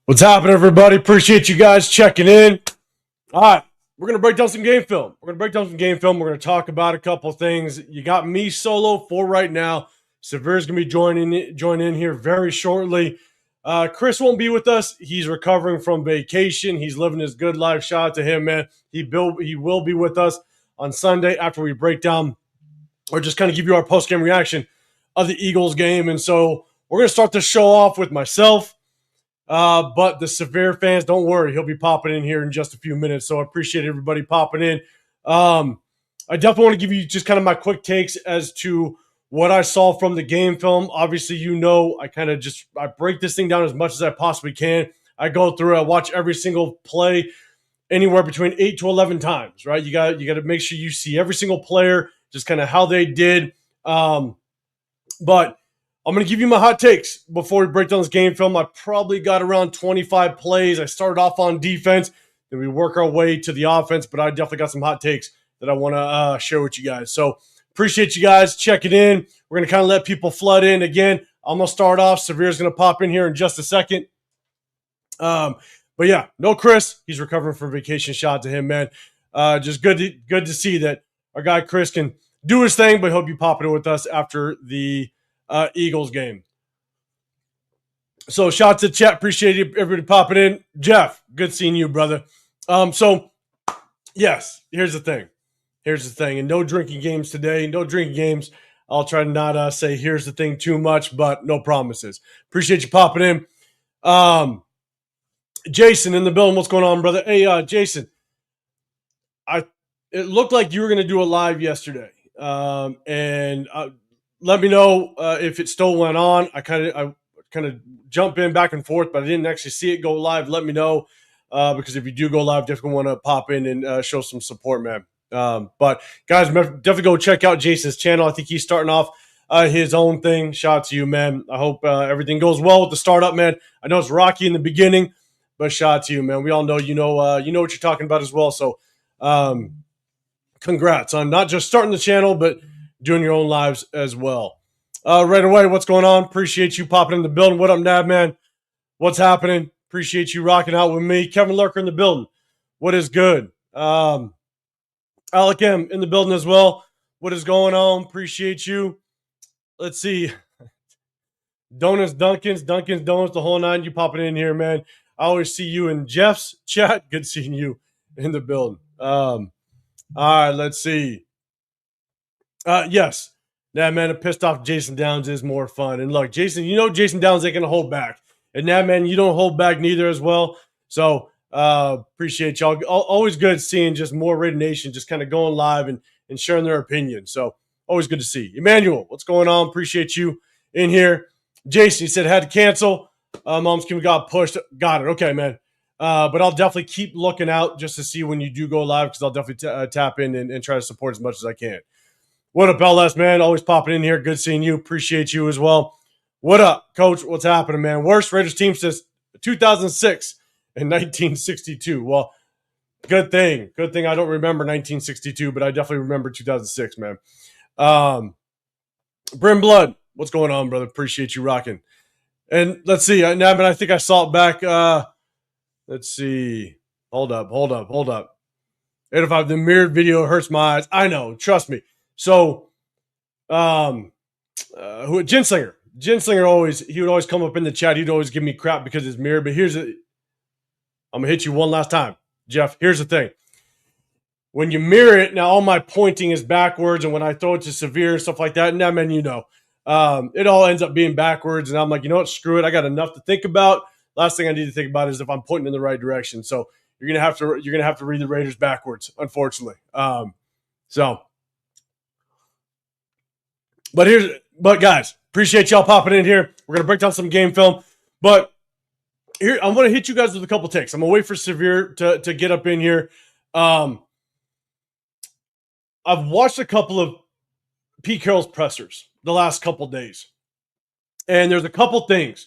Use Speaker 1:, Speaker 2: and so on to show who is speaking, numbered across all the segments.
Speaker 1: What's happening, everybody? Appreciate you guys checking in. All right, we're going to break down some game film. We're going to talk about a couple things. You got me solo for right now. Severe's going to be joining in here very shortly. Chris won't be with us. He's recovering from vacation. He's living his good life. Shout out to him, man. He will be with us on Sunday after we break down or just kind of give you our post-game reaction of the Eagles game. And so we're going to start the show off with myself. But the Severe fans, don't worry. He'll be popping in here in just a few minutes. So I appreciate everybody popping in. I definitely want to give you just kind of my quick takes as to what I saw from the game film. Obviously, I break this thing down as much as I possibly can. I go through, I watch every single play anywhere between 8 to 11 times, right? You got to make sure you see every single player, just kind of how they did. But I'm going to give you my hot takes before we break down this game film. I probably got around 25 plays. I started off on defense, then we work our way to the offense, but I definitely got some hot takes that I want to share with you guys. So appreciate you guys checking in. We're going to kind of let people flood in. Again, I'm going to start off. Severe's going to pop in here in just a second. But yeah, no Chris. He's recovering from vacation. Shout out to him, man. Just good to see that our guy Chris can do his thing, but he'll be popping in with us after the Eagles game. So shout out to chat. Appreciate everybody popping in. Jeff, good seeing you, brother. So yes, here's the thing. And no drinking games today. No drinking games. I'll try to not say here's the thing too much, but no promises. Appreciate you popping in. Jason in the building. What's going on, brother? Hey, Jason. It looked like you were going to do a live yesterday. And let me know if it still went on. I kind of jump in back and forth, but I didn't actually see it go live. Let me know because if you do go live, definitely want to pop in and show some support, man. But guys, definitely go check out Jason's channel. I think he's starting off his own thing. Shout out to you, man. I hope everything goes well with the startup, man. I know it's rocky in the beginning, but shout out to you, man. We all know you know what you're talking about as well. So congrats on not just starting the channel, but doing your own lives as well. Right away, what's going on? Appreciate you popping in the building. What up, Nab, man? What's happening? Appreciate you rocking out with me. Kevin Lurker in the building. What is good? Alec M in the building as well. What is going on? Appreciate you. Let's see. Donuts, Duncan's Donuts, the whole nine. You popping in here, man. I always see you in Jeff's chat. Good seeing you in the building. All right, let's see. Yes. Yeah, man, a pissed off Jason Downs is more fun. And look, Jason, Jason Downs ain't going to hold back. And that, man, you don't hold back neither as well. So appreciate y'all. Always good seeing just more Raider Nation just kind of going live and sharing their opinion. So always good to see. Emmanuel, what's going on? Appreciate you in here. Jason, he said had to cancel. Mom's Kim got pushed. Got it. Okay, man. But I'll definitely keep looking out just to see when you do go live because I'll definitely tap in and try to support as much as I can. What up, LS, man? Always popping in here. Good seeing you. Appreciate you as well. What up, Coach? What's happening, man? Worst Raiders team since 2006 and 1962. Well, good thing. Good thing I don't remember 1962, but I definitely remember 2006, man. Brim Blood, what's going on, brother? Appreciate you rocking. And let's see. Nabin, I think I saw it back. Let's see. Hold up. 805, the mirrored video hurts my eyes. I know. Trust me. So, Ginslinger he would always come up in the chat. He'd always give me crap because it's mirrored. But I'm going to hit you one last time, Jeff. Here's the thing. When you mirror it, now all my pointing is backwards. And when I throw it to severe and stuff like that, now, man, it all ends up being backwards. And I'm like, you know what? Screw it. I got enough to think about. Last thing I need to think about is if I'm pointing in the right direction. So you're going to have to read the Raiders backwards, unfortunately. But guys, appreciate y'all popping in here. We're going to break down some game film. But here, I'm going to hit you guys with a couple takes. I'm going to wait for Severe to get up in here. I've watched a couple of Pete Carroll's pressers the last couple days. And there's a couple things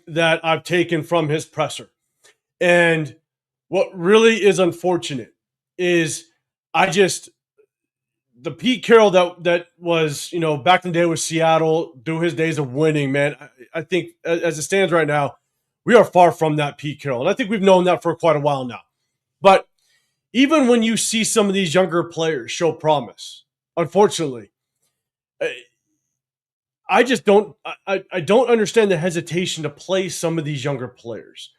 Speaker 1: that I've taken from his presser. And what really is unfortunate is the Pete Carroll that was, back in the day with Seattle, through his days of winning, man, I think as it stands right now, We are far from that Pete Carroll. And I think we've known that for quite a while now. But even when you see some of these younger players show promise, unfortunately, I just don't I don't understand the hesitation to play some of these younger players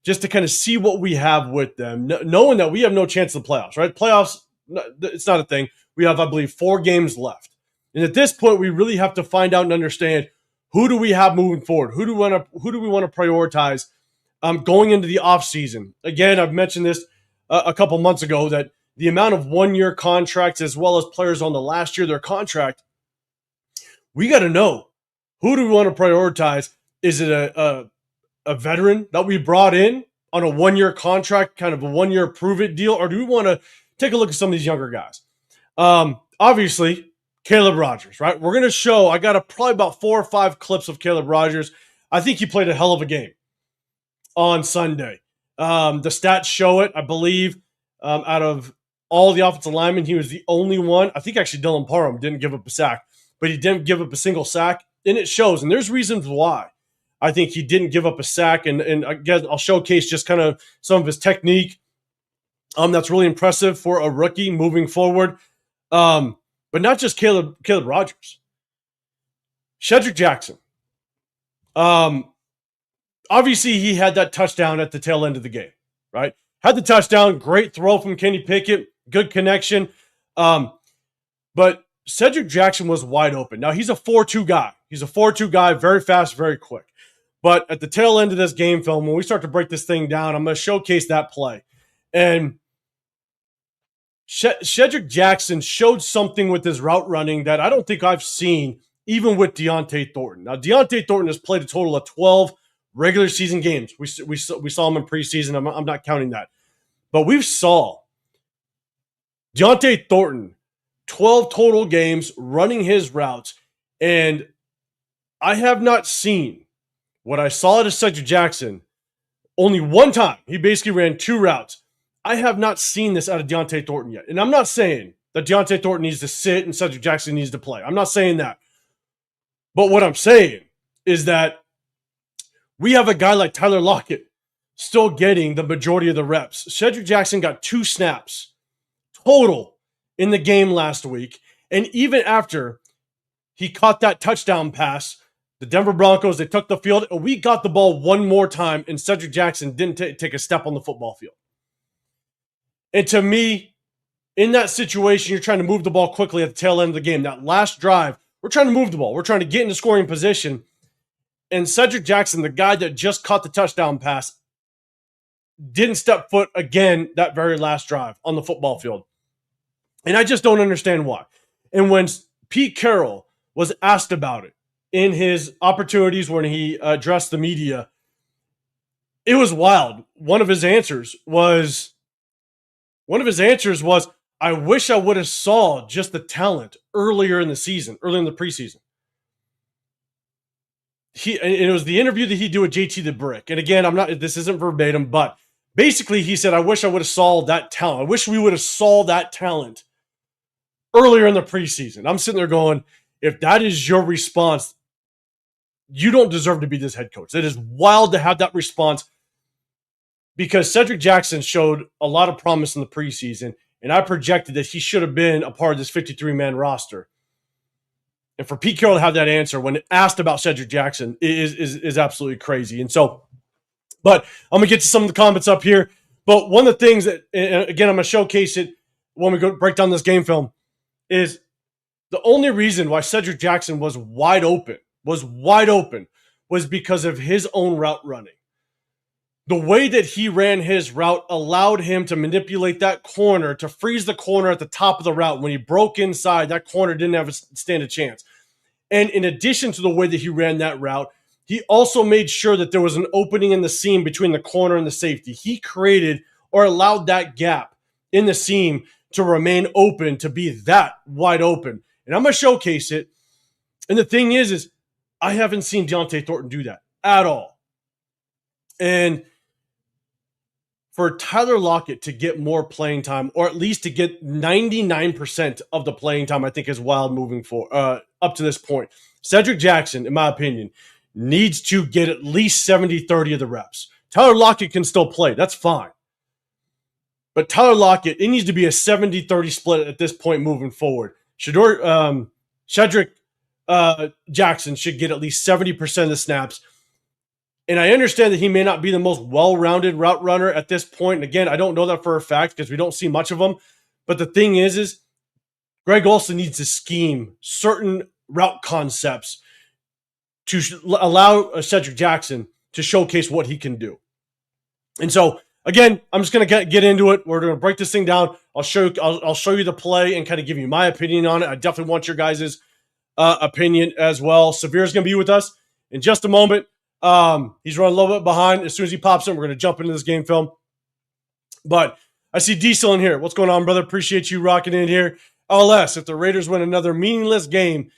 Speaker 1: just to kind of see what we have with them, knowing that we have no chance of the playoffs, right? Playoffs, it's not a thing. We have, I believe, 4 games left. And at this point, we really have to find out and understand who do we have moving forward? Who do we want to prioritize going into the offseason? Again, I've mentioned this a couple months ago that the amount of one-year contracts as well as players on the last year of their contract, we got to know who do we want to prioritize. Is it a veteran that we brought in on a one-year contract, kind of a one-year prove-it deal, or do we want to take a look at some of these younger guys? Obviously, Caleb Rogers, right? We're going to show, I got probably about 4 or 5 clips of Caleb Rogers. I think he played a hell of a game on Sunday. The stats show it, I believe, out of all the offensive linemen, he was the only one. I think actually Dylan Parham didn't give up a sack, but he didn't give up a single sack, and it shows. And there's reasons why I think he didn't give up a sack. And again, I'll showcase just kind of some of his technique. That's really impressive for a rookie moving forward. But not just Caleb Rogers. Cedric Jackson. Obviously, he had that touchdown at the tail end of the game, right? Had the touchdown, great throw from Kenny Pickett, good connection. But Cedric Jackson was wide open. Now, he's a 4-2 guy. He's a 4-2 guy, very fast, very quick. But at the tail end of this game film, when we start to break this thing down, I'm going to showcase that play. And Cedric Jackson showed something with his route running that I don't think I've seen even with Deontay Thornton. Now, Deontay Thornton has played a total of 12 regular season games. We saw him in preseason. I'm not counting that. But we saw Deontay Thornton, 12 total games running his routes. And I have not seen what I saw at Cedric Jackson only one time. He basically ran 2 routes. I have not seen this out of Deontay Thornton yet. And I'm not saying that Deontay Thornton needs to sit and Cedric Jackson needs to play. I'm not saying that. But what I'm saying is that we have a guy like Tyler Lockett still getting the majority of the reps. Cedric Jackson got 2 snaps total in the game last week. And even after he caught that touchdown pass, the Denver Broncos, they took the field, and we got the ball one more time, and Cedric Jackson didn't take a step on the football field. And to me, in that situation, you're trying to move the ball quickly at the tail end of the game. That last drive, we're trying to move the ball. We're trying to get into scoring position. And Cedric Jackson, the guy that just caught the touchdown pass, didn't step foot again that very last drive on the football field. And I just don't understand why. And when Pete Carroll was asked about it in his opportunities when he addressed the media, it was wild. One of his answers was, I wish I would have saw just the talent earlier in the season, earlier in the preseason. It was the interview that he did with JT the Brick. And again, this isn't verbatim, but basically he said, I wish I would have saw that talent. I wish we would have saw that talent earlier in the preseason. I'm sitting there going, if that is your response, you don't deserve to be this head coach. It is wild to have that response because Cedric Jackson showed a lot of promise in the preseason, and I projected that he should have been a part of this 53-man roster. And for Pete Carroll to have that answer when asked about Cedric Jackson is absolutely crazy. And so, but I'm going to get to some of the comments up here. But one of the things that, and again, I'm going to showcase it when we go break down this game film, is the only reason why Cedric Jackson was wide open was because of his own route running. The way that he ran his route allowed him to manipulate that corner, to freeze the corner at the top of the route. When he broke inside, that corner didn't have stand a chance. And in addition to the way that he ran that route, he also made sure that there was an opening in the seam between the corner and the safety. He created or allowed that gap in the seam to remain open, to be that wide open. And I'm going to showcase it. And the thing is I haven't seen Deontay Thornton do that at all. And for Tyler Lockett to get more playing time, or at least to get 99% of the playing time, I think is wild moving forward up to this point. Cedric Jackson, in my opinion, needs to get at least 70-30 of the reps. Tyler Lockett can still play. That's fine. But Tyler Lockett, it needs to be a 70-30 split at this point moving forward. Cedric Jackson should get at least 70% of the snaps. And I understand that he may not be the most well-rounded route runner at this point. And again, I don't know that for a fact because we don't see much of him. But the thing is Greg Olsen needs to scheme certain route concepts to allow Cedric Jackson to showcase what he can do. And so, again, I'm just going to get into it. We're going to break this thing down. I'll show you the play and kind of give you my opinion on it. I definitely want your guys' opinion as well. Severe's going to be with us in just a moment. He's running a little bit behind. As soon as he pops in, we're going to jump into this game film. But I see Diesel in here. What's going on, brother? Appreciate you rocking in here. LS, if the Raiders win another meaningless game,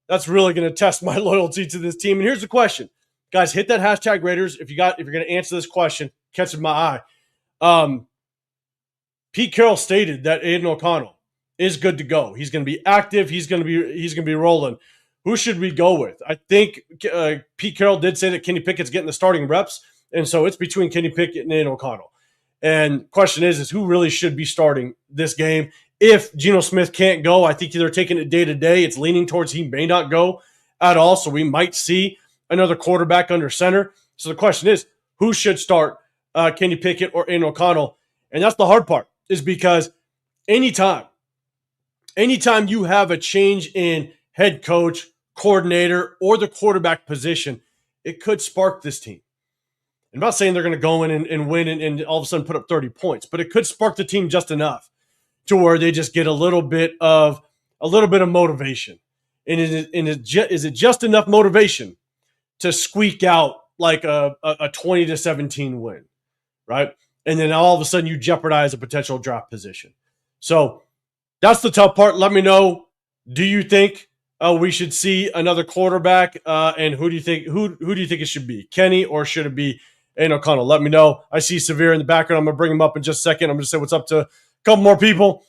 Speaker 1: that's really going to test my loyalty to this team. And here's the question. Guys, hit that hashtag Raiders if you're going to answer this question. Catches my eye. Pete Carroll stated that Aiden O'Connell is good to go. He's going to be active. He's going to be rolling. Who should we go with? I think Pete Carroll did say that Kenny Pickett's getting the starting reps, and so it's between Kenny Pickett and Aiden O'Connell. And question is who really should be starting this game? If Geno Smith can't go, I think they're taking it day to day. It's leaning towards he may not go at all, so we might see another quarterback under center. So the question is, who should start Kenny Pickett or Aiden O'Connell? And that's the hard part, is because anytime you have a change in head coach, coordinator, or the quarterback position, it could spark this team. I'm not saying they're going to go in and win and all of a sudden put up 30 points, but it could spark the team just enough to where they just get a little bit of motivation. And is it just enough motivation to squeak out like a 20-17 win, right? And then all of a sudden you jeopardize a potential draft position. So that's the tough part. Let me know. Do you think we should see another quarterback? And who do you think it should be? Kenny, or should it be Aiden O'Connell? Let me know. I see Severe in the background. I'm gonna bring him up in just a second. I'm gonna say what's up to a couple more people.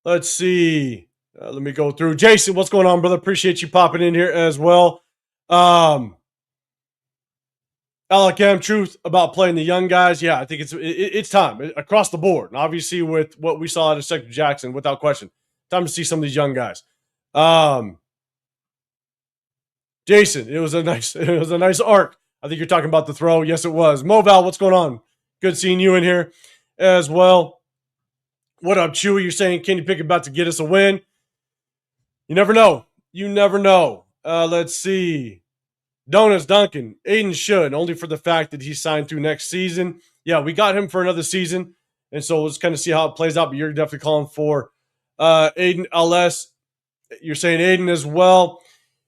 Speaker 1: Let's see. Let me go through. Jason, what's going on, brother? Appreciate you popping in here as well. Alec M, truth about playing the young guys. Yeah, I think it's time across the board. And obviously, with what we saw out of Cedric Jackson, without question, time to see some of these young guys. Jason, it was a nice arc. I think you're talking about the throw. Yes, it was. Moval, what's going on? Good seeing you in here as well. What up, Chewy? You're saying Kenny Pickett about to get us a win. You never know. Let's see. Donuts Duncan. Aiden should, only for the fact that he signed through next season. Yeah, we got him for another season, and so we'll just kind of see how it plays out, but you're definitely calling for Aiden. LS, you're saying Aiden as well.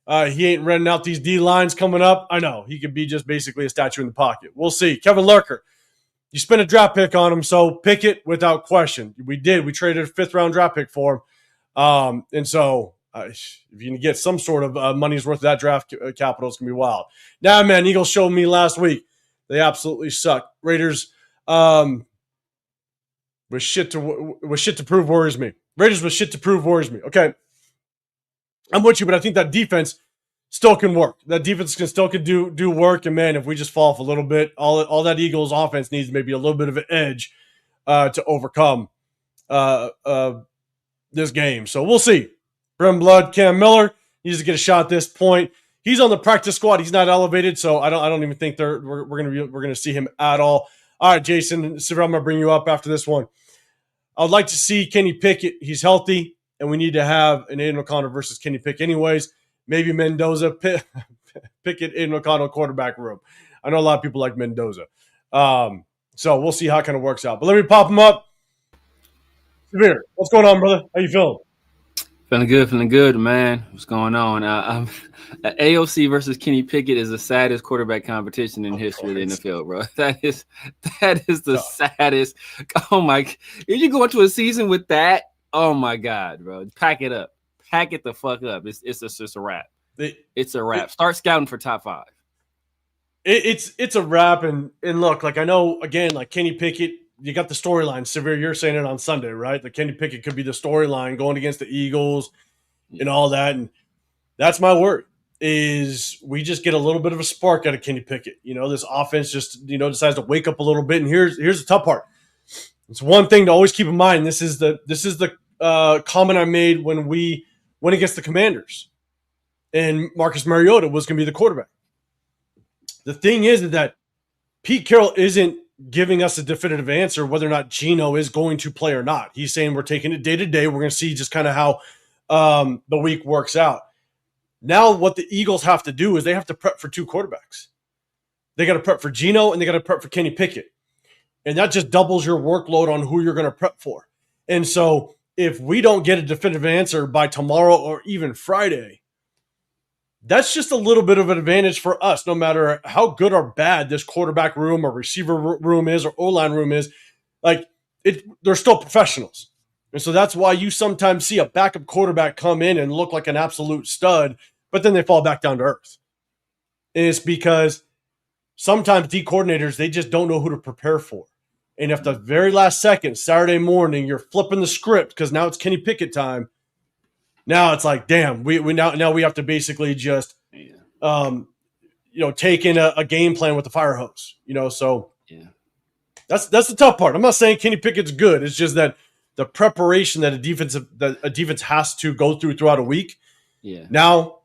Speaker 1: He ain't renting out these D lines coming up. I know. He could be just basically a statue in the pocket. We'll see. Kevin Lurker, you spent a draft pick on him, so pick it without question. We did. We traded a 5th-round draft pick for him. And so if you can get some sort of money's worth of that draft capital, it's going to be wild. Nah, man, Eagles showed me last week. They absolutely suck. Raiders with shit to prove worries me. Raiders with shit to prove worries me. Okay. I'm with you, but I think that defense still can work. That defense can do work. And, man, if we just fall off a little bit, all that Eagles offense needs maybe a little bit of an edge to overcome this game. So we'll see. Brim Blood, Cam Miller needs to get a shot at this point. He's on the practice squad. He's not elevated, so I don't even think we're gonna see him at all. All right, Jason, Severe, I'm gonna bring you up after this one. I'd like to see Kenny Pickett. He's healthy, and we need to have an Aiden O'Connell versus Kenny Pickett anyways. Maybe Mendoza, Pickett, Aiden O'Connell quarterback room. I know a lot of people like Mendoza. So we'll see how it kind of works out. But let me pop him up. Severe, what's going on, brother? How you feeling?
Speaker 2: Feeling good, man. What's going on? AOC versus Kenny Pickett is the saddest quarterback competition in history of the NFL, bro. That is the saddest. Oh my! If you go into a season with that, oh my God, bro, pack it up, pack it the fuck up. It's just a wrap. It's a wrap. Start scouting for top 5.
Speaker 1: It's a wrap, and look, like I know again, like Kenny Pickett. You got the storyline. Severe, you're saying it on Sunday, right? The Kenny Pickett could be the storyline going against the Eagles and all that. And That's my worry. Is we just get a little bit of a spark out of Kenny Pickett. This offense just decides to wake up a little bit. And here's the tough part. It's one thing to always keep in mind. This is the comment I made when we went against the Commanders, and Marcus Mariota was going to be the quarterback. The thing is that Pete Carroll isn't giving us a definitive answer whether or not Geno is going to play or not. He's saying we're taking it day to day. We're going to see just kind of how the week works out. Now what the Eagles have to do is they have to prep for two quarterbacks. They got to prep for Geno and they got to prep for Kenny Pickett. And that just doubles your workload on who you're going to prep for. And so if we don't get a definitive answer by tomorrow or even Friday, that's just a little bit of an advantage for us, no matter how good or bad this quarterback room or receiver room is or O-line room is. They're still professionals. And so that's why you sometimes see a backup quarterback come in and look like an absolute stud, but then they fall back down to earth. And it's because sometimes D coordinators, they just don't know who to prepare for. And if the very last second, Saturday morning, you're flipping the script because now it's Kenny Pickett time, now it's like, damn, we now we have to basically just take in a game plan with the fire hose. So that's the tough part. I'm not saying Kenny Pickett's good. It's just that the preparation that a defense has to go throughout a week. Yeah. Now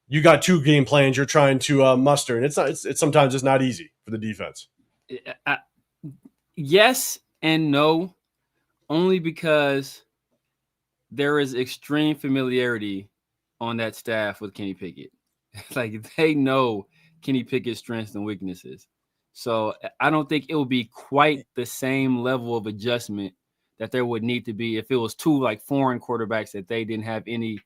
Speaker 1: you got two game plans you're trying to muster, and it's sometimes not easy for the defense.
Speaker 2: Yes and no, only because there is extreme familiarity on that staff with Kenny Pickett. They know Kenny Pickett's strengths and weaknesses. So I don't think it will be quite the same level of adjustment that there would need to be if it was two foreign quarterbacks that they didn't have any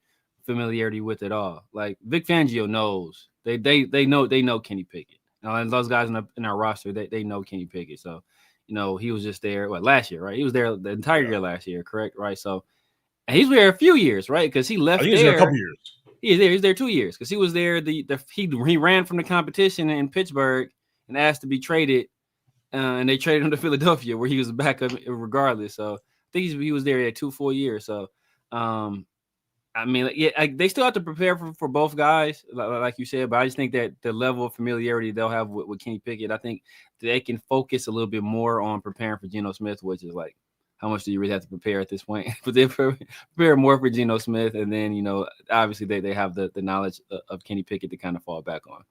Speaker 2: familiarity with at all. Vic Fangio knows they know Kenny Pickett. And those guys in our roster, they know Kenny Pickett. So he was just there last year, right? He was there the entire year last year, correct? Right. So and he's there a few years, right? Because he left there.
Speaker 1: He's there a couple years.
Speaker 2: He's there 2 years because he was there. He ran from the competition in Pittsburgh and asked to be traded, and they traded him to Philadelphia, where he was a backup regardless. So I think he was there 2 full years. So, they still have to prepare for both guys, like you said. But I just think that the level of familiarity they'll have with Kenny Pickett, I think they can focus a little bit more on preparing for Geno Smith, which is how much do you really have to prepare at this point? But they prepare more for Geno Smith, and then obviously they have the knowledge of Kenny Pickett to kind of fall back on.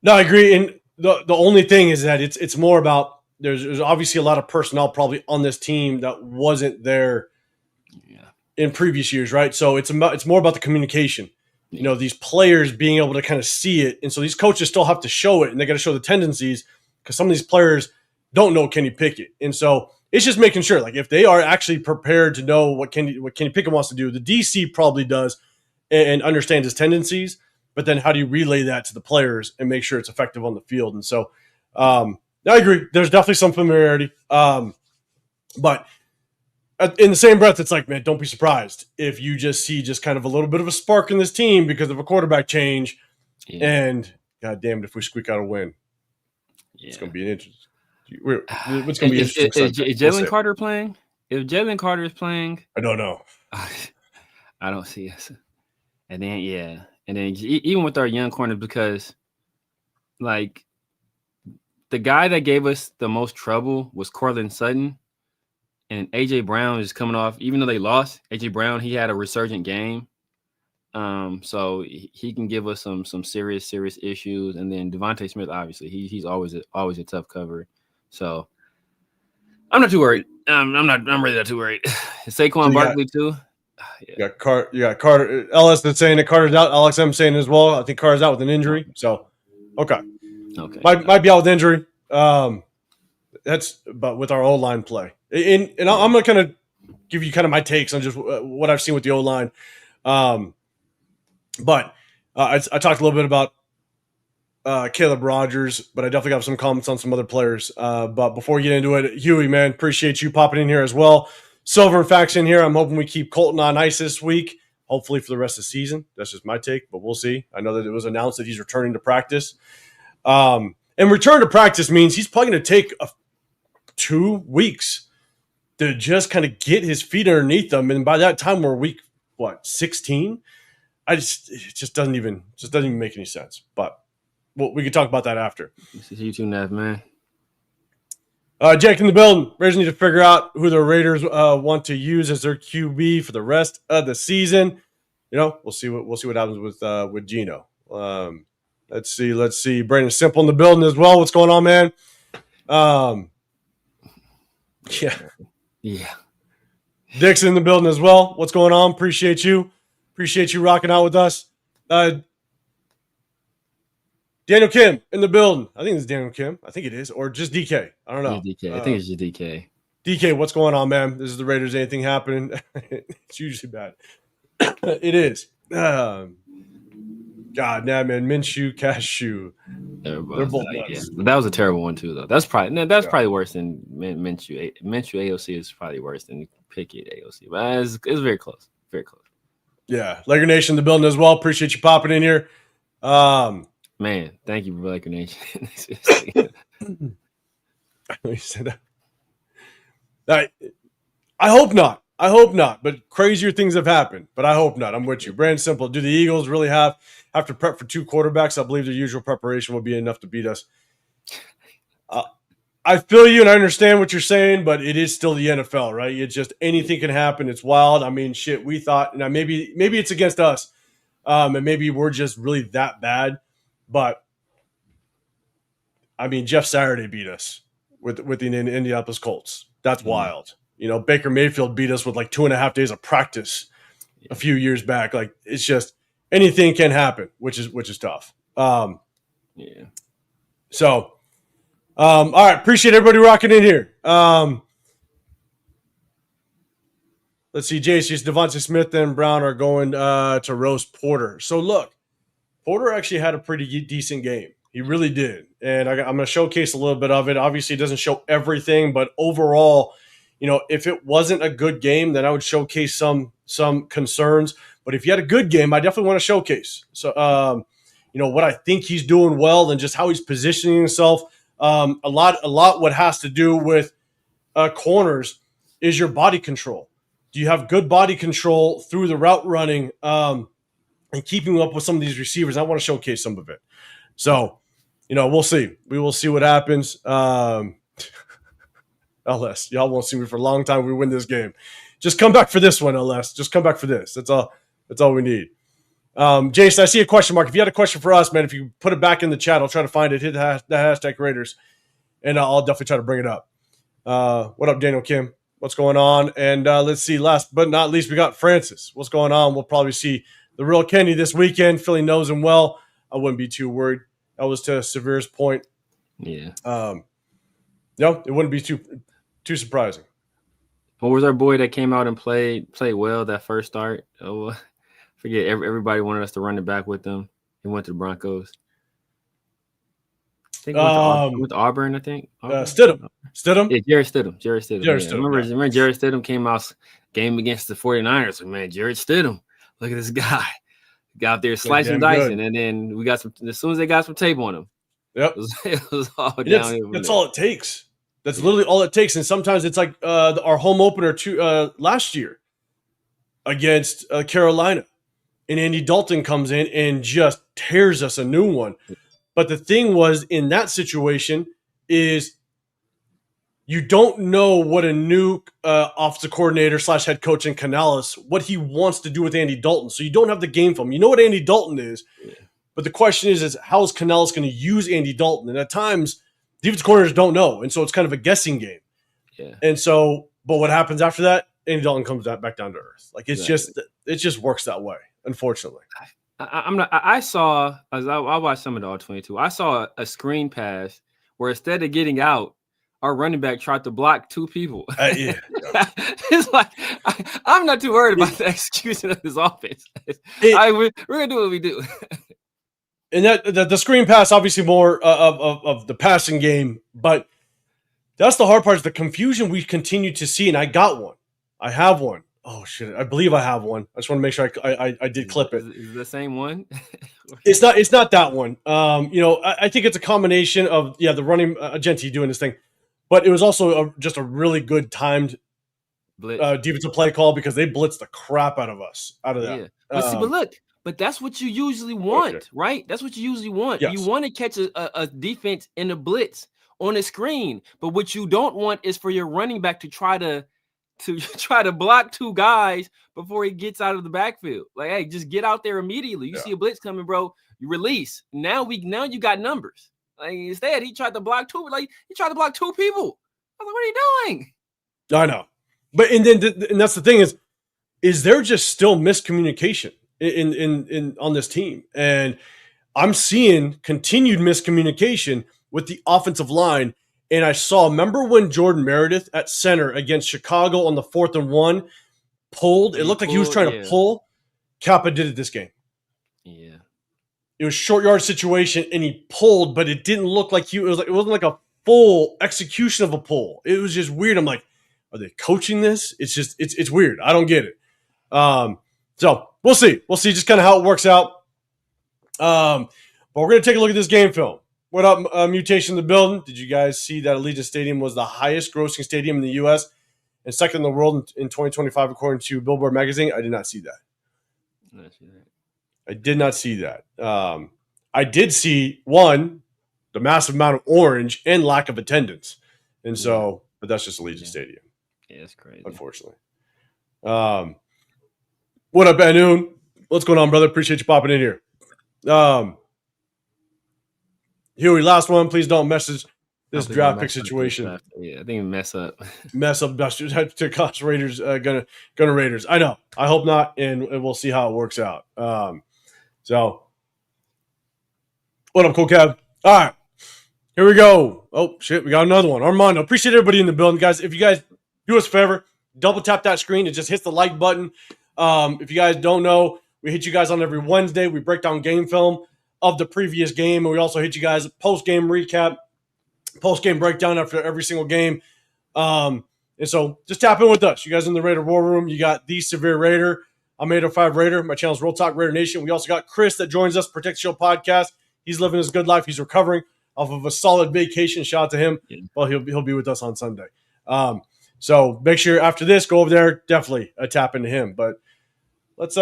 Speaker 1: No, I agree. And the only thing is that it's more about there's obviously a lot of personnel probably on this team that wasn't there in previous years, right? So it's more about the communication. These players being able to kind of see it, and so these coaches still have to show it, and they got to show the tendencies because some of these players don't know Kenny Pickett, and so. It's just making sure, if they are actually prepared to know what Kenny Pickett wants to do, the DC probably does and understands his tendencies, but then how do you relay that to the players and make sure it's effective on the field? And so I agree. There's definitely some familiarity. But in the same breath, it's man, don't be surprised if you just see just kind of a little bit of a spark in this team because of a quarterback change. Yeah. And God damn it, if we squeak out a win, it's going to be an interesting. What's going to be interesting?
Speaker 2: Is Jalen Carter playing? If Jalen Carter is playing,
Speaker 1: I don't know.
Speaker 2: I don't see it. And then even with our young corners, because the guy that gave us the most trouble was Cortland Sutton, and AJ Brown is coming off. Even though they lost, AJ Brown he had a resurgent game, so he can give us some serious issues. And then Devontae Smith, obviously, he's always a tough cover. So I'm not too worried. I'm really not too worried. Saquon Barkley too.
Speaker 1: Yeah. You got Carter. LS that's saying that Carter's out. Alex M saying as well. I think Carter's out with an injury. So okay. Might be out with injury. That's but with our O-line play. And I'm gonna kind of give you kind of my takes on just what I've seen with the O-line. But I talked a little bit about Caleb Rogers, but I definitely got some comments on some other players. But before we get into it, Huey, man, appreciate you popping in here as well. Silver and Facts in here. I'm hoping we keep Colton on ice this week, hopefully for the rest of the season. That's just my take, but we'll see. I know that it was announced that he's returning to practice. And return to practice means he's probably going to take 2 weeks to just kind of get his feet underneath him. And by that time, we're week, 16? it just doesn't even make any sense. But we can talk about that after.
Speaker 2: See you too, Nev, man.
Speaker 1: Jake in the building. Raiders need to figure out who the Raiders want to use as their QB for the rest of the season. We'll see what happens with Gino. Let's see. Brandon Simple in the building as well. What's going on, man? Yeah. Dick's in the building as well. What's going on? Appreciate you rocking out with us. Daniel Kim in the building. I think it's Daniel Kim. I think it is, or just DK. I don't know.
Speaker 2: DK. I think it's just DK.
Speaker 1: DK, what's going on, man? This is the Raiders. Anything happening? It's usually bad. It is. God, nah, man. Minshew, Cashew. They're both nuts.
Speaker 2: But that was a terrible one too, though. That's probably worse than Minshew. Minshew AOC is probably worse than Pickett AOC. But it's very close. Very close.
Speaker 1: Yeah, Laker Nation in the building as well. Appreciate you popping in here.
Speaker 2: Man, thank you, Laker Nation.
Speaker 1: You said that. I hope not. But crazier things have happened. But I hope not. I'm with you. Brand simple. Do the Eagles really have to prep for 2 quarterbacks? I believe their usual preparation will be enough to beat us. I feel you and I understand what you're saying, but it is still the NFL, right? It's just anything can happen. It's wild. I mean, shit. We thought now maybe it's against us, and maybe we're just really that bad. But I mean, Jeff Saturday beat us with the Indianapolis Colts. That's wild. Baker Mayfield beat us with like 2.5 days of practice a few years back. Like, it's just anything can happen, which is tough. So, all right. Appreciate everybody rocking in here. Let's see. JC, Devontae Smith and Brown are going to roast Porter. So look, Porter actually had a pretty decent game. He really did. And I'm going to showcase a little bit of it. Obviously, it doesn't show everything, but overall, if it wasn't a good game, then I would showcase some concerns. But if you had a good game, I definitely want to showcase. So, what I think he's doing well and just how he's positioning himself. A lot what has to do with corners is your body control. Do you have good body control through the route running and keeping up with some of these receivers? I want to showcase some of it. So, we'll see. We will see what happens. LS, y'all won't see me for a long time. We win this game. Just come back for this one, LS. Just come back for this. That's all we need. Jason, I see a question mark. If you had a question for us, man, if you put it back in the chat, I'll try to find it. Hit the hashtag Raiders, and I'll definitely try to bring it up. What up, Daniel Kim? What's going on? And let's see. Last but not least, we got Francis. What's going on? We'll probably see the real Kenny this weekend. Philly knows him well. I wouldn't be too worried. That was to Severe's point.
Speaker 2: Yeah.
Speaker 1: It wouldn't be too surprising.
Speaker 2: What was our boy that came out and played well that first start? Oh, forget everybody wanted us to run it back with them. He went to the Broncos. I think with Auburn, I think.
Speaker 1: Stidham.
Speaker 2: Yeah, Jarrett Stidham.
Speaker 1: Stidham.
Speaker 2: Remember Jarrett Stidham came out game against the 49ers. Like, man, Jarrett Stidham. Look at this guy. Got out there slicing and dicing. Good. And then we got as soon as they got some tape on him.
Speaker 1: Yep.
Speaker 2: It was all down.
Speaker 1: That's all it takes. That's literally all it takes. And sometimes it's like our home opener last year against Carolina. And Andy Dalton comes in and just tears us a new one. But the thing was, in that situation is you don't know what a new offensive coordinator / head coach in Canales, what he wants to do with Andy Dalton. So you don't have the game film. You know what Andy Dalton is. Yeah. But the question is how is Canales going to use Andy Dalton? And at times, defensive coordinators don't know. And so it's kind of a guessing game.
Speaker 2: Yeah.
Speaker 1: And so, but what happens after that? Andy Dalton comes back down to earth. Like it just works that way, unfortunately.
Speaker 2: I watched some of the All-22. I saw a screen pass where instead of getting out, our running back tried to block 2 people.
Speaker 1: Yeah.
Speaker 2: It's like I'm not too worried about the execution of this offense. We're gonna do what we do.
Speaker 1: And that the screen pass, obviously more of the passing game, but that's the hard part is the confusion we continue to see. And I got one. I have one. Oh shit! I believe I have one. I just want to make sure I did clip it.
Speaker 2: Is it the same one?
Speaker 1: It's not that one. I think it's a combination of the running Genti doing this thing, but it was also just a really good timed defensive play call because they blitzed the crap out of us out of that.
Speaker 2: Yeah. But But that's what you usually want, right? That's what you usually want.
Speaker 1: Yes.
Speaker 2: You want to catch a defense in a blitz on a screen, but what you don't want is for your running back to try to block two guys before he gets out of the backfield. Like, hey, just get out there immediately. You see a blitz coming, bro. You release. Now you got numbers. Like, instead, he tried to block two. Like, he tried to block two people. I was like, what are you doing?
Speaker 1: I know, but and that's the thing is there just still miscommunication in on this team, and I'm seeing continued miscommunication with the offensive line. And I remember when Jordan Meredith at center against Chicago on the 4th and 1 pulled? It looked like he was trying to pull. Kappa did it this game.
Speaker 2: Yeah.
Speaker 1: It was short yard situation, and he pulled, but it didn't look like it wasn't like a full execution of a pull. It was just weird. I'm like, are they coaching this? It's just it's weird. I don't get it. So we'll see. We'll see just kind of how it works out. But we're gonna take a look at this game film. What up, Mutation in the building? Did you guys see that Allegiant Stadium was the highest grossing stadium in the U.S. and second in the world in 2025, according to Billboard magazine? I did not see that. I did not see that. I did see, one, the massive amount of orange and lack of attendance. And so, but that's just Allegiant Stadium.
Speaker 2: Yeah, it's crazy.
Speaker 1: Unfortunately. What up, Banoon? What's going on, brother? Appreciate you popping in here. Huey, last one. Please don't message this draft pick situation.
Speaker 2: Yeah, I think mess up.
Speaker 1: Mess up busters. To cost Raiders. Gonna Raiders. I know. I hope not, and we'll see how it works out. So, what up, Cool Kev? All right, here we go. Oh shit, we got another one. Armando, appreciate everybody in the building, guys. If you guys do us a favor, double tap that screen. It just hits the like button. If you guys don't know, we hit you guys on every Wednesday. We break down game film of the previous game, and we also hit you guys post-game recap, post-game breakdown after every single game. And so just tap in with us. You guys in the Raider War Room, you got the Severe Raider. I'm 805 Raider. My channel is Real Talk Raider Nation. We also got Chris that joins us, Protect the Show podcast. He's living his good life. He's recovering off of a solid vacation. Shout out to him. Well, he'll be with us on Sunday. So make sure after this, go over there, definitely tap into him. But let's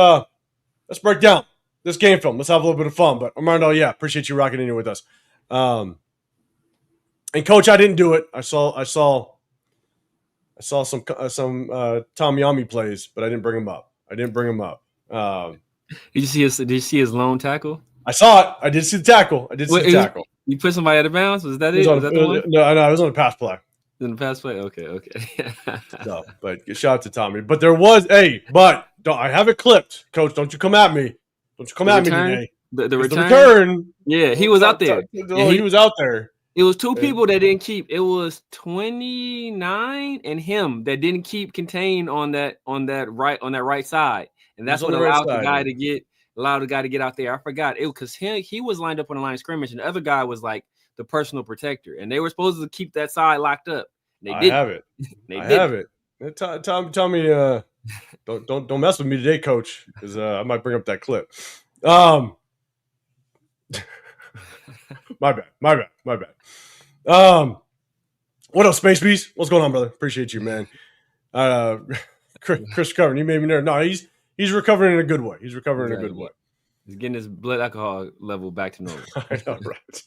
Speaker 1: break down this game film. Let's have a little bit of fun. But Armando, appreciate you rocking in here with us. And Coach, I didn't do it. I saw some Tom Yami plays, but I didn't bring him up. Did
Speaker 2: you see his lone tackle?
Speaker 1: I saw it. I did see the tackle.
Speaker 2: You put somebody out of bounds? Was that it? Was that the one?
Speaker 1: No, it was on a pass play.
Speaker 2: In the pass play? Okay.
Speaker 1: No, but shout out to Tommy. But there was I have it clipped. Coach, don't you come at me. Don't you come at me today.
Speaker 2: The return? Yeah, he was out there.
Speaker 1: He was out there.
Speaker 2: It was two people that didn't keep. It was 29 and him that didn't keep contained on that right side, and that's what allowed the guy to get out there. I forgot it because he was lined up on the line of scrimmage, and the other guy was like the personal protector, and they were supposed to keep that side locked up. They didn't.
Speaker 1: I have it. I have it. Tell me, don't mess with me today, Coach, because I might bring up that clip. My bad. What up, Space Beast? What's going on, brother? Appreciate you, man. Chris recovering. He made me nervous. No, he's recovering in a good way. He's getting his blood alcohol level back to normal. I know, right?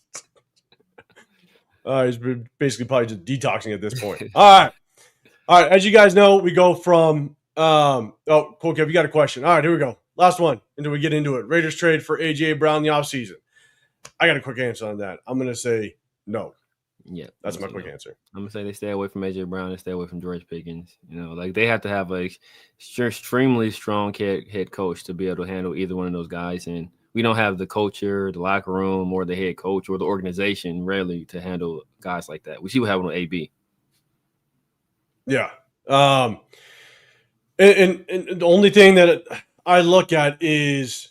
Speaker 1: He's been basically probably just detoxing at this point. All right. As you guys know, we go from cool, Kev, you got a question. All right, here we go. Last one until we get into it. Raiders trade for A.J. Brown in the offseason. I got a quick answer on that. I'm going to say no.
Speaker 2: Yeah.
Speaker 1: That's my quick answer.
Speaker 2: I'm going to say they stay away from A.J. Brown and stay away from George Pickens. They have to have a extremely strong head coach to be able to handle either one of those guys. And we don't have the culture, the locker room, or the head coach or the organization rarely to handle guys like that. We see what happened with AB.
Speaker 1: Yeah. And the only thing that I look at is,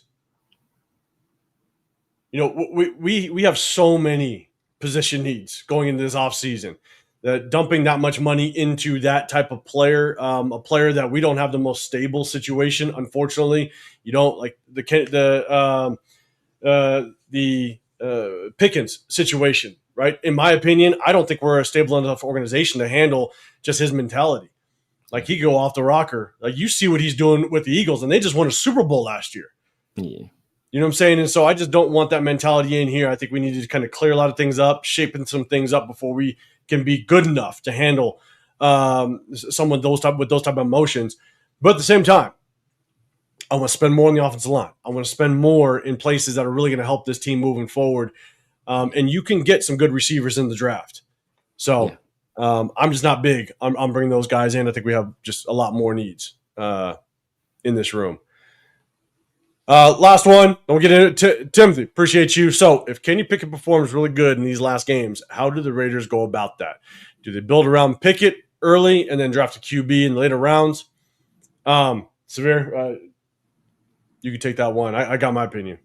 Speaker 1: we have so many position needs going into this offseason that dumping that much money into that type of player, a player that we don't have the most stable situation. Unfortunately, you don't like the Pickens situation, right? In my opinion, I don't think we're a stable enough organization to handle just his mentality. Like he could go off the rocker. Like you see what he's doing with the Eagles, and they just won a Super Bowl last year.
Speaker 2: Yeah.
Speaker 1: You know what I'm saying? And so I just don't want that mentality in here. I think we need to kind of clear a lot of things up, shaping some things up before we can be good enough to handle someone with those type of emotions. But at the same time, I want to spend more on the offensive line. I want to spend more in places that are really going to help this team moving forward. And you can get some good receivers in the draft. So I'm just not big. I'm bringing those guys in. I think we have just a lot more needs in this room. Last one. We'll get into Timothy. Appreciate you. So if Kenny Pickett performs really good in these last games, how do the Raiders go about that? Do they build around Pickett early and then draft a QB in the later rounds? Severe, you can take that one. I got my opinion.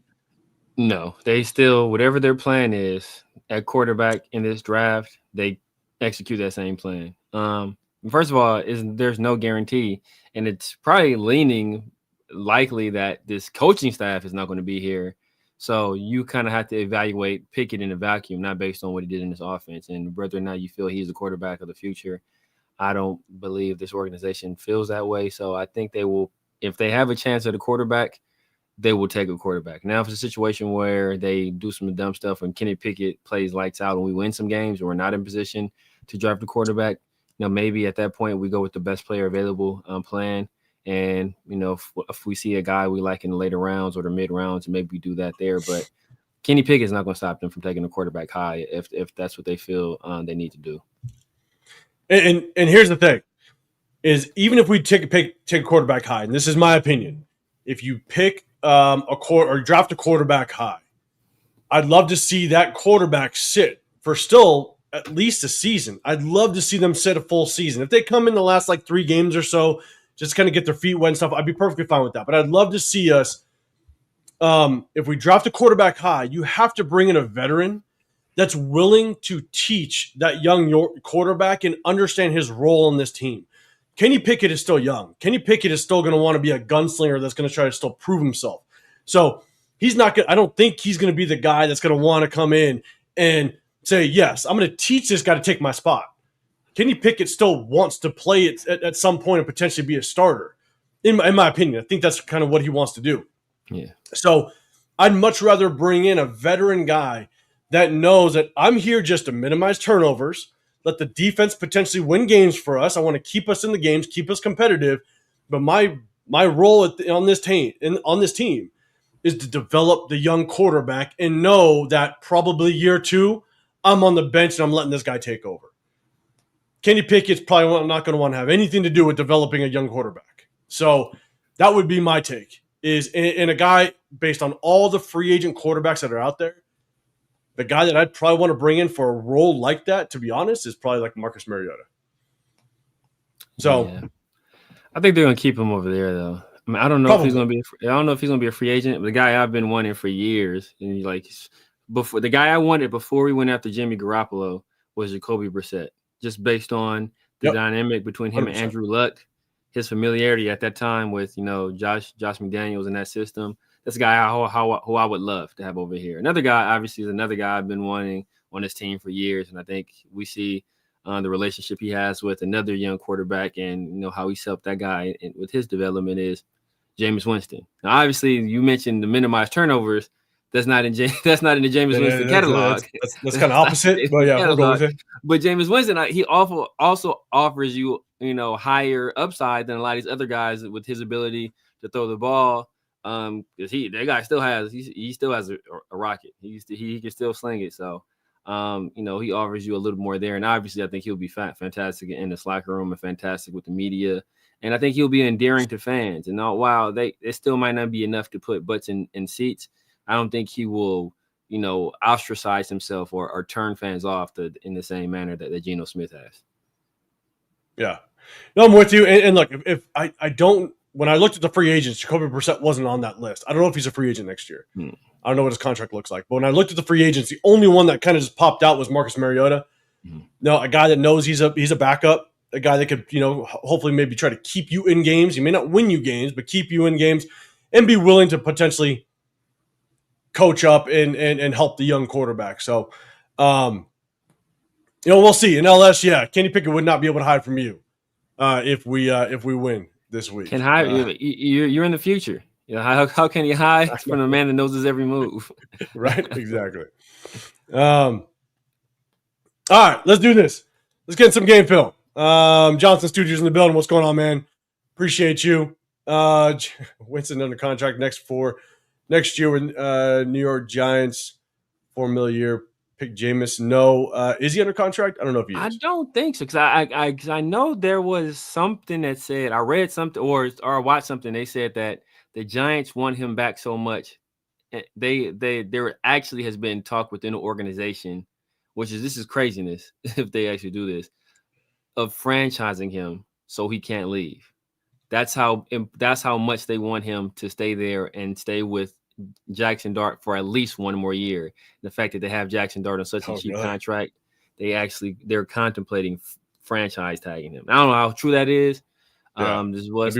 Speaker 2: No, they still, whatever their plan is at quarterback in this draft, they execute that same plan. First of all, there's no guarantee, and it's probably leaning likely that this coaching staff is not going to be here. So you kind of have to evaluate Pickett in a vacuum, not based on what he did in this offense. And whether or not you feel he's the quarterback of the future, I don't believe this organization feels that way. So I think they will, if they have a chance at a quarterback, they will take a quarterback. Now, if it's a situation where they do some dumb stuff and Kenny Pickett plays lights out and we win some games and we're not in position to draft a quarterback, maybe at that point we go with the best player available plan. And, if we see a guy we like in the later rounds or the mid rounds, maybe we do that there. But Kenny Pickett is not going to stop them from taking a quarterback high if that's what they feel they need to do.
Speaker 1: And here's the thing, is even if we take a quarterback high, and this is my opinion, if you pick or draft a quarterback high, I'd love to see that quarterback sit for still at least a season. I'd love to see them sit a full season. If they come in the last 3 games or so, just kind of get their feet wet and stuff, I'd be perfectly fine with that. But I'd love to see us, if we draft a quarterback high, you have to bring in a veteran that's willing to teach that young quarterback and understand his role on this team. Kenny Pickett is still young. Kenny Pickett is still going to want to be a gunslinger that's going to try to still prove himself. So he's not going. I don't think he's going to be the guy that's going to want to come in and say, yes, I'm going to teach this guy to take my spot. Kenny Pickett still wants to play it at some point and potentially be a starter. In my opinion, I think that's kind of what he wants to do.
Speaker 2: Yeah.
Speaker 1: So I'd much rather bring in a veteran guy that knows that I'm here just to minimize turnovers, let the defense potentially win games for us. I want to keep us in the games, keep us competitive. But my role on this team is to develop the young quarterback and know that probably year 2, I'm on the bench and I'm letting this guy take over. Kenny Pickett's probably not going to want to have anything to do with developing a young quarterback. So that would be my take, is in a guy based on all the free agent quarterbacks that are out there, the guy that I'd probably want to bring in for a role like that, to be honest, is probably like Marcus Mariota. So,
Speaker 2: yeah. I think they're going to keep him over there, though. I mean, I don't know if he's going to be a free agent. But the guy I've been wanting for years, and before the guy I wanted before we went after Jimmy Garoppolo was Jacoby Brissett, just based on the dynamic between him 100%. And Andrew Luck, his familiarity at that time with Josh McDaniels in that system. That's a guy who I would love to have over here. Another guy, obviously, is another guy I've been wanting on this team for years, and I think we see the relationship he has with another young quarterback, and how he's helped that guy with his development is Jameis Winston. Now, obviously, you mentioned the minimized turnovers. That's not in the Jameis Winston catalog.
Speaker 1: That's kind of opposite, but yeah, we'll go with it.
Speaker 2: But Jameis Winston, he also offers you higher upside than a lot of these other guys with his ability to throw the ball. Because that guy still has a rocket. He can still sling it. So, he offers you a little more there. And obviously, I think he'll be fantastic in the locker room and fantastic with the media. And I think he'll be endearing to fans. And while it still might not be enough to put butts in seats, I don't think he will, ostracize himself or turn fans off in the same manner that Geno Smith has.
Speaker 1: Yeah. No, I'm with you. And look, if I don't. When I looked at the free agents, Jacoby Brissett wasn't on that list. I don't know if he's a free agent next year. I don't know what his contract looks like. But when I looked at the free agents, the only one that kind of just popped out was Marcus Mariota. No, a guy that knows he's a backup, a guy that could, hopefully maybe try to keep you in games. He may not win you games, but keep you in games and be willing to potentially coach up and help the young quarterback. So, we'll see. In LS, Kenny Pickett would not be able to hide from you if we win this week.
Speaker 2: Can hide you're in the future. You know, how can he hide from the man that knows his every move?
Speaker 1: Right? Exactly. All right, let's do this. Let's get in some game film. Johnson Studios in the building. What's going on, man? Appreciate you. Winston under contract next year with New York Giants, $4 million a year. Pick Jameis. No, is he under contract? I don't know if he is.
Speaker 2: I don't think so, because I know there was something that said, I read something or watched something. They said that the Giants want him back so much. There actually has been talk within the organization, this is craziness if they actually do this, of franchising him so he can't leave. That's how much they want him to stay there and stay with Jackson Dart for at least one more year. The fact that they have Jackson Dart on such a cheap contract, they're contemplating franchise tagging him. I don't know how true that is.
Speaker 1: Yeah,
Speaker 2: This was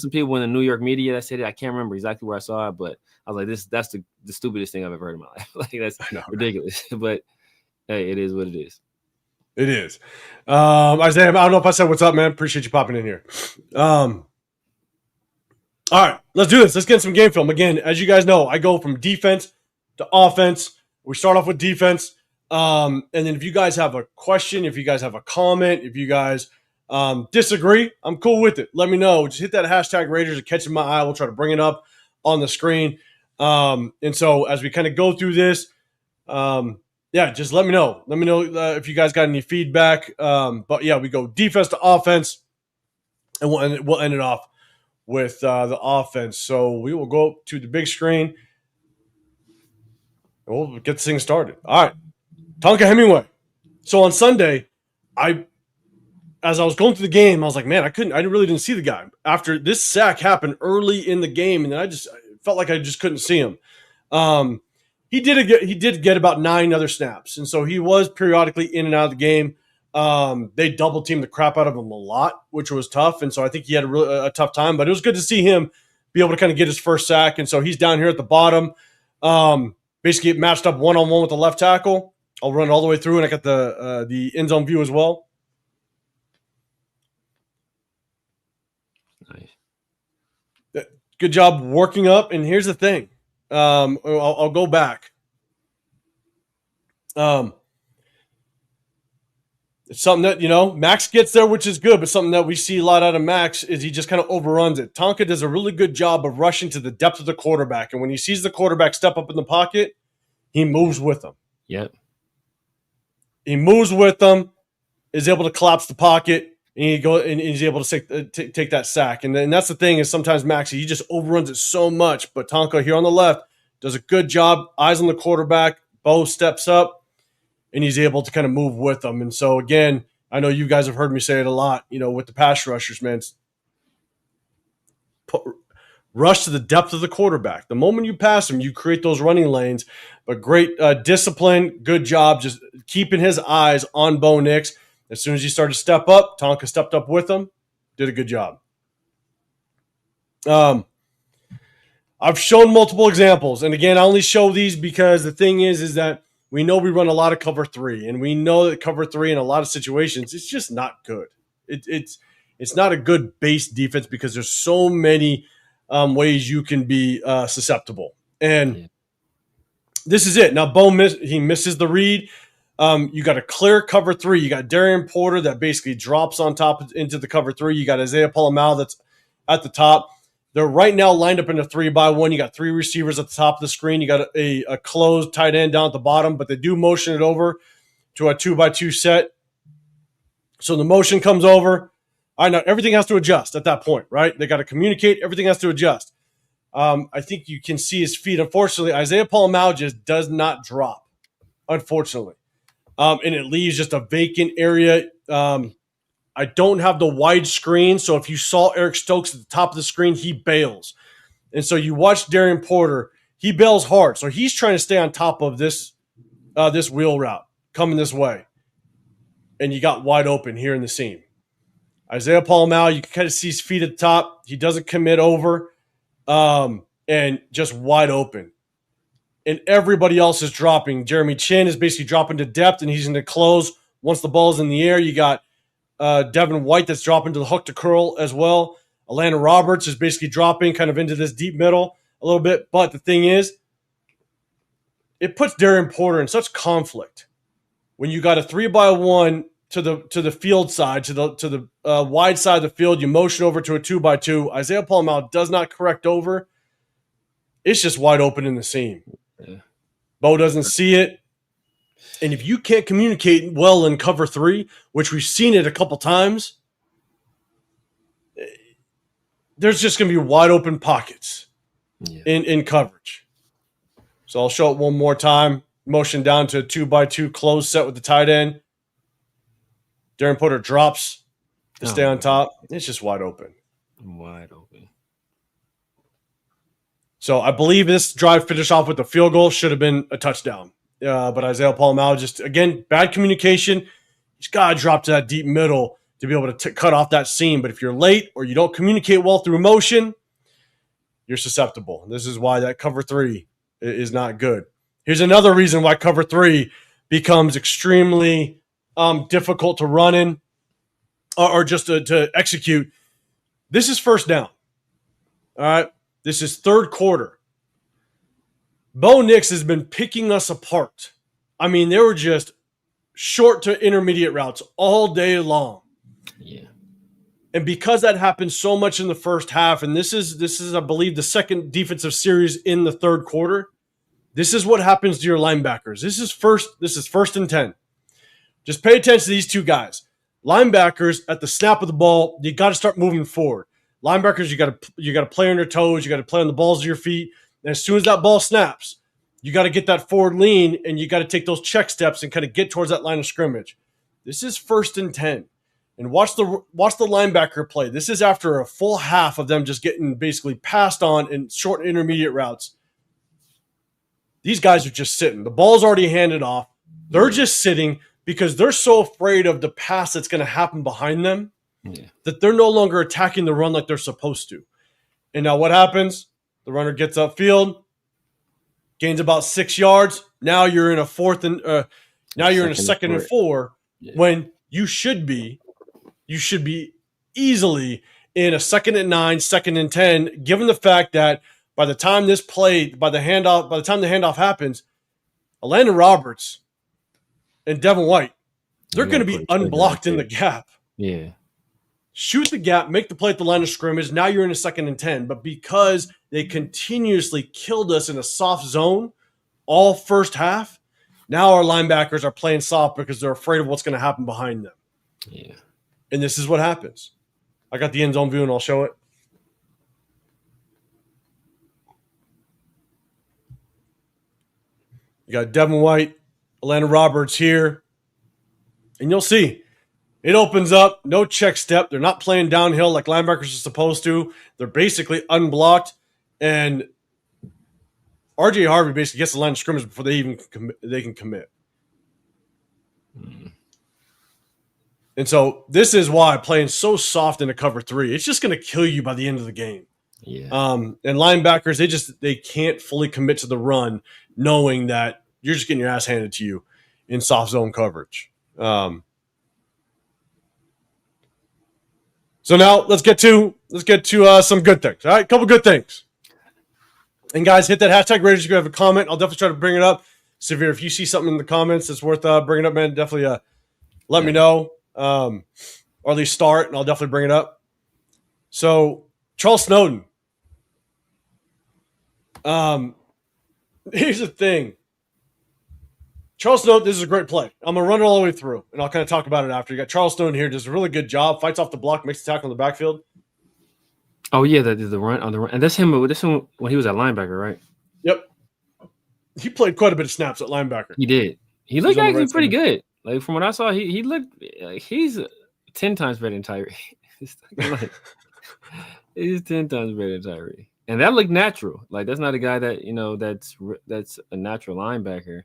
Speaker 2: some people in the New York media that said it. I can't remember exactly where I saw it, but I was like, that's the stupidest thing I've ever heard in my life. Like, that's ridiculous. But hey, it is what it is.
Speaker 1: It is. Isaiah, I don't know if I said what's up, man. Appreciate you popping in here. All right, let's do this. Let's get some game film. Again, as you guys know, I go from defense to offense. We start off with defense. And then if you guys have a question, if you guys have a comment, if you guys disagree, I'm cool with it. Let me know. Just hit that hashtag Raiders and catch my eye. We'll try to bring it up on the screen. And so as we kind of go through this, just let me know. Let me know if you guys got any feedback. But yeah, we go defense to offense, and we'll end it off with the offense. So we will go to the big screen, and we'll get this thing started. All right, Tonka Hemingway. So on Sunday, as I was going through the game, I was like, man, I really didn't see the guy. After this sack happened early in the game, and then I felt like I just couldn't see him. He did get about 9 other snaps, and so he was periodically in and out of the game. They double teamed the crap out of him a lot, which was tough, and so I think he had a tough time. But it was good to see him be able to kind of get his first sack, and so he's down here at the bottom, basically matched up one-on-one with the left tackle. I'll run all the way through, and I got the end zone view as well.
Speaker 2: Nice.
Speaker 1: Good job working up, and here's the thing. I'll go back. It's something that, Max gets there, which is good, but something that we see a lot out of Max is he just kind of overruns it. Tonka does a really good job of rushing to the depth of the quarterback, and when he sees the quarterback step up in the pocket, he moves with them.
Speaker 2: Yep.
Speaker 1: He moves with them, is able to collapse the pocket, and he's able to take that sack. And then that's the thing is sometimes Max, he just overruns it so much. But Tonka here on the left does a good job. Eyes on the quarterback. Bo steps up, and he's able to kind of move with them. And so, again, I know you guys have heard me say it a lot, with the pass rushers, man. Rush to the depth of the quarterback. The moment you pass him, you create those running lanes. But great discipline, good job just keeping his eyes on Bo Nix. As soon as he started to step up, Tonka stepped up with him, did a good job. I've shown multiple examples. And again, I only show these because the thing is that we know we run a lot of cover 3. And we know that cover 3 in a lot of situations, it's just not good. It's not a good base defense because there's so many ways you can be susceptible. And this is it. Now, Bo misses the read. You got a clear cover 3. You got Darian Porter that basically drops on top into the cover 3. You got Isaiah Palomau that's at the top. They're right now lined up in a 3-by-1. You got 3 receivers at the top of the screen. You got a closed tight end down at the bottom, but they do motion it over to a 2-by-2 set. So the motion comes over. All right, now everything has to adjust at that point, right? They got to communicate. Everything has to adjust. I think you can see his feet. Unfortunately, Isaiah Palomau just does not drop, unfortunately. And it leaves just a vacant area. I don't have the wide screen, so if you saw Eric Stokes at the top of the screen, he bails. And so you watch Darian Porter, he bails hard. So he's trying to stay on top of this wheel route coming this way. And you got wide open here in the seam. Isaiah Palomau, you can kind of see his feet at the top. He doesn't commit over and just wide open. And everybody else is dropping. Jeremy Chin is basically dropping to depth, and he's going to close once the ball's in the air. You got Devin White that's dropping to the hook to curl as well. Atlanta Roberts is basically dropping kind of into this deep middle a little bit. But the thing is, it puts Darren Porter in such conflict when you got a 3-by-1 to the field side, to the wide side of the field. You motion over to a 2-by-2. Isaiah Paul-Mal does not correct over. It's just wide open in the seam.
Speaker 2: Yeah.
Speaker 1: Bo doesn't see it. And if you can't communicate well in cover 3, which we've seen it a couple times, there's just going to be wide open pockets in coverage. So I'll show it one more time. Motion down to a 2-by-2 close set with the tight end. Darren Porter drops to stay on top. It's just wide open.
Speaker 2: Wide open.
Speaker 1: So I believe this drive finished off with a field goal. Should have been a touchdown. But Isaiah Paul-Mal just, again, bad communication. He's got to drop to that deep middle to be able to cut off that seam. But if you're late or you don't communicate well through motion, you're susceptible. This is why that cover 3 is not good. Here's another reason why cover 3 becomes extremely difficult to run in or just to execute. This is first down. All right. This is third quarter. Bo Nix has been picking us apart. I mean, they were just short to intermediate routes all day long.
Speaker 2: Yeah.
Speaker 1: And because that happened so much in the first half, and this is I believe the second defensive series in the third quarter, this is what happens to your linebackers. This is first and 10. Just pay attention to these two guys. Linebackers at the snap of the ball, you got to start moving forward. Linebackers, you got to play on your toes, you got to play on the balls of your feet. And as soon as that ball snaps, you got to get that forward lean and you got to take those check steps and kind of get towards that line of scrimmage. This is first and 10. And watch the linebacker play. This is after a full half of them just getting basically passed on in short and intermediate routes. These guys are just sitting. The ball's already handed off. They're just sitting because they're so afraid of the pass that's going to happen behind them that they're no longer attacking the run like they're supposed to. And now what happens? The runner gets upfield, gains about 6 yards. Now you're in a second and 4 when you should be easily in a 2nd and 9, 2nd and 10, given the fact that by the time the handoff happens, Atlanta Roberts and Devin White, they're going to be unblocked in the gap.
Speaker 2: Yeah.
Speaker 1: Shoot the gap, make the play at the line of scrimmage. Now you're in a 2nd and 10. But because they continuously killed us in a soft zone all first half, now our linebackers are playing soft because they're afraid of what's going to happen behind them.
Speaker 2: Yeah.
Speaker 1: And this is what happens. I got the end zone view and I'll show it. You got Devin White, Atlanta Roberts here. And you'll see. It opens up, no check step. They're not playing downhill like linebackers are supposed to. They're basically unblocked. And RJ Harvey basically gets the line of scrimmage before they can commit. And so this is why playing so soft in a cover 3, it's just going to kill you by the end of the game.
Speaker 2: Yeah.
Speaker 1: And linebackers, they can't fully commit to the run knowing that you're just getting your ass handed to you in soft zone coverage. So now let's get to some good things. All right, a couple good things. And guys, hit that hashtag Raiders if you have a comment. I'll definitely try to bring it up. Severe, if you see something in the comments that's worth bringing up, man, definitely let me know. Or at least start, and I'll definitely bring it up. So Charles Snowden. Here's the thing. Charles Snowden, this is a great play. I'm going to run it all the way through, and I'll kind of talk about it after. You got Charles Snowden here, does a really good job, fights off the block, makes the tackle in the backfield.
Speaker 2: Oh, yeah, that is the run on the run. And that's him when he was at linebacker, right?
Speaker 1: Yep. He played quite a bit of snaps at linebacker.
Speaker 2: He did. He looked actually pretty good. Like, from what I saw, he looked he's 10 times better than Tyree. He's 10 times better than Tyree. And that looked natural. Like, that's not a guy that, that's a natural linebacker.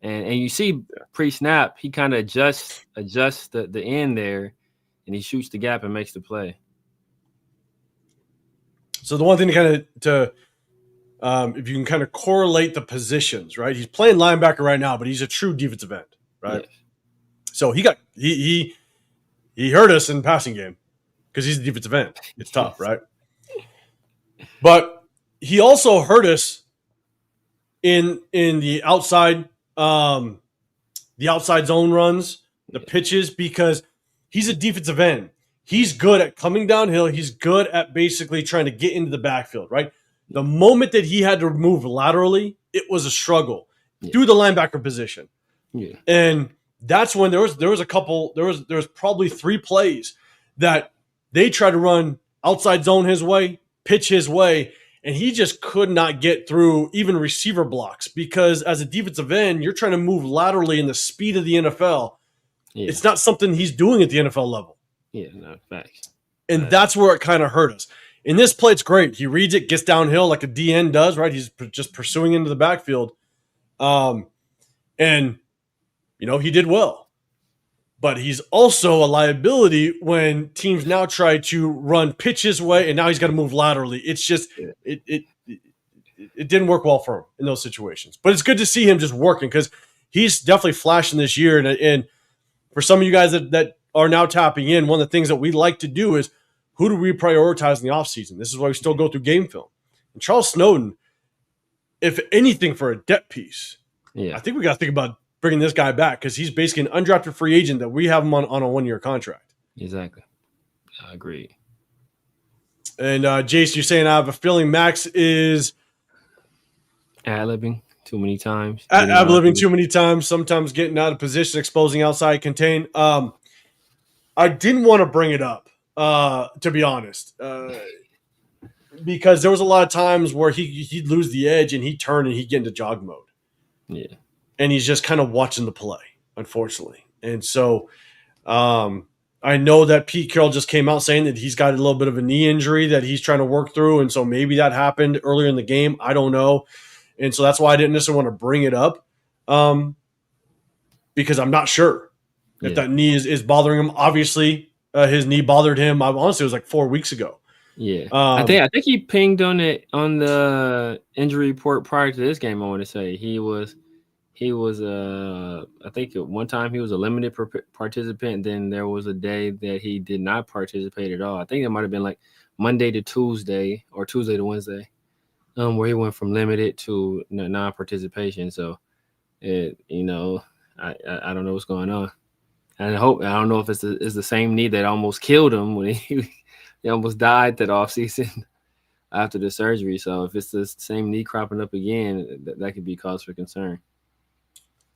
Speaker 2: And you see pre-snap, he kind of adjusts the end there, and he shoots the gap and makes the play.
Speaker 1: So the one thing if you can kind of correlate the positions, right? He's playing linebacker right now, but he's a true defensive end, right? Yes. So he hurt us in the passing game because he's a defensive end. It's tough, right? But he also hurt us in the outside zone runs, the pitches, because he's a defensive end. He's good at coming downhill. He's good at basically trying to get into the backfield, right? The moment that he had to move laterally, it was a struggle through the linebacker position.
Speaker 2: Yeah.
Speaker 1: And that's when there was probably 3 plays that they tried to run outside zone his way, pitch his way, and he just could not get through even receiver blocks, because as a defensive end, you're trying to move laterally in the speed of the NFL. Yeah. It's not something he's doing at the NFL level.
Speaker 2: Yeah, no, facts.
Speaker 1: And that's where it kind of hurt us. In this play, it's great. He reads it, gets downhill like a DN does, right? He's just pursuing into the backfield. And, he did well. But he's also a liability when teams now try to run pitch his way, and now he's got to move laterally. It's just it didn't work well for him in those situations. But it's good to see him just working, because he's definitely flashing this year. And for some of you guys that are now tapping in, one of the things that we like to do is, who do we prioritize in the offseason? This is why we still go through game film. And Charles Snowden, if anything, for a depth piece, I think we got to think about bringing this guy back, because he's basically an undrafted free agent that we have him on a 1-year contract.
Speaker 2: Exactly. I agree.
Speaker 1: And Jason, you're saying I have a feeling Max is
Speaker 2: ad-libbing too many times.
Speaker 1: Ad-libbing too many times, sometimes getting out of position, exposing outside contain. I didn't want to bring it up, to be honest, because there was a lot of times where he'd lose the edge and he'd turn and he'd get into jog mode.
Speaker 2: Yeah.
Speaker 1: And he's just kind of watching the play, unfortunately. And so I know that Pete Carroll just came out saying that he's got a little bit of a knee injury that he's trying to work through. And so maybe that happened earlier in the game. I don't know. And so that's why I didn't necessarily want to bring it up, because I'm not sure if that knee is bothering him. Obviously, his knee bothered him. Honestly, it was like 4 weeks ago.
Speaker 2: Yeah, I think he pinged on the injury report prior to this game. I want to say he was I think at one time he was a limited participant. Then there was a day that he did not participate at all. I think it might have been like Monday to Tuesday or Tuesday to Wednesday, where he went from limited to non-participation. So I don't know what's going on. And I don't know if it's the same knee that almost killed him when he almost died that offseason after the surgery. So if it's the same knee cropping up again, that could be cause for concern.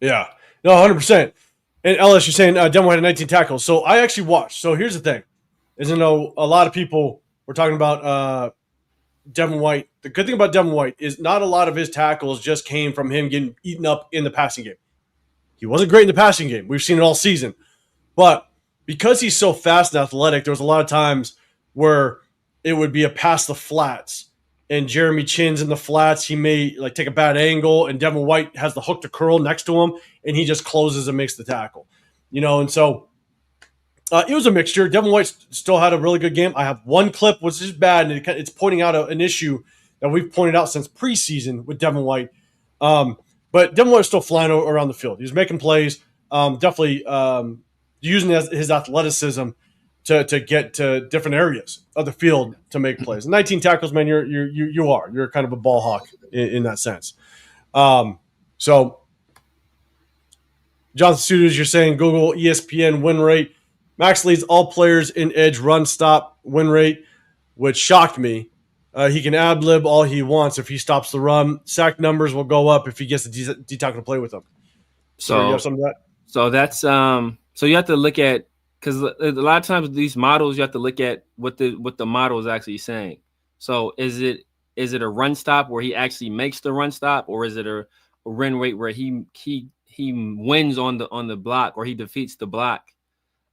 Speaker 1: Yeah, no, 100%. And Ellis, you're saying Denver had 19 tackles. So I actually watched. So here's the thing. As you know, a lot of people were talking about Devin White. The good thing about Devin White is not a lot of his tackles just came from him getting eaten up in the passing game. He wasn't great in the passing game. We've seen it all season. But because he's so fast and athletic, there was a lot of times where it would be a pass the flats, and Jeremy Chin's in the flats. He may take a bad angle, and Devin White has the hook to curl next to him, and he just closes and makes the tackle. And so it was a mixture. Devin White still had a really good game. I have one clip which is bad, and it's pointing out an issue that we've pointed out since preseason with Devin White. But Devin White was still flying around the field. He was making plays, definitely using his athleticism to get to different areas of the field to make plays. 19 tackles, man, you're kind of a ball hawk in that sense. So Jonathan Studios, you're saying Google ESPN win rate. Max leads all players in edge run stop win rate, which shocked me. He can ad-lib all he wants if he stops the run. Sack numbers will go up if he gets the D-tackle to play with him. So you have some of that? So
Speaker 2: that's so you have to look at, because a lot of times with these models, you have to look at what the model is actually saying. So is it a run stop where he actually makes the run stop, or is it a run rate where he wins on the block, or he defeats the block?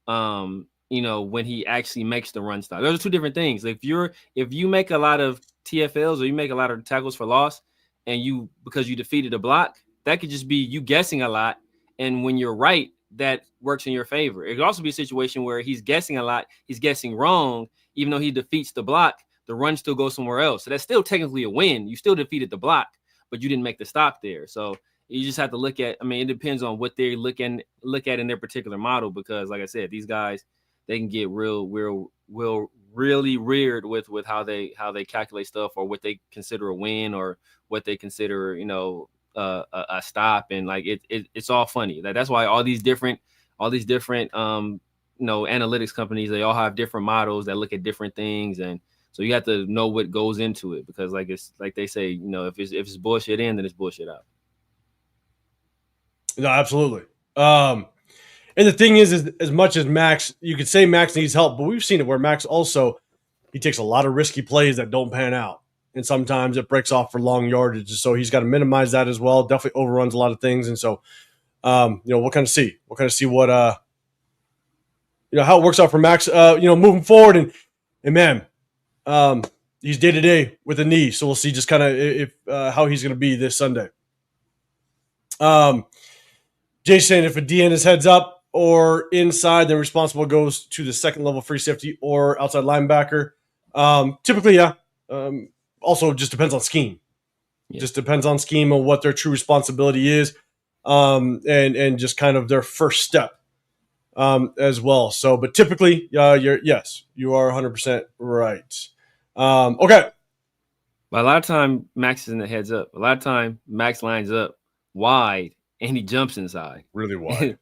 Speaker 2: When he actually makes the run stop. Those are two different things. If you make a lot of TFLs, or you make a lot of tackles for loss, and because you defeated a block, that could just be you guessing a lot. And when you're right, that works in your favor. It could also be a situation where he's guessing a lot, he's guessing wrong, even though he defeats the block, the run still goes somewhere else. So that's still technically a win. You still defeated the block, but you didn't make the stop there. So you just have to look at, it depends on what they look at in their particular model, because like I said, these guys, they can get really weird with how they calculate stuff, or what they consider a win, or what they consider, a stop. And like it's all funny. That's why all these different analytics companies, they all have different models that look at different things. And so you have to know what goes into it, because like it's like they say, if it's bullshit in, then it's bullshit out.
Speaker 1: No, absolutely. And the thing is as much as Max, you could say Max needs help, but we've seen it where Max also, he takes a lot of risky plays that don't pan out. And sometimes it breaks off for long yardage. So he's got to minimize that as well. Definitely overruns a lot of things. And so, we'll kind of see. We'll kind of see what, how it works out for Max, moving forward. And man, he's day to day with a knee. So we'll see just kind of how he's going to be this Sunday. Jay's saying if a DN is heads up or inside, then responsible goes to the second level free safety or outside linebacker. Typically, yeah. Also, just depends on scheme. Yeah. Just depends on scheme and what their true responsibility is, and just kind of their first step as well. So, but typically, you are 100% right. Okay.
Speaker 2: But a lot of time, Max isn't the heads up. A lot of time, Max lines up wide and he jumps inside.
Speaker 1: Really wide.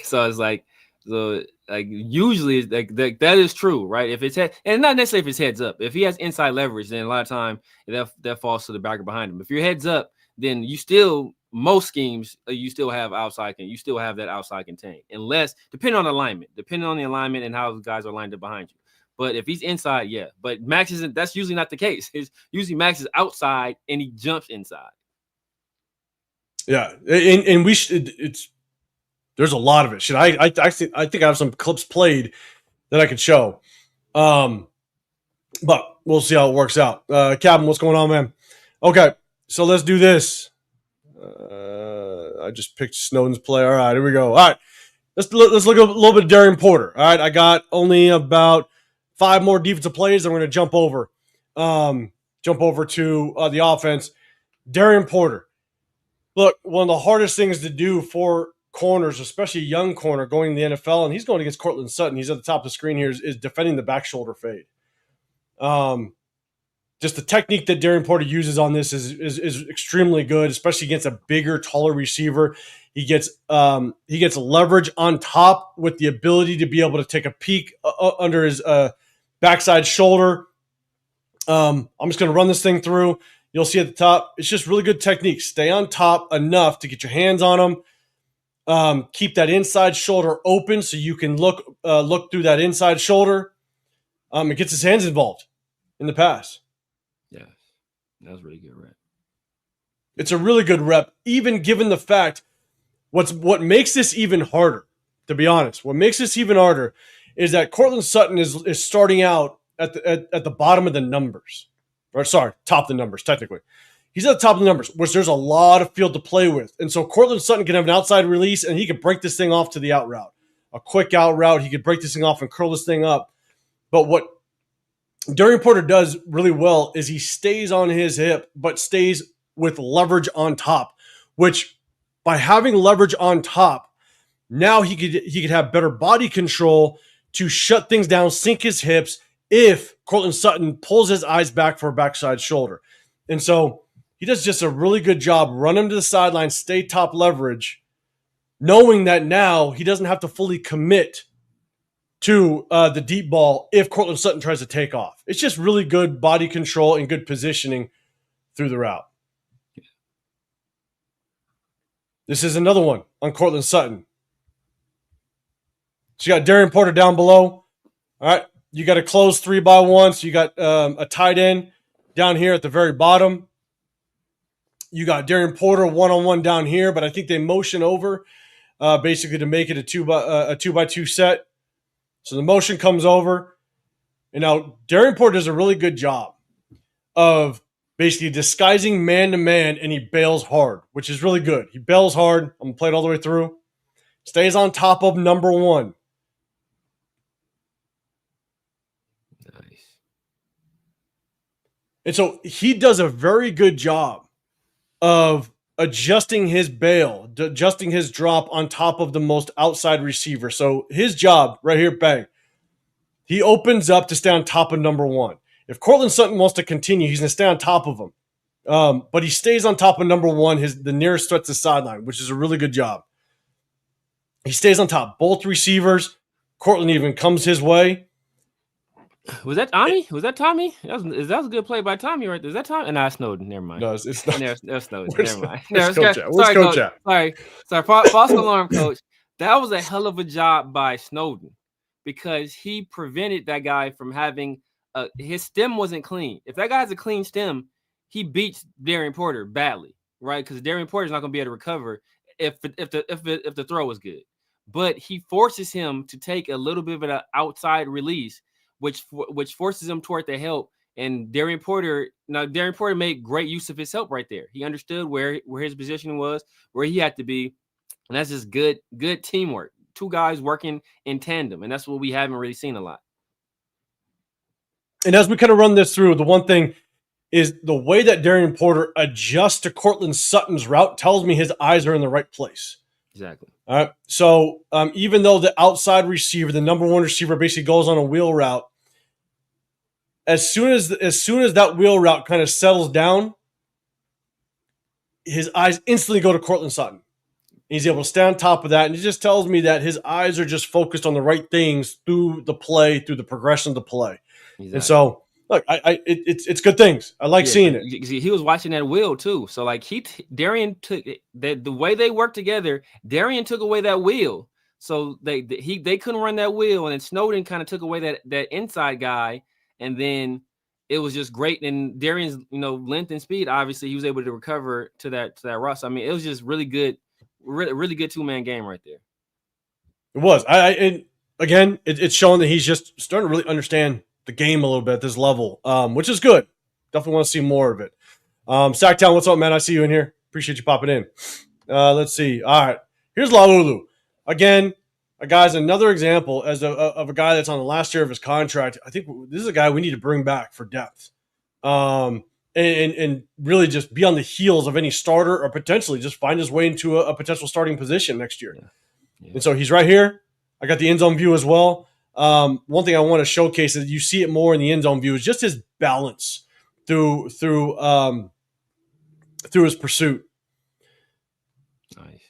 Speaker 2: So it's like, usually that is true, right? If it's and not necessarily if it's heads up. If he has inside leverage, then a lot of time that falls to the backer behind him. If you're heads up, then you still, most schemes, you still have outside, you still have that outside contain, unless depending on the alignment and how the guys are lined up behind you. But if he's inside, yeah. But Max isn't. That's usually not the case. It's usually Max is outside and he jumps inside.
Speaker 1: Yeah, and we should. There's a lot of it. I think I have some clips played that I could show. But we'll see how it works out. Captain, what's going on, man? Okay, so let's do this. I just picked Snowden's play. All right, here we go. All right, let's look at a little bit of Darian Porter. All right, I got only about 5 more defensive plays. I'm going to jump over to the offense. Darian Porter. Look, one of the hardest things to do for corners, especially a young corner going to the NFL, and he's going against Cortland Sutton. He's at the top of the screen here, is defending the back shoulder fade. Just the technique that Darian Porter uses on this is extremely good, especially against a bigger, taller receiver. He gets leverage on top with the ability to be able to take a peek under his backside shoulder. I'm just going to run this thing through. You'll see at the top, it's just really good technique. Stay on top enough to get your hands on them. Keep that inside shoulder open so you can look through that inside shoulder. It gets his hands involved in the pass.
Speaker 2: Yeah, that was a really good rep.
Speaker 1: It's a really good rep, even given the fact what makes this even harder, to be honest. What makes this even harder is that Cortland Sutton is starting out at the bottom of the numbers. Or sorry, top of the numbers, technically. He's at the top of the numbers, which there's a lot of field to play with. And so Cortland Sutton can have an outside release, and he can break this thing off to the out route. A quick out route, he could break this thing off and curl this thing up. But what Darian Porter does really well is he stays on his hip, but stays with leverage on top, which by having leverage on top, now he could have better body control to shut things down, sink his hips, if Cortland Sutton pulls his eyes back for a backside shoulder. And so he does just a really good job, run him to the sideline, stay top leverage, knowing that now he doesn't have to fully commit to the deep ball if Cortland Sutton tries to take off. It's just really good body control and good positioning through the route. This is another one on Cortland Sutton. So you got Darian Porter down below. All right. You got a closed 3-by-1, so you got a tight end down here at the very bottom. You got Darian Porter one-on-one down here, but I think they motion over basically to make it a 2-by-2 set. So the motion comes over. And now Darian Porter does a really good job of basically disguising man-to-man, and he bails hard, which is really good. He bails hard. I'm going to play it all the way through. Stays on top of number 1. And so he does a very good job of adjusting his bail, adjusting his drop on top of the most outside receiver. So his job right here, bang. he opens up to stay on top of number one. If Cortland Sutton wants to continue, he's going to stay on top of him. But he stays on top of number one, the nearest threat to the sideline, which is a really good job. He stays on top. Both receivers. Cortland even comes his way.
Speaker 2: Was that Tommy? Was that Tommy? That was a good play by Tommy right there. Is that Tommy? And Snowden. Never mind.
Speaker 1: No, it's not.
Speaker 2: That's Snowden. Never mind.
Speaker 1: Where's Coach at?
Speaker 2: Sorry, Coach. Sorry. False alarm, Coach. That was a hell of a job by Snowden because he prevented that guy from having his stem wasn't clean. If that guy has a clean stem, he beats Darian Porter badly, right? Because Darian Porter is not going to be able to recover if the throw is good. But he forces him to take a little bit of an outside release, which forces him toward the help. And Darian Porter made great use of his help right there. He understood where his position was, where he had to be, and that's just good teamwork. Two guys working in tandem, and that's what we haven't really seen a lot.
Speaker 1: And as we kind of run this through, the one thing is the way that Darian Porter adjusts to Cortland Sutton's route tells me his eyes are in the right place.
Speaker 2: Exactly.
Speaker 1: All right. So even though the outside receiver, the number one receiver, basically goes on a wheel route, as soon as that wheel route kind of settles down, his eyes instantly go to Cortland Sutton. He's able to stay on top of that, and it just tells me that his eyes are just focused on the right things through the play, through the progression of the play. Exactly. And so, look, it's good things. I like seeing it.
Speaker 2: He was watching that wheel too. So like Darian took the way they worked together. Darian took away that wheel, so they couldn't run that wheel, and then Snowden kind of took away that inside guy, and then it was just great. And Darian's length and speed, obviously, he was able to recover to that route. So, I mean, it was just really good, really good 2-man game right there.
Speaker 1: It was. It's showing that he's just starting to really understand the game a little bit at this level, which is good. Definitely want to see more of it. Sacktown, what's up, man? I see you in here. Appreciate you popping in. Let's see. All right. Here's Laulu. Again, guys, another example of a guy that's on the last year of his contract. I think this is a guy we need to bring back for depth. And really just be on the heels of any starter or potentially just find his way into a potential starting position next year. Yeah. And so he's right here. I got the end zone view as well. One thing I want to showcase is you see it more in the end zone view is just his balance through his pursuit.
Speaker 2: Nice.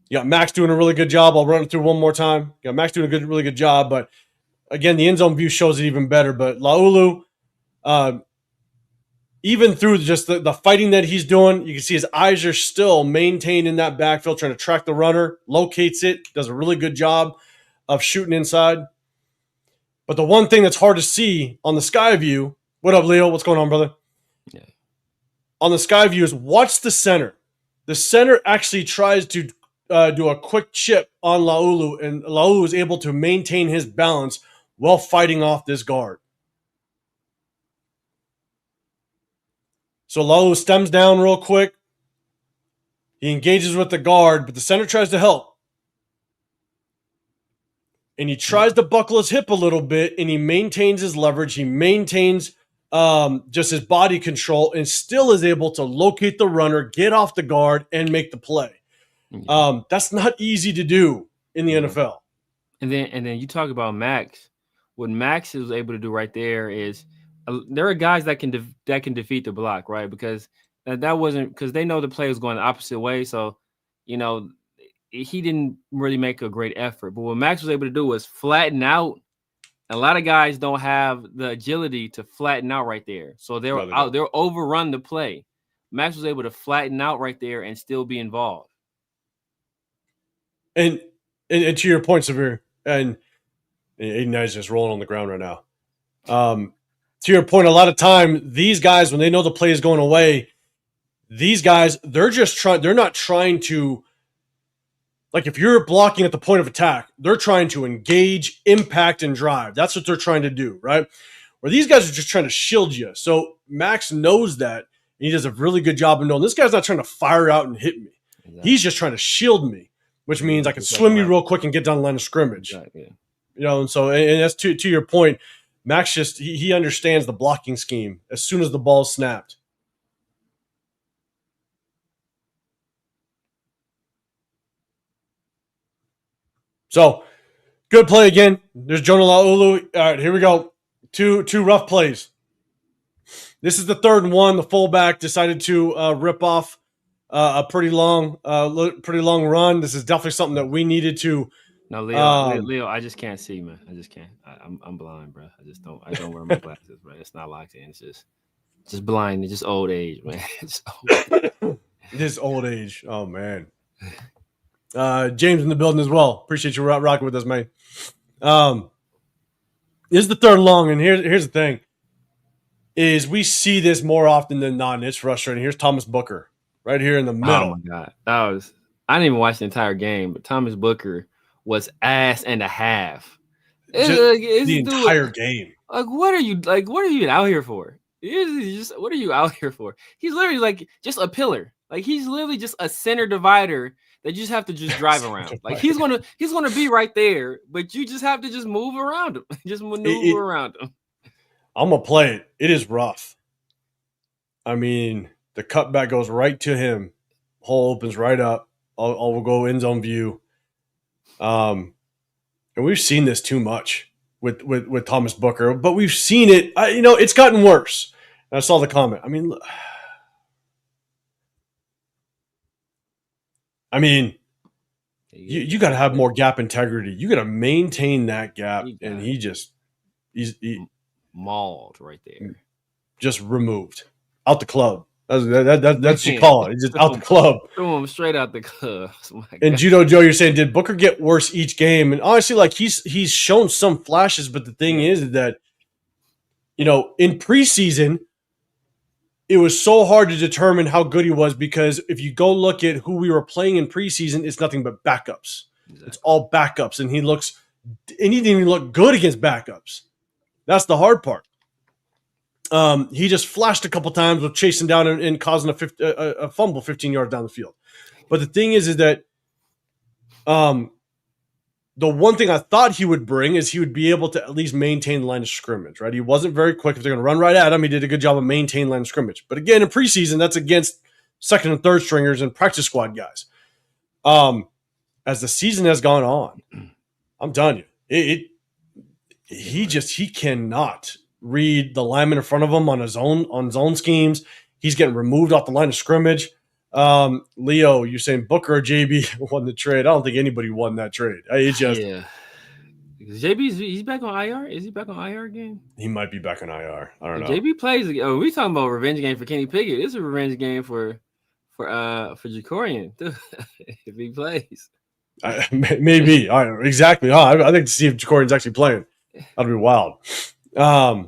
Speaker 1: You got Max doing a really good job. I'll run it through one more time. You got Max doing a really good job, but again, the end zone view shows it even better. But Laulu, even through just the fighting that he's doing, you can see his eyes are still maintained in that backfield, trying to track the runner, locates it, does a really good job of shooting inside. But the one thing that's hard to see on the sky view, what up, Leo? What's going on, brother?
Speaker 2: Yeah.
Speaker 1: On the sky view is watch the center. The center actually tries to do a quick chip on Laulu, and Laulu is able to maintain his balance while fighting off this guard. So Laulu stems down real quick. He engages with the guard, but the center tries to help. And he tries to buckle his hip a little bit, and he maintains his leverage. He maintains just his body control and still is able to locate the runner, get off the guard, and make the play. That's not easy to do in the NFL.
Speaker 2: And then you talk about Max. What Max is able to do right there is there are guys that can defeat the block, right? Because that wasn't because they know the play was going the opposite way. So, he didn't really make a great effort. But what Max was able to do was flatten out. A lot of guys don't have the agility to flatten out right there. So they'll overrun the play. Max was able to flatten out right there and still be involved.
Speaker 1: And to your point, Severe, and Aiden is just rolling on the ground right now. To your point, a lot of time, these guys, when they know the play is going away, these guys, they're not trying to, like if you're blocking at the point of attack, they're trying to engage, impact, and drive. That's what they're trying to do, right? Where these guys are just trying to shield you. So Max knows that, and he does a really good job of knowing this guy's not trying to fire out and hit me. Exactly. He's just trying to shield me, which means I can swim you real quick and get down the line of scrimmage.
Speaker 2: Exactly.
Speaker 1: And so, and that's to your point, Max just, he understands the blocking scheme as soon as the ball's snapped. So Good play again. There's Jonah Laulu. All right, here we go. Two rough plays. This is the 3rd and 1. The fullback decided to rip off a pretty long run. This is definitely something that we needed to.
Speaker 2: No, Leo, I just can't see, man. I just can't. I'm blind, bro. I don't wear my glasses, bro. It's not locked in. It's just blind. It's just old age, man.
Speaker 1: This old age. Oh man. James in the building as well. Appreciate you rocking with us, man. This is the 3rd and long, and here's the thing: is we see this more often than not, and it's frustrating. Here's Thomas Booker right here in the middle.
Speaker 2: Oh my god, I didn't even watch the entire game, but Thomas Booker was ass and a half.
Speaker 1: The entire game.
Speaker 2: Like, what are you out here for? What are you out here for? He's literally like just a pillar. Like he's literally just a center divider that you just have to just drive around. Like he's gonna be right there, but you just have to just move around him. Just maneuver around him.
Speaker 1: I'm gonna play it. It is rough. I mean, the cutback goes right to him. Hole opens right up. All will go end zone view. And we've seen this too much with Thomas Booker, but we've seen it. It's gotten worse. And I saw the comment. You got to have more gap integrity. You got to maintain that gap, and he's
Speaker 2: mauled right there,
Speaker 1: just removed out the club. That's what you call it. He's just out the club.
Speaker 2: Threw him straight out the club.
Speaker 1: And Judo Joe, you're saying, did Booker get worse each game? And honestly, like he's shown some flashes, but the thing is that in preseason, it was so hard to determine how good he was because if you go look at who we were playing in preseason, it's nothing but backups. Exactly. It's all backups, and he didn't even look good against backups. That's the hard part. He just flashed a couple times with chasing down and causing a fumble 15 yards down the field. But the thing is that the one thing I thought he would bring is he would be able to at least maintain the line of scrimmage, right? He wasn't very quick. If they're going to run right at him, he did a good job of maintaining line of scrimmage. But again, in preseason, that's against 2nd and 3rd stringers and practice squad guys. As the season has gone on, I'm telling you, he cannot read the lineman in front of him on zone schemes. He's getting removed off the line of scrimmage. Leo, you're saying Booker or JB won the trade? I don't think anybody won that trade.
Speaker 2: JB, he's back on IR. Is he back on IR again?
Speaker 1: He might be back on IR. I don't know.
Speaker 2: JB plays. Oh, we talking about a revenge game for Kenny Pickett. It's a revenge game for Jacorian if he plays.
Speaker 1: Maybe. Exactly. I think to see if Jacorian's actually playing. That'll be wild. I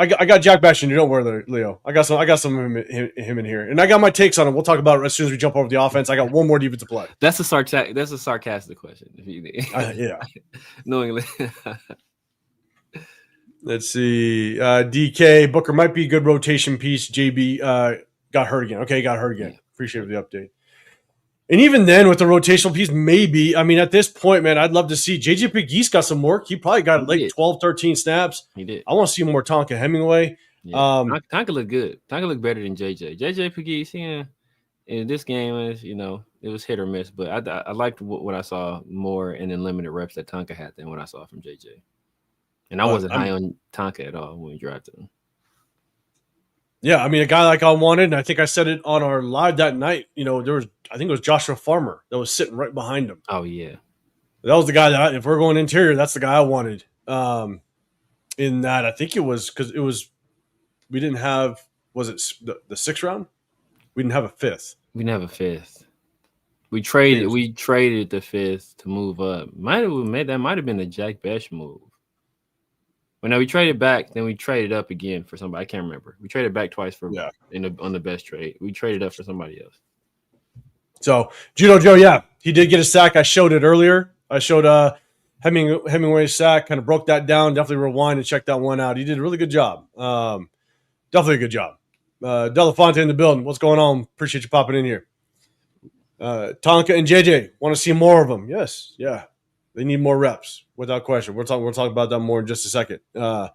Speaker 1: got Jack Bastion. You don't worry, Leo. I got some of him in here, and I got my takes on him. We'll talk about it as soon as we jump over the offense. I got one more defensive play.
Speaker 2: That's a sarcastic question. If you
Speaker 1: yeah,
Speaker 2: knowingly.
Speaker 1: Let's see. DK Booker might be a good rotation piece. JB got hurt again. Okay, got hurt again. Appreciate the update. And even then, with the rotational piece, maybe. I mean, at this point, man, I'd love to see. JJ Pegues got some work. He probably got 12, 13 snaps.
Speaker 2: He did.
Speaker 1: I want to see more Tonka Hemingway.
Speaker 2: Yeah. Tonka looked good. Tonka looked better than JJ. JJ Pegues, in this game, it was hit or miss. But I liked what I saw more in the limited reps that Tonka had than what I saw from JJ. And I wasn't high on Tonka at all when we drafted him.
Speaker 1: Yeah, I mean, a guy like I wanted, and I think I said it on our live that night. I think it was Joshua Farmer that was sitting right behind him.
Speaker 2: Oh yeah,
Speaker 1: that was the guy that if we're going interior, that's the guy I wanted. In that, I think it was because we didn't have the 6th round? We didn't have a 5th.
Speaker 2: We didn't have a 5th. We traded the 5th to move up. That might have been the Jack Besh move. Well, no, we traded back, then we traded up again for somebody. I can't remember. We traded back twice on the best trade. We traded up for somebody else.
Speaker 1: So Judo Joe, he did get a sack. I showed it earlier. I showed Hemingway's sack, kind of broke that down. Definitely rewind and check that one out. He did a really good job. Definitely a good job. Delafonte in the building. What's going on? Appreciate you popping in here. Tonka and JJ want to see more of them. Yes, yeah. They need more reps, without question. We'll talk about that more in just a second. All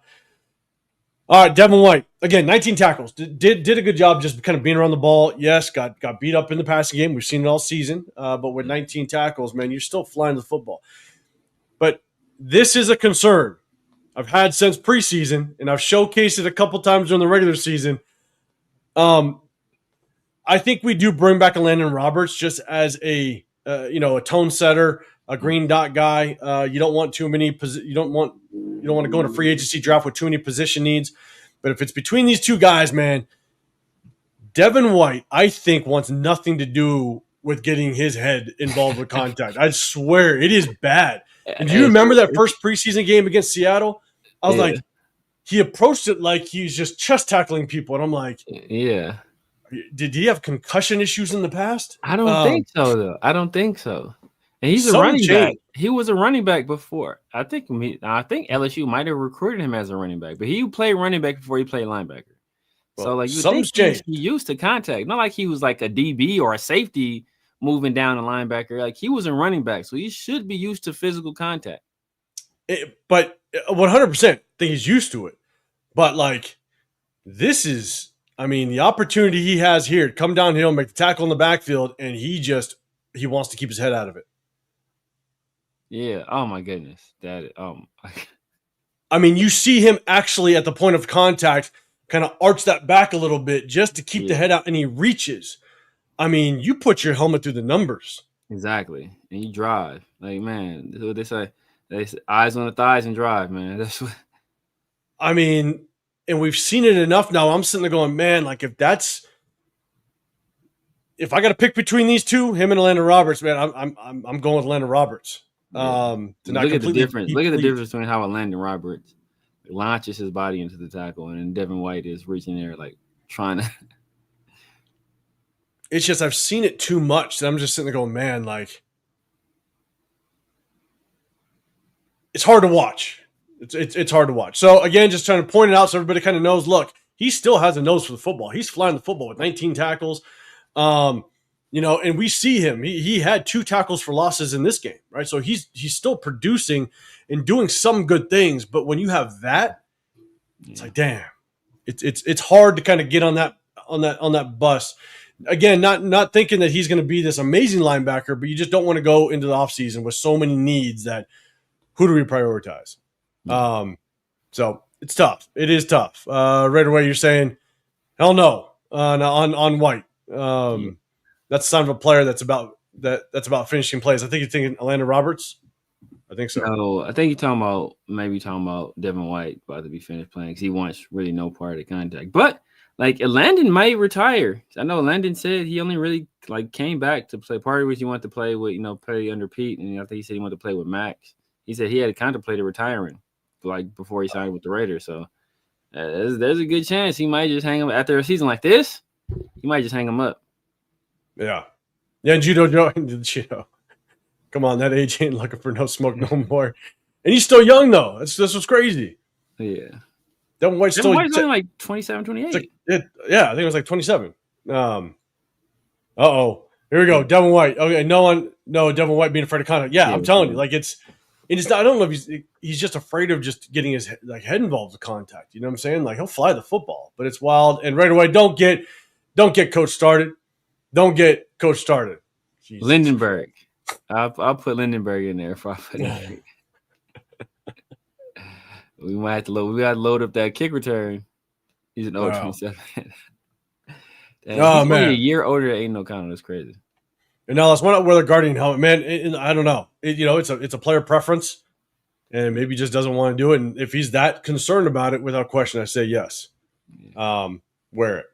Speaker 1: right, Devin White. Again, 19 tackles. Did a good job just kind of being around the ball. Yes, got beat up in the passing game. We've seen it all season. But with 19 tackles, man, you're still flying the football. this is a concern I've had since preseason, and I've showcased it a couple times during the regular season. I think we do bring back a Landon Roberts just as a a tone setter, a green dot guy. You don't want too many. You don't want to go in a free agency draft with too many position needs. But if it's between these two guys, man, Devin White, I think, wants nothing to do with getting his head involved with contact. I swear it is bad. And do you remember that first preseason game against Seattle? I was like, he approached it like he's just chest tackling people, and I'm like,
Speaker 2: yeah.
Speaker 1: Did he have concussion issues in the past?
Speaker 2: I don't think so, though. I don't think so. And he's a running back. He was a running back before. I think LSU might have recruited him as a running back, but he played running back before he played linebacker. Well, so, like, you think he's used to contact. Not like he was like a DB or a safety moving down a linebacker. Like, he was a running back, so he should be used to physical contact.
Speaker 1: But 100% think he's used to it. But, like, this is... I mean, the opportunity he has here to come downhill, make the tackle in the backfield, and he wants to keep his head out of it.
Speaker 2: Yeah. Oh my goodness.
Speaker 1: I mean, you see him actually at the point of contact kind of arch that back a little bit just to keep the head out, and he reaches. I mean, you put your helmet through the numbers.
Speaker 2: Exactly. And you drive. Like, man, that's what they say. They say eyes on the thighs and drive, man. That's what
Speaker 1: I mean. And we've seen it enough now. I'm sitting there going, man, like if I got to pick between these two, him and Landon Roberts, man, I'm going with Landon Roberts.
Speaker 2: Look at the difference. Look at the difference between how a Landon Roberts launches his body into the tackle, and then Devin White is reaching there, like trying to.
Speaker 1: It's just I've seen it too much that I'm just sitting there going, man, like it's hard to watch. It's hard to watch. So, again, just trying to point it out so everybody kind of knows, look, he still has a nose for the football. He's flying the football with 19 tackles. And we see him. He had 2 tackles for losses in this game, right? So he's still producing and doing some good things. But when you have that, it's like, damn. It's hard to kind of get on that bus. Again, not thinking that he's going to be this amazing linebacker, but you just don't want to go into the offseason with so many needs that who do we prioritize? So it's tough. It is tough. Right away, you're saying, hell no, on White. That's the sign of a player that's about finishing plays. I think you're thinking Landon Roberts. I think so.
Speaker 2: No, I think you're talking about Devin White about to be finished playing because he wants really no part of the contact. But like Landon might retire. I know Landon said he only really like came back to play. Part of which he wanted to play with, play under Pete, and I think he said he wanted to play with Max. He said he had contemplated retiring. Like before he signed with the Raiders, so there's a good chance he might just hang him after a season like this. He might just hang him up.
Speaker 1: Yeah. And Judo, come on, that age ain't looking for no smoke no more. And he's still young though. This was crazy.
Speaker 2: Yeah.
Speaker 1: Devin White's
Speaker 2: only like 27, 28.
Speaker 1: I think it was like 27. Here we go. Devin White. Okay, Devin White being afraid of contact. Yeah, I'm telling you, like it's not, I don't know if he's just afraid of just getting his head involved with contact. You know what I'm saying? Like he'll fly the football, but it's wild. And right away, don't get coach started. Don't get coach started.
Speaker 2: Jesus. Lindenberg. I'll put Lindenberg in there if I put it. We might have to load up that kick return. He's an 27.
Speaker 1: Man,
Speaker 2: a year older than Aiden O'Connell. That's crazy.
Speaker 1: And now let's not wear the Guardian helmet, man. I don't know. It's a player preference, and maybe he just doesn't want to do it. And if he's that concerned about it, without question, I say yes. Wear it.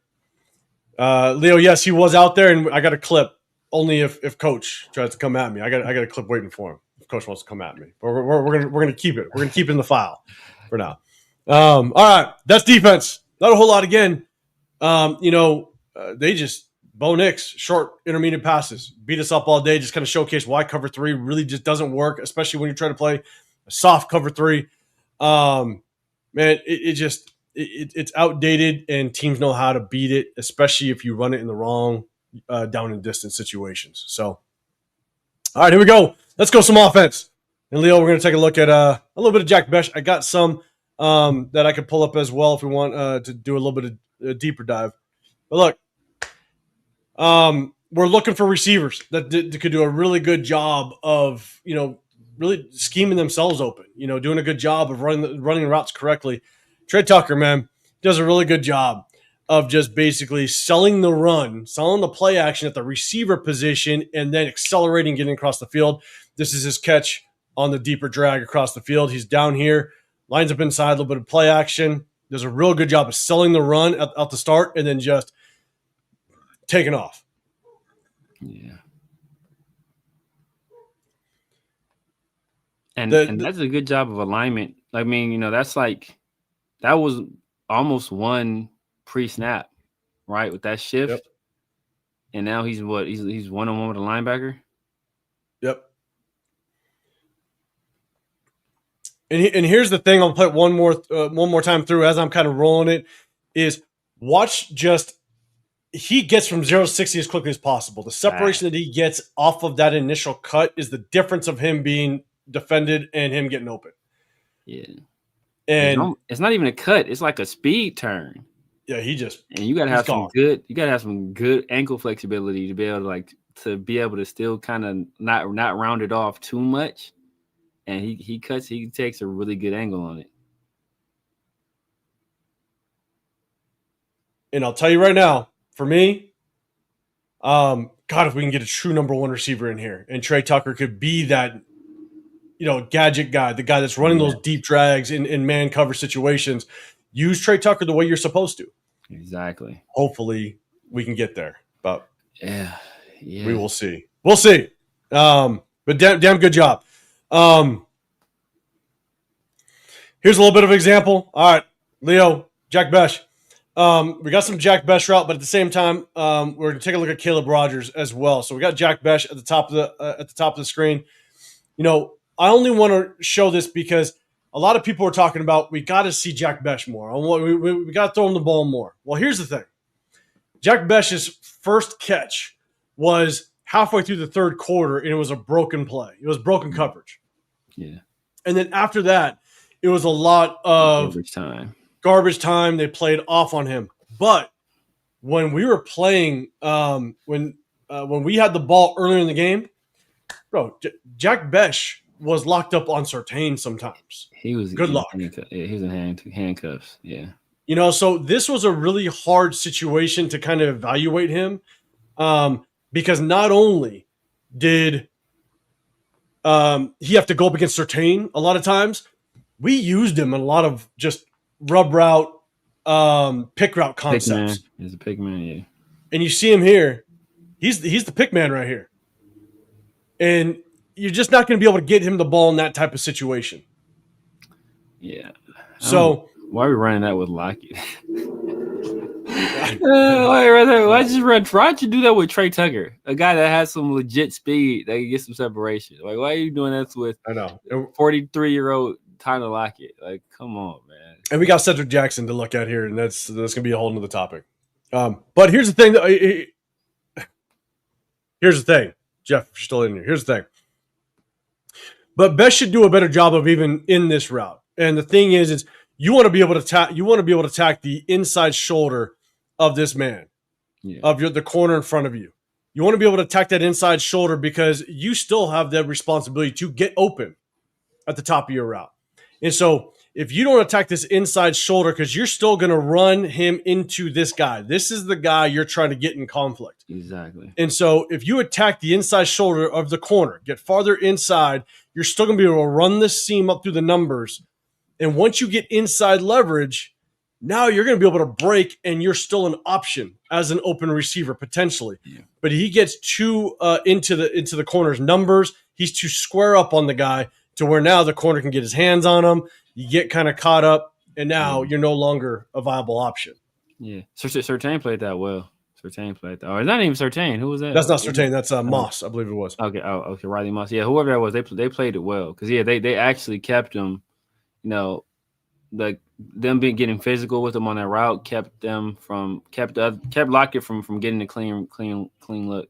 Speaker 1: Leo, yes, he was out there, and I got a clip. Only if Coach tries to come at me, I got a clip waiting for him. If Coach wants to come at me, but we're gonna keep it. We're gonna keep it in the file for now. All right, that's defense. Not a whole lot again. They just. Bo Nix, short, intermediate passes, beat us up all day, just kind of showcase why cover 3 really just doesn't work, especially when you try to play a soft cover 3. Man, it's outdated, and teams know how to beat it, especially if you run it in the wrong down and distance situations. So, all right, here we go. Let's go some offense. And Leo, we're going to take a look at a little bit of Jack Besh. I got some that I could pull up as well if we want to do a little bit of a deeper dive. But look. We're looking for receivers that could do a really good job of, really scheming themselves open, doing a good job of running routes correctly. Trey Tucker, man, does a really good job of just basically selling the run, selling the play action at the receiver position, and then accelerating, getting across the field. This is his catch on the deeper drag across the field. He's down here, lines up inside, a little bit of play action. Does a real good job of selling the run at the start and then just taking off.
Speaker 2: Yeah. And that's a good job of alignment. I mean, that's like, that was almost one pre-snap, right? With that shift.
Speaker 1: Yep.
Speaker 2: And now he's one-on-one with a linebacker.
Speaker 1: Yep. And here's the thing, I'll put one more time through as I'm kind of rolling it, is watch he gets from 0 to 60 as quickly as possible. The separation that he gets off of that initial cut is the difference of him being defended and him getting open.
Speaker 2: Yeah.
Speaker 1: And
Speaker 2: it's not even a cut, it's like a speed turn.
Speaker 1: Yeah,
Speaker 2: and you gotta have some good ankle flexibility to be able to still kind of not round it off too much. And he takes a really good angle on it.
Speaker 1: And I'll tell you right now, for me, God, if we can get a true number one receiver in here, and Trey Tucker could be that, gadget guy, the guy that's running those deep drags in man cover situations, use Trey Tucker the way you're supposed to.
Speaker 2: Exactly.
Speaker 1: Hopefully we can get there, but
Speaker 2: yeah.
Speaker 1: We will see. We'll see. But damn good job. Here's a little bit of an example. All right, Leo, Jack Besh. We got some Jack Besh route, but at the same time, we're going to take a look at Caleb Rogers as well. So we got Jack Besh at the top of the screen. I only want to show this because a lot of people are talking about we got to see Jack Besh more. We got to throw him the ball more. Well, here's the thing. Jack Besh's first catch was halfway through the third quarter, and it was a broken play. It was broken coverage.
Speaker 2: Yeah. And
Speaker 1: then after that, it was a lot of garbage time. They played off on him. But when we were playing, when we had the ball earlier in the game, bro, Jack Besh was locked up on Surtain sometimes.
Speaker 2: He was
Speaker 1: good luck.
Speaker 2: He was in handcuffs. Yeah.
Speaker 1: So this was a really hard situation to kind of evaluate him, because not only did he have to go up against Surtain a lot of times, we used him in a lot of just rub route, pick route concepts.
Speaker 2: He's a pick man, yeah.
Speaker 1: And you see him here. He's the pick man right here. And you're just not going to be able to get him the ball in that type of situation.
Speaker 2: Yeah.
Speaker 1: So
Speaker 2: why are we running that with Lockett? Why don't you do that with Trey Tucker, a guy that has some legit speed that can get some separation? Like, why are you doing that with 43-year-old Tyler Lockett? Like, come on, man.
Speaker 1: And we got Cedric Jackson to look at here, and that's going to be a whole nother topic. But here's the thing. Here's the thing, Jeff. If you're still in here. Here's the thing. But Best should do a better job of even in this route. And the thing is you want to be able to attack. You want to be able to attack the inside shoulder of this man, of the corner in front of you. You want to be able to attack that inside shoulder because you still have that responsibility to get open at the top of your route. And so if you don't attack this inside shoulder, because you're still going to run him into this guy. This is the guy you're trying to get in conflict.
Speaker 2: Exactly.
Speaker 1: And so if you attack the inside shoulder of the corner, get farther inside, you're still going to be able to run this seam up through the numbers. And once you get inside leverage, now you're going to be able to break, and you're still an option as an open receiver potentially. Yeah. But he gets too into the corner's numbers. He's too square up on the guy to where now the corner can get his hands on him. You get kind of caught up, and now you're no longer a viable option.
Speaker 2: Yeah, Surtain played that well. Or it's not even Surtain. Who was that?
Speaker 1: That's not Surtain. That's Moss, I believe it was.
Speaker 2: Okay. Oh, okay. Riley Moss. Yeah, whoever that was, they played it well because they actually kept him. Like them getting physical with him on that route kept Lockett from getting a clean look.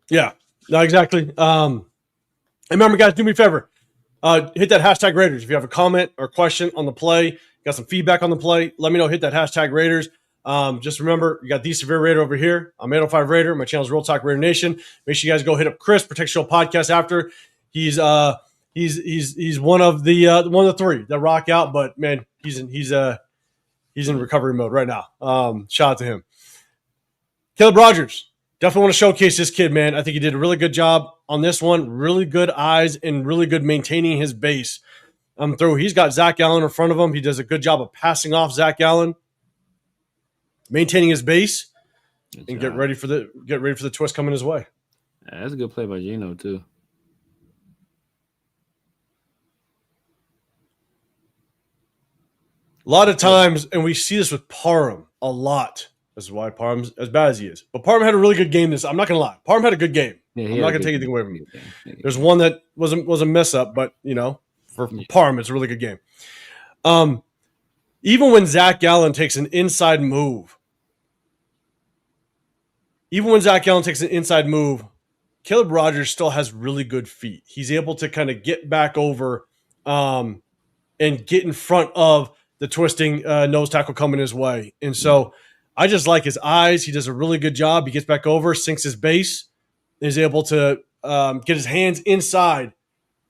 Speaker 1: Yeah, no, exactly. And remember, guys, do me a favor. Hit that hashtag Raiders. If you have a comment or question on the play, got some feedback on the play, let me know. Hit that hashtag Raiders. Just remember, you got the Severe Raider over here. I'm 805 Raider. My channel is Real Talk Raider Nation. Make sure you guys go hit up Chris, Protect Show Podcast after. He's one of the three that rock out, but man, he's in recovery mode right now. Shout out to him. Caleb Rogers, definitely want to showcase this kid, man. I think he did a really good job on this one. Really good eyes and really good maintaining his base. Through. He's got Zach Allen in front of him. He does a good job of passing off Zach Allen, maintaining his base, and get ready for the twist coming his way.
Speaker 2: Yeah, that's a good play by Gino too.
Speaker 1: A lot of times, and we see this with Parham a lot. This is why Parham's as bad as he is. But Parham had a really good game. I'm not going to lie. Parham had a good game.
Speaker 2: Yeah,
Speaker 1: I'm not going to take anything away from him. There's one that was a mess up, but for Parham, it's a really good game. Even when Zach Allen takes an inside move, Caleb Rogers still has really good feet. He's able to kind of get back over and get in front of the twisting nose tackle coming his way. And so I just like his eyes. He does a really good job. He gets back over, sinks his base, and is able to get his hands inside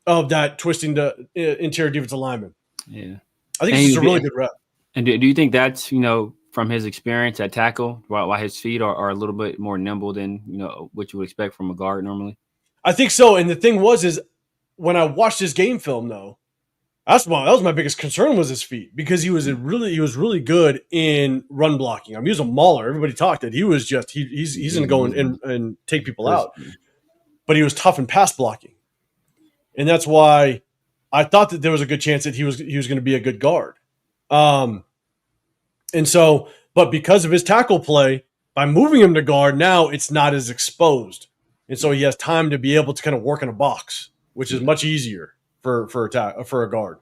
Speaker 1: of that twisting the interior defensive lineman.
Speaker 2: Yeah.
Speaker 1: I think it's a really good rep.
Speaker 2: And do you think that's, from his experience at tackle, why his feet are a little bit more nimble than, what you would expect from a guard normally?
Speaker 1: I think so. And the thing is when I watched his game film, though, that was my biggest concern was his feet, because he was really good in run blocking. I mean, he was a mauler. Everybody talked that he was just he's going to go and take people out, but he was tough in pass blocking, and that's why I thought that there was a good chance that he was going to be a good guard. And so, but because of his tackle play, by moving him to guard, now it's not as exposed, and so he has time to be able to kind of work in a box, which is much easier for a guard.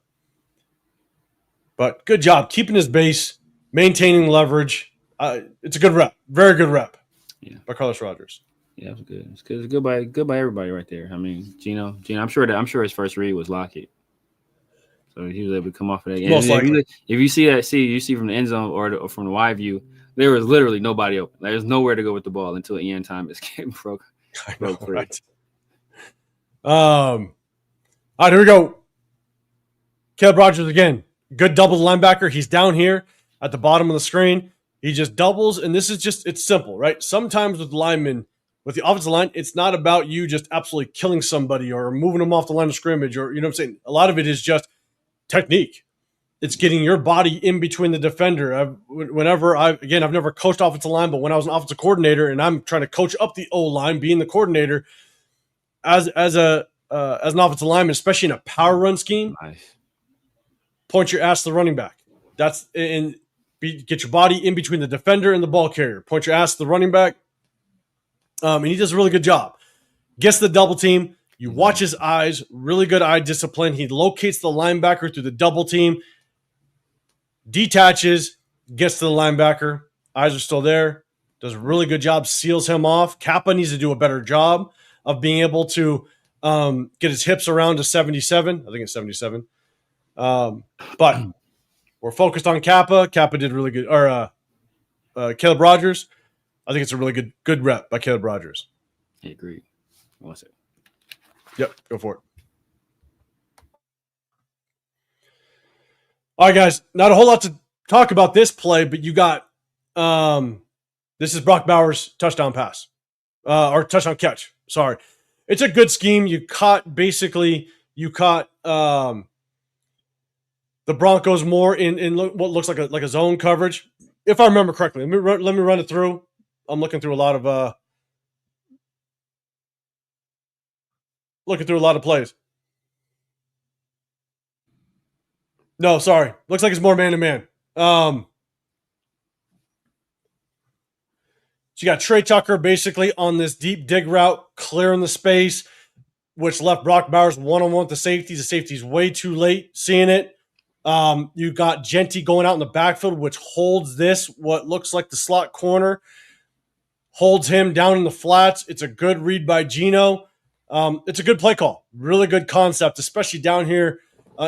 Speaker 1: But good job keeping his base, maintaining leverage. It's a good rep, very good rep.
Speaker 2: Yeah,
Speaker 1: by Carlos Rogers.
Speaker 2: Yeah, it's good. It's good. It's good by everybody right there. I mean, Gino. I'm sure his first read was Lockett, so he was able to come off of that.
Speaker 1: Most likely.
Speaker 2: If you see from the end zone or from the wide view, there was literally nobody open. There's nowhere to go with the ball until Ian Thomas broke free.
Speaker 1: Right. All right, here we go. Caleb Rogers again. Good double linebacker. He's down here at the bottom of the screen. He just doubles, and this is it's simple, right? Sometimes with linemen, with the offensive line, it's not about you just absolutely killing somebody or moving them off the line of scrimmage, or, you know what I'm saying? A lot of it is just technique. It's getting your body in between the defender. I've never coached offensive line, but when I was an offensive coordinator and I'm trying to coach up the O-line, being the coordinator, as an offensive lineman, especially in a power run scheme,
Speaker 2: Nice.
Speaker 1: Point your ass to the running back. Get your body in between the defender and the ball carrier. Point your ass to the running back. And he does a really good job. Gets the double team. You watch his eyes. Really good eye discipline. He locates the linebacker through the double team. Detaches. Gets to the linebacker. Eyes are still there. Does a really good job. Seals him off. Kappa needs to do a better job of being able to get his hips around to 77. I think it's 77. But we're focused on Kappa. Kappa did really good. Or Caleb Rogers. I think it's a really good rep by Caleb Rogers.
Speaker 2: I agree. What's it?
Speaker 1: Yep, go for it. All right, guys. Not a whole lot to talk about this play, but you got this is Brock Bowers' touchdown pass. Or touchdown catch. Sorry. It's a good scheme. You caught the Broncos more in what looks like a zone coverage, if I remember correctly. Let me run it through. I'm looking through a lot of plays. No, sorry. Looks like it's more man to man. So you got Trey Tucker basically on this deep dig route, clearing the space, which left Brock Bowers one-on-one with the safety. The safety's way too late seeing it. You got Genty going out in the backfield, which holds what looks like the slot corner, holds him down in the flats. It's a good read by Gino. It's a good play call. Really good concept, especially down here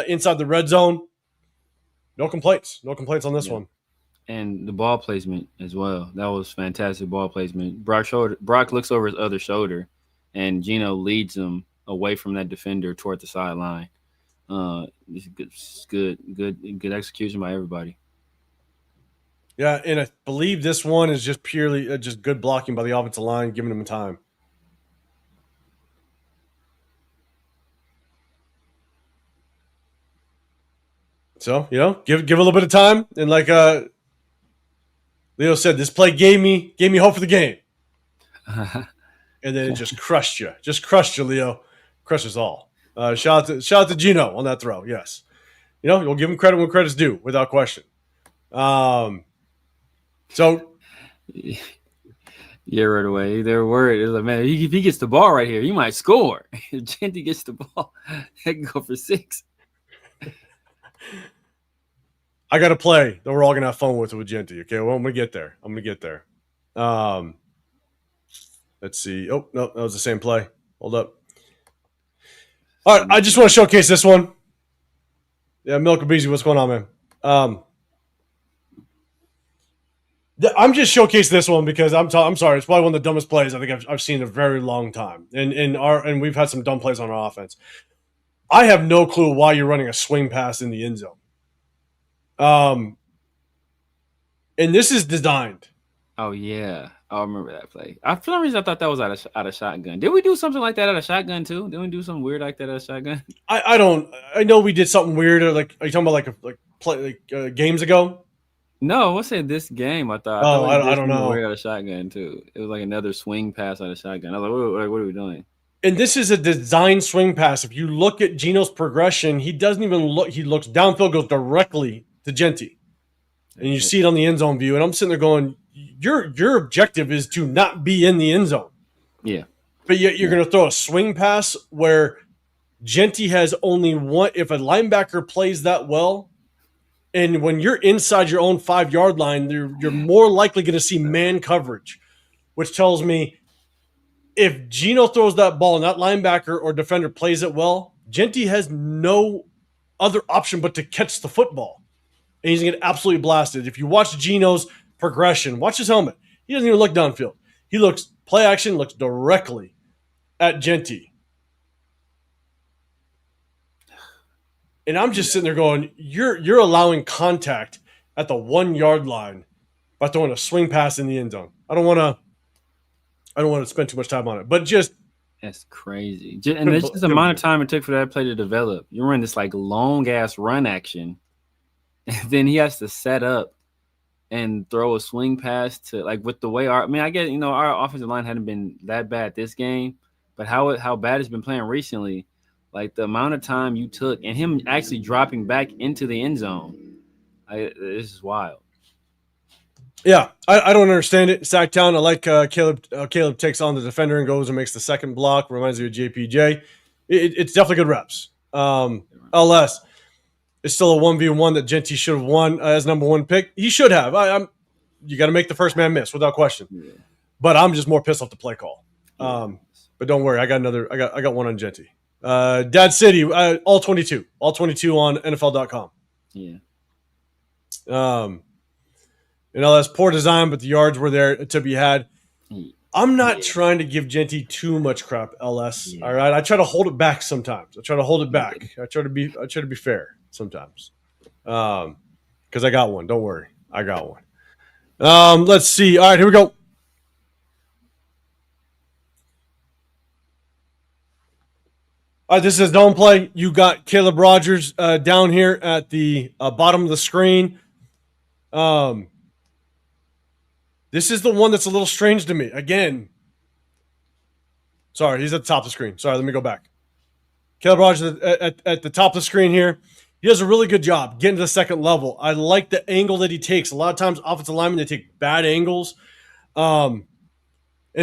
Speaker 1: inside the red zone. No complaints. No complaints on this one.
Speaker 2: And the ball placement as well. That was fantastic ball placement. Brock looks over his other shoulder, and Gino leads him away from that defender toward the sideline. It's good execution by everybody.
Speaker 1: Yeah, and I believe this one is just purely just good blocking by the offensive line, giving them time. So, give a little bit of time. And like Leo said, this play gave me hope for the game. And then it just crushed you. Just crushed you, Leo. Crushed us all. Shout out to Gino on that throw. Yes. You'll give him credit when credit's due, without question. So,
Speaker 2: yeah, right away. They're worried. It's like, man, if he gets the ball right here, he might score. If Genty gets the ball, he can go for 6.
Speaker 1: I got a play that we're all gonna have fun with Genty. Okay, well, I'm gonna get there. Let's see. Oh no, that was the same play. Hold up. All right, I just want to showcase this one. Yeah, Milk Beezy, what's going on, man? I'm just showcasing this one because I'm sorry, it's probably one of the dumbest plays I think I've seen in a very long time, and we've had some dumb plays on our offense. I have no clue why you're running a swing pass in the end zone. And this is designed.
Speaker 2: Oh yeah, I remember that play. For some reason, I thought that was out of shotgun. Did we do something like that out of shotgun too? Did we do something weird like that out of shotgun?
Speaker 1: I don't. I know we did something weird. Like, are you talking about games ago?
Speaker 2: No, I said this game. I thought.
Speaker 1: I don't know.
Speaker 2: Weird out of shotgun too. It was like another swing pass out of shotgun. I was like, what are we doing?
Speaker 1: And this is a design swing pass. If you look at Gino's progression, he doesn't even look. He looks downfield, goes directly to Genty. And you see it on the end zone view. And I'm sitting there going, your objective is to not be in the end zone.
Speaker 2: Yeah.
Speaker 1: But yet you're going to throw a swing pass where Genty has only one. If a linebacker plays that well, and when you're inside your own 5-yard line, you're more likely going to see man coverage, which tells me if Gino throws that ball and that linebacker or defender plays it well, Genty has no other option but to catch the football. And he's going to get absolutely blasted. If you watch Gino's progression, watch his helmet. He doesn't even look downfield. He looks play action, looks directly at Genty. And I'm just sitting there going, you're allowing contact at the 1-yard line by throwing a swing pass in the end zone. I don't want to spend too much time on it, but just
Speaker 2: that's crazy. And it's just the amount of time it took for that play to develop. You run this like long ass run action. And then he has to set up and throw a swing pass to like with the way I get our offensive line hadn't been that bad this game, but how bad it's been playing recently, like the amount of time you took and him actually dropping back into the end zone, this is wild.
Speaker 1: Yeah, I don't understand it. Sacktown, I like Caleb takes on the defender and goes and makes the second block. Reminds me of JPJ. It's definitely good reps. LS. It's still a 1v1 that Genty should have won as number 1 pick. He should have. You got to make the first man miss without question. Yeah. But I'm just more pissed off the play call. But don't worry, I got one on Genty. Dad City, all 22 on NFL.com.
Speaker 2: Yeah.
Speaker 1: That's poor design, but the yards were there to be had. I'm not trying to give Genty too much crap, LS. Yeah. All right, I try to hold it back sometimes. I try to be fair sometimes. Because I got one. Don't worry, I got one. Let's see. All right, here we go. All right, this is zone play. You got Caleb Rogers down here at the bottom of the screen. This is the one that's a little strange to me. Again, sorry, he's at the top of the screen. Sorry, let me go back. Caleb Rogers at the top of the screen here. He does a really good job getting to the second level. I like the angle that he takes. A lot of times, offensive linemen, they take bad angles. And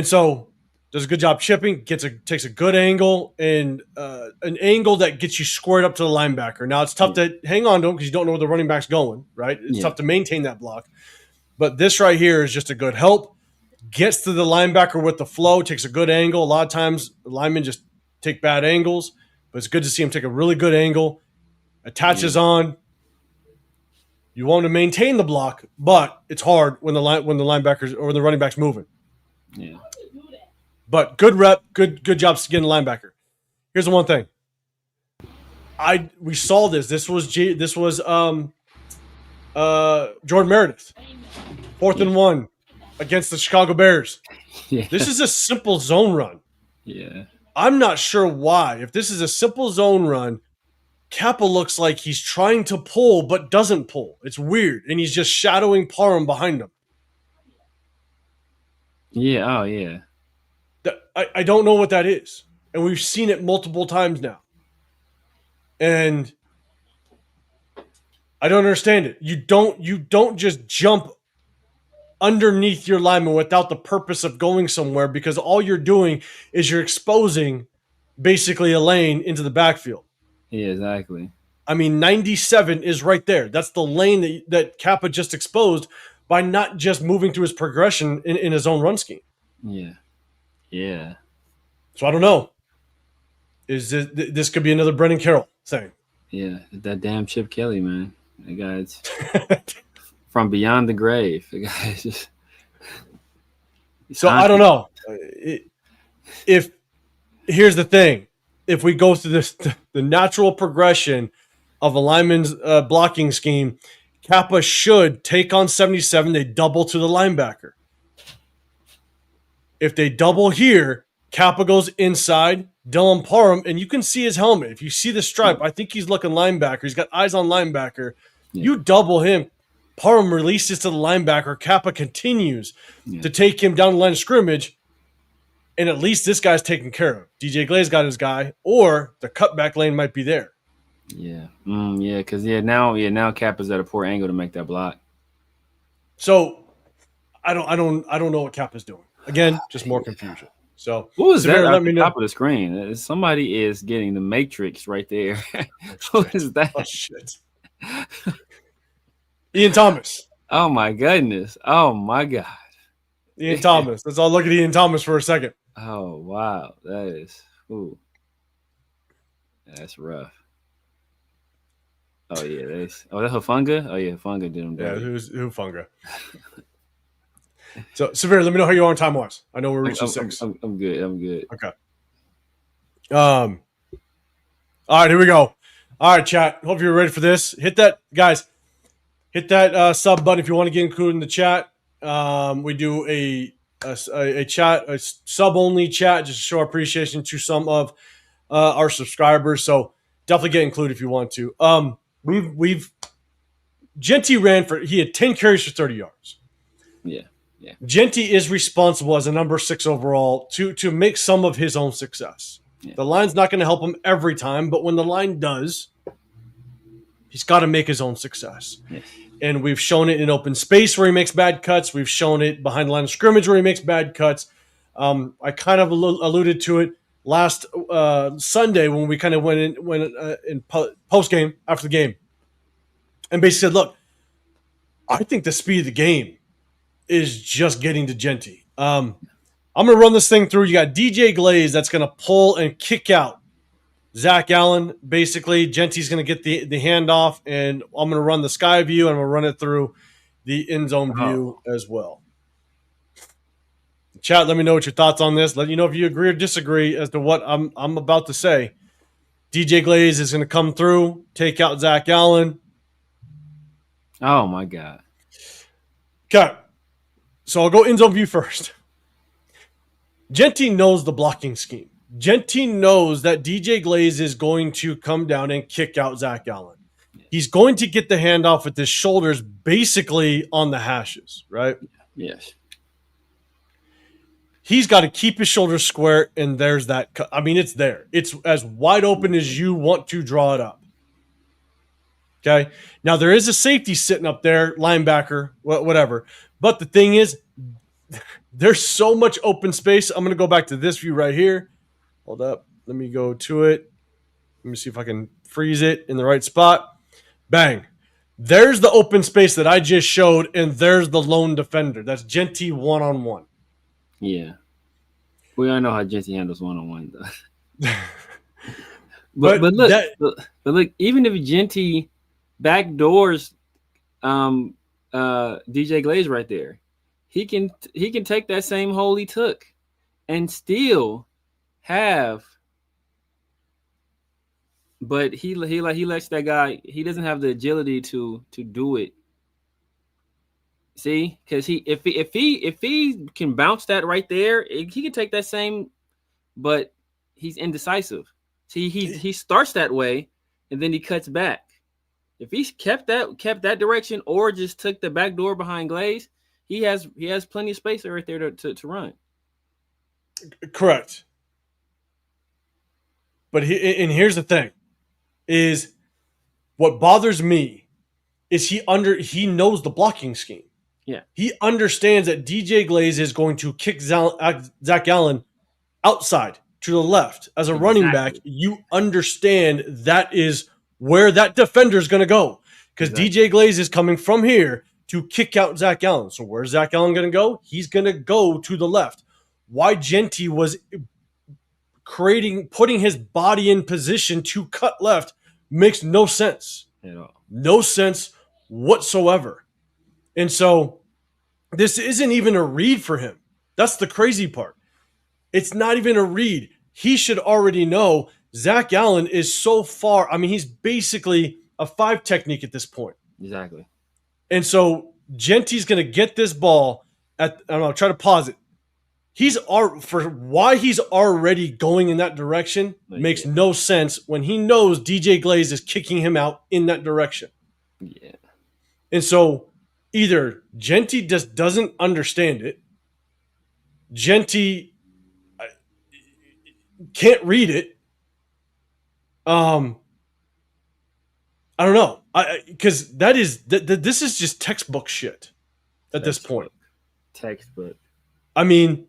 Speaker 1: so does a good job chipping, takes a good angle, and an angle that gets you squared up to the linebacker. Now, it's tough to hang on to him because you don't know where the running back's going, right? It's tough to maintain that block. But this right here is just a good help. Gets to the linebacker with the flow, takes a good angle. A lot of times, the linemen just take bad angles, but it's good to see him take a really good angle. Attaches on. You want to maintain the block, but it's hard when the linebackers or when the running back's moving.
Speaker 2: Yeah.
Speaker 1: But good rep, good job getting the linebacker. Here's the one thing. We saw this. This was Jordan Meredith. 4th and 1 against the Chicago Bears.
Speaker 2: Yeah.
Speaker 1: This is a simple zone run.
Speaker 2: Yeah.
Speaker 1: I'm not sure why. If this is a simple zone run, Kappa looks like he's trying to pull but doesn't pull. It's weird. And he's just shadowing Parham behind him.
Speaker 2: Yeah. Oh, yeah.
Speaker 1: I don't know what that is. And we've seen it multiple times now. And I don't understand it. You don't just jump underneath your lineman without the purpose of going somewhere, because all you're doing is you're exposing basically a lane into the backfield.
Speaker 2: Yeah, exactly.
Speaker 1: I mean, 97 is right there. That's the lane that Kappa just exposed by not just moving through his progression in his own run scheme.
Speaker 2: Yeah. Yeah.
Speaker 1: So I don't know. This could be another Brendan Carroll thing.
Speaker 2: Yeah, that damn Chip Kelly, man. That guy's from beyond the grave. The guy's just.
Speaker 1: So I don't know. Here's the thing, if we go through the natural progression of a lineman's blocking scheme, Kappa should take on 77. They double to the linebacker. If they double here, Kappa goes inside, Dylan Parham, and you can see his helmet. If you see the stripe, I think he's looking linebacker. He's got eyes on linebacker. Yeah. You double him. Parham releases to the linebacker. Kappa continues to take him down the line of scrimmage, and at least this guy's taken care of. DJ Glaze got his guy, or the cutback lane might be there.
Speaker 2: Yeah. Because now Kappa's at a poor angle to make that block.
Speaker 1: So I don't know what Kappa's doing. Again, just more confusion. So
Speaker 2: what was that at the top of the screen? Somebody is getting the Matrix right there. What is that?
Speaker 1: Oh, shit. Ian Thomas.
Speaker 2: Oh, my goodness. Oh, my God.
Speaker 1: Ian Thomas. Let's all look at Ian Thomas for a second.
Speaker 2: Oh, wow. That is – ooh. That's rough. Oh, yeah. That's Hufanga? Oh, yeah, Hufanga did him down.
Speaker 1: Yeah, who's Hufanga? So, Severe, let me know how you are on time-wise. I know we're reaching 6.
Speaker 2: I'm good.
Speaker 1: Okay. All right, here we go. All right, chat. Hope you're ready for this. Hit that, guys. Hit that sub button if you want to get included in the chat. We do a chat, a sub-only chat, just to show our appreciation to some of our subscribers. So definitely get included if you want to. Genty he had 10 carries for 30 yards.
Speaker 2: Yeah.
Speaker 1: Genty is responsible as a number 6 overall to make some of his own success. Yeah. The line's not going to help him every time, but when the line does, he's got to make his own success. Yeah. And we've shown it in open space where he makes bad cuts. We've shown it behind the line of scrimmage where he makes bad cuts. I kind of alluded to it last Sunday when we kind of went in post game after the game, and basically said, "Look, I think the speed of the game is just getting to Genty. I'm going to run this thing through. You got DJ Glaze that's going to pull and kick out Zach Allen. Basically, Genty's going to get the handoff, and I'm going to run the sky view, and I'm going to run it through the end zone view as well." Chat, let me know what your thoughts on this. Let you know if you agree or disagree as to what I'm about to say. DJ Glaze is going to come through, take out Zach Allen.
Speaker 2: Oh, my God.
Speaker 1: Okay. So I'll go end zone view first. Genty knows the blocking scheme. Genty knows that DJ Glaze is going to come down and kick out Zach Allen. He's going to get the handoff with his shoulders basically on the hashes, right?
Speaker 2: Yes.
Speaker 1: He's got to keep his shoulders square, and there's that cut. I mean, it's there. It's as wide open as you want to draw it up. Okay? Now, there is a safety sitting up there, linebacker, whatever. But the thing is, there's so much open space. I'm going to go back to this view right here. Hold up. Let me go to it. Let me see if I can freeze it in the right spot. Bang. There's the open space that I just showed, and there's the lone defender. That's Genty one-on-one.
Speaker 2: Yeah. We all know how Genty handles one-on-one, though. but look, even if Genty backdoors DJ Glaze right there, he can take that same hole he took and still have but he lets that guy. He doesn't have the agility to do it. See, because if he can bounce that right there, he can take that same. But he's indecisive. See, he starts that way, and then he cuts back. If he's kept that direction, or just took the back door behind Glaze, he has plenty of space right there to run.
Speaker 1: Correct. But here's the thing, is what bothers me is he knows the blocking scheme.
Speaker 2: Yeah.
Speaker 1: He understands that DJ Glaze is going to kick Zach Allen outside to the left. As a running back, you understand that is where that defender is going to go. Because DJ Glaze is coming from here to kick out Zach Allen. So where's Zach Allen going to go? He's going to go to the left. Why Genty was putting his body in position to cut left makes no sense.
Speaker 2: At all.
Speaker 1: No sense whatsoever. And so this isn't even a read for him. That's the crazy part. It's not even a read. He should already know Zach Allen is so far. I mean, he's basically a 5 technique at this point.
Speaker 2: Exactly.
Speaker 1: And so Genty's going to get this ball at, I don't know, try to pause it. For why he's already going in that direction makes no sense when he knows DJ Glaze is kicking him out in that direction.
Speaker 2: Yeah.
Speaker 1: And so either Genty just doesn't understand it, Genty can't read it. I don't know, because this is just textbook shit at this point.
Speaker 2: Textbook.
Speaker 1: I mean,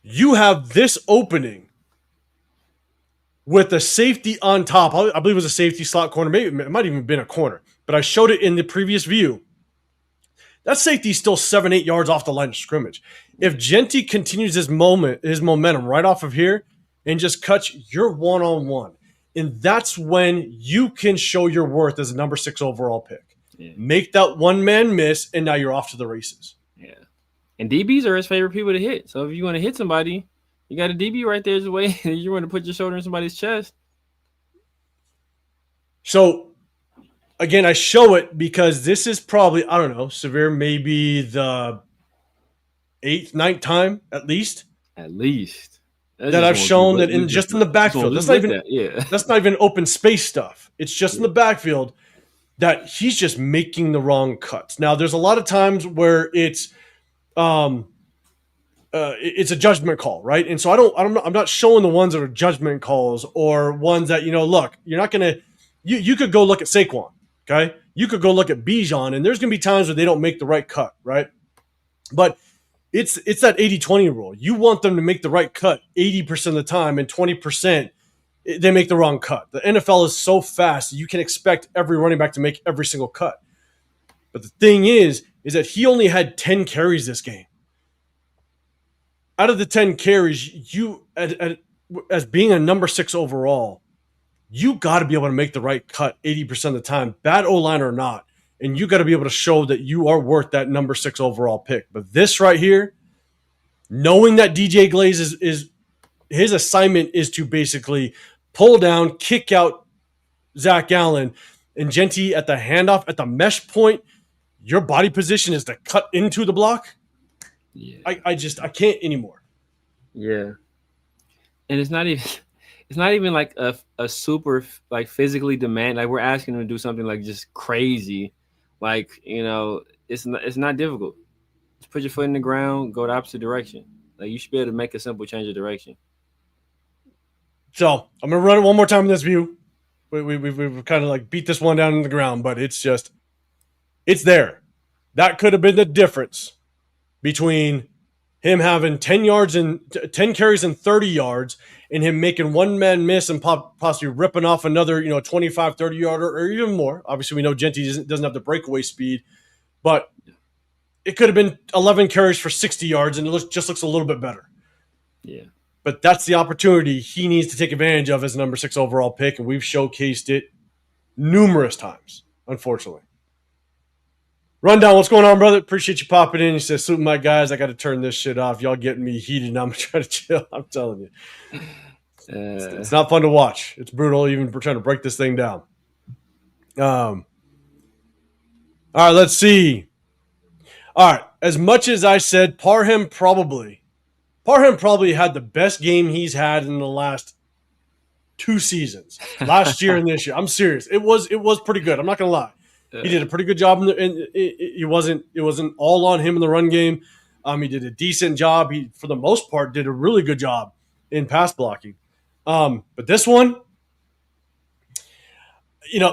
Speaker 1: you have this opening with a safety on top. I believe it was a safety slot corner. Maybe it might even have been a corner, but I showed it in the previous view. That safety is still 7-8 yards off the line of scrimmage. If Genty continues his momentum right off of here and just cuts, you're one-on-one. And that's when you can show your worth as a number 6 overall pick.
Speaker 2: Yeah.
Speaker 1: Make that one-man miss, and now you're off to the races.
Speaker 2: Yeah. And DBs are his favorite people to hit. So if you want to hit somebody, you got a DB right there as a way you want to put your shoulder in somebody's chest.
Speaker 1: So, again, I show it because this is probably, I don't know, Severe, maybe the 8th, 9th time at least.
Speaker 2: At least.
Speaker 1: That I've shown that in the backfield. That's not even open space stuff. It's just in the backfield that he's just making the wrong cuts. Now, there's a lot of times where it's a judgment call, right? And so I'm not showing the ones that are judgment calls or ones that, look, you're not going to, you could go look at Saquon, okay? You could go look at Bijan, and there's going to be times where they don't make the right cut, right? But it's that 80-20 rule. You want them to make the right cut 80% of the time, and 20% they make the wrong cut. The NFL is so fast, you can expect every running back to make every single cut. But the thing is that he only had 10 carries this game. Out of the 10 carries, you as being a number 6 overall, you got to be able to make the right cut 80% of the time, bad O-line or not. And you got to be able to show that you are worth that number 6 overall pick. But this right here, knowing that DJ Glaze is his assignment is to basically pull down, kick out Zach Allen, and Genty at the handoff, at the mesh point, your body position is to cut into the block.
Speaker 2: Yeah.
Speaker 1: I can't anymore.
Speaker 2: Yeah. And it's not even like a super like physically demand. Like we're asking him to do something like just crazy. Like, it's not difficult. Just put your foot in the ground, go the opposite direction. Like you should be able to make a simple change of direction.
Speaker 1: So I'm gonna run it one more time in this view. We've kind of like beat this one down in the ground, but it's there. That could have been the difference between him having 10 carries and 30 yards and him making one man miss and possibly ripping off another, 25, 30 yarder or even more. Obviously, we know Genty doesn't have the breakaway speed, but it could have been 11 carries for 60 yards and it just looks a little bit better.
Speaker 2: Yeah.
Speaker 1: But that's the opportunity he needs to take advantage of as number 6 overall pick, and we've showcased it numerous times, unfortunately. Rundown, what's going on, brother? Appreciate you popping in. He says, "Salute my guys. I got to turn this shit off. Y'all getting me heated, and I'm going to try to chill." I'm telling you. It's not fun to watch. It's brutal, even trying to break this thing down. All right, let's see. All right, as much as I said, Parham probably had the best game he's had in the last 2 seasons, last year and this year. I'm serious. It was pretty good. I'm not gonna lie. He did a pretty good job. It wasn't all on him in the run game. He did a decent job. He, for the most part, did a really good job in pass blocking. But this one,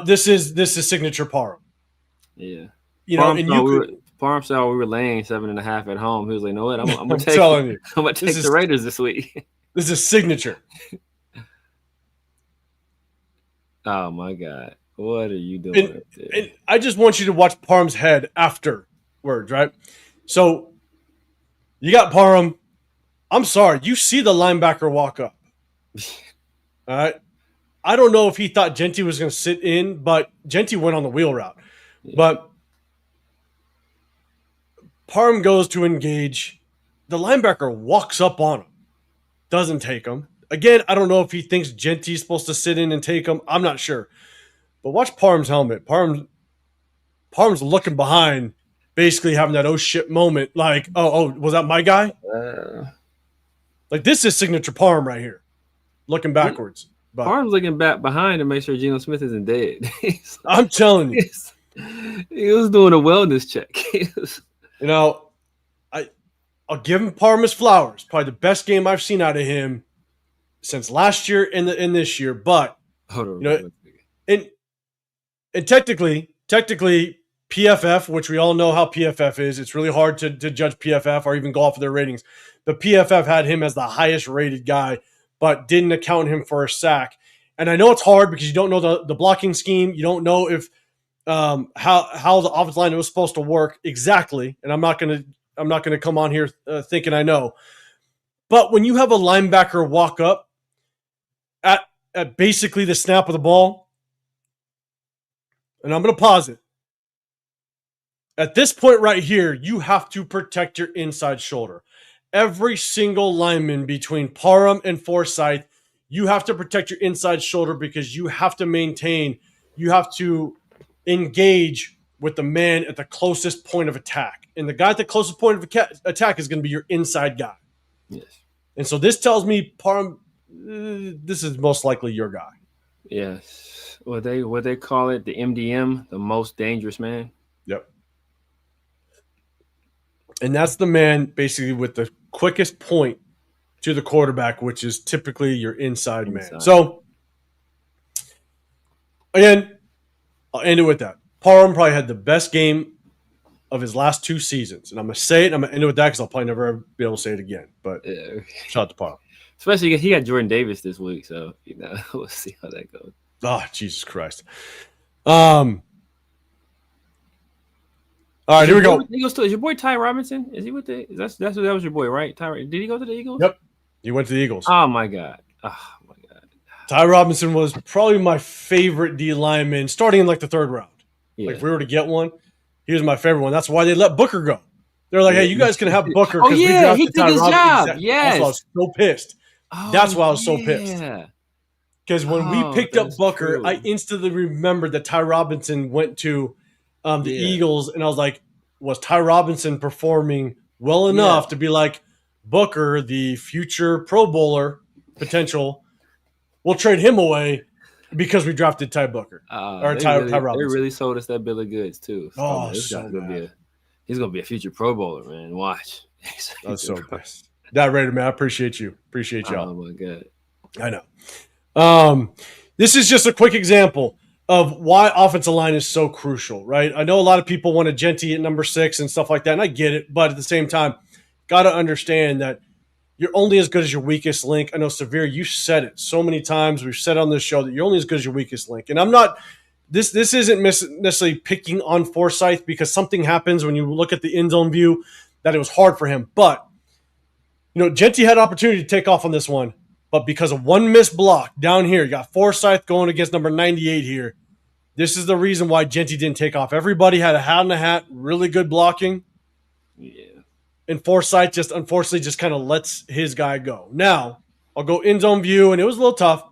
Speaker 1: this is signature Parham.
Speaker 2: Yeah.
Speaker 1: Parham
Speaker 2: saw we were laying 7.5 at home. He was like, "No, what? I'm gonna take. I'm gonna take the Raiders this week."
Speaker 1: This is signature.
Speaker 2: Oh my God. What are you doing?
Speaker 1: And I just want you to watch Parham's head afterwards, right? So you got Parham. I'm sorry. You see the linebacker walk up. All right. I don't know if he thought Genty was going to sit in, but Genty went on the wheel route. Yeah. But Parham goes to engage. The linebacker walks up on him. Doesn't take him. Again, I don't know if he thinks Genty's supposed to sit in and take him. I'm not sure. But watch Parham's helmet. Parham's looking behind, basically having that oh shit moment. Like, oh, was that my guy? Like, this is signature Parham right here. Looking backwards.
Speaker 2: But Parham's looking back behind to make sure Geno Smith isn't dead.
Speaker 1: I'm telling you.
Speaker 2: He was doing a wellness check.
Speaker 1: I'll give him Parham his flowers. Probably the best game I've seen out of him since last year and this year. But
Speaker 2: hold on,
Speaker 1: and technically PFF, which we all know how PFF is, it's really hard to judge PFF or even go off of their ratings. But PFF had him as the highest rated guy, but didn't account him for a sack. And I know it's hard because you don't know the blocking scheme. You don't know if how the offensive line was supposed to work exactly. And I'm not gonna come on here thinking I know. But when you have a linebacker walk up at basically the snap of the ball, and I'm going to pause it. At this point right here, you have to protect your inside shoulder. Every single lineman between Parham and Forsyth, you have to protect your inside shoulder because you have to engage with the man at the closest point of attack. And the guy at the closest point of attack is going to be your inside guy.
Speaker 2: Yes.
Speaker 1: And so this tells me Parham, this is most likely your guy.
Speaker 2: Yes. What they call it, the MDM, the most dangerous man.
Speaker 1: Yep. And that's the man basically with the quickest point to the quarterback, which is typically your inside man. So, again, I'll end it with that. Parham probably had the best game of his last 2 seasons. And I'm going to say it, and I'm going to end it with that because I'll probably never be able to say it again. But shout out to Parham.
Speaker 2: Especially because he got Jordan Davis this week, so we'll see how that goes.
Speaker 1: Oh, Jesus Christ. All right, here we go.
Speaker 2: Is your boy Ty Robinson? Is he with the? That was your boy, right? Ty, did he go to the Eagles?
Speaker 1: Yep, he went to the Eagles.
Speaker 2: Oh my God.
Speaker 1: Ty Robinson was probably my favorite D lineman, starting in like the 3rd round. Yeah. Like if we were to get one, he was my favorite one. That's why they let Booker go. They're like, hey, you guys can have Booker.
Speaker 2: Oh yeah, he took his job. Exactly. Yes,
Speaker 1: I was so pissed. That's why I was so pissed. Because when we picked up Booker, I instantly remembered that Ty Robinson went to the Eagles, and I was like, was Ty Robinson performing well enough to be like, Booker, the future Pro Bowler potential, we'll trade him away because we drafted Ty Booker. Ty Robinson.
Speaker 2: They really sold us that bill of goods, too.
Speaker 1: So
Speaker 2: he's going to be a future Pro Bowler, man. Watch.
Speaker 1: That's so nice. That Raider, man, I appreciate you. Appreciate y'all.
Speaker 2: Oh, my God.
Speaker 1: I know. This is just a quick example of why offensive line is so crucial, right? I know a lot of people want a Genty at number 6 and stuff like that, and I get it, but at the same time, got to understand that you're only as good as your weakest link. I know, Severe, you said it so many times. We've said on this show that you're only as good as your weakest link. And I'm not – this isn't necessarily picking on Forsyth because something happens when you look at the end zone view that it was hard for him. But, Genty had opportunity to take off on this one. But because of one missed block down here, you got Forsyth going against number 98 here. This is the reason why Genty didn't take off. Everybody had a hat in the hat, really good blocking.
Speaker 2: Yeah.
Speaker 1: And Forsyth unfortunately just kind of lets his guy go. Now, I'll go in zone view, and it was a little tough.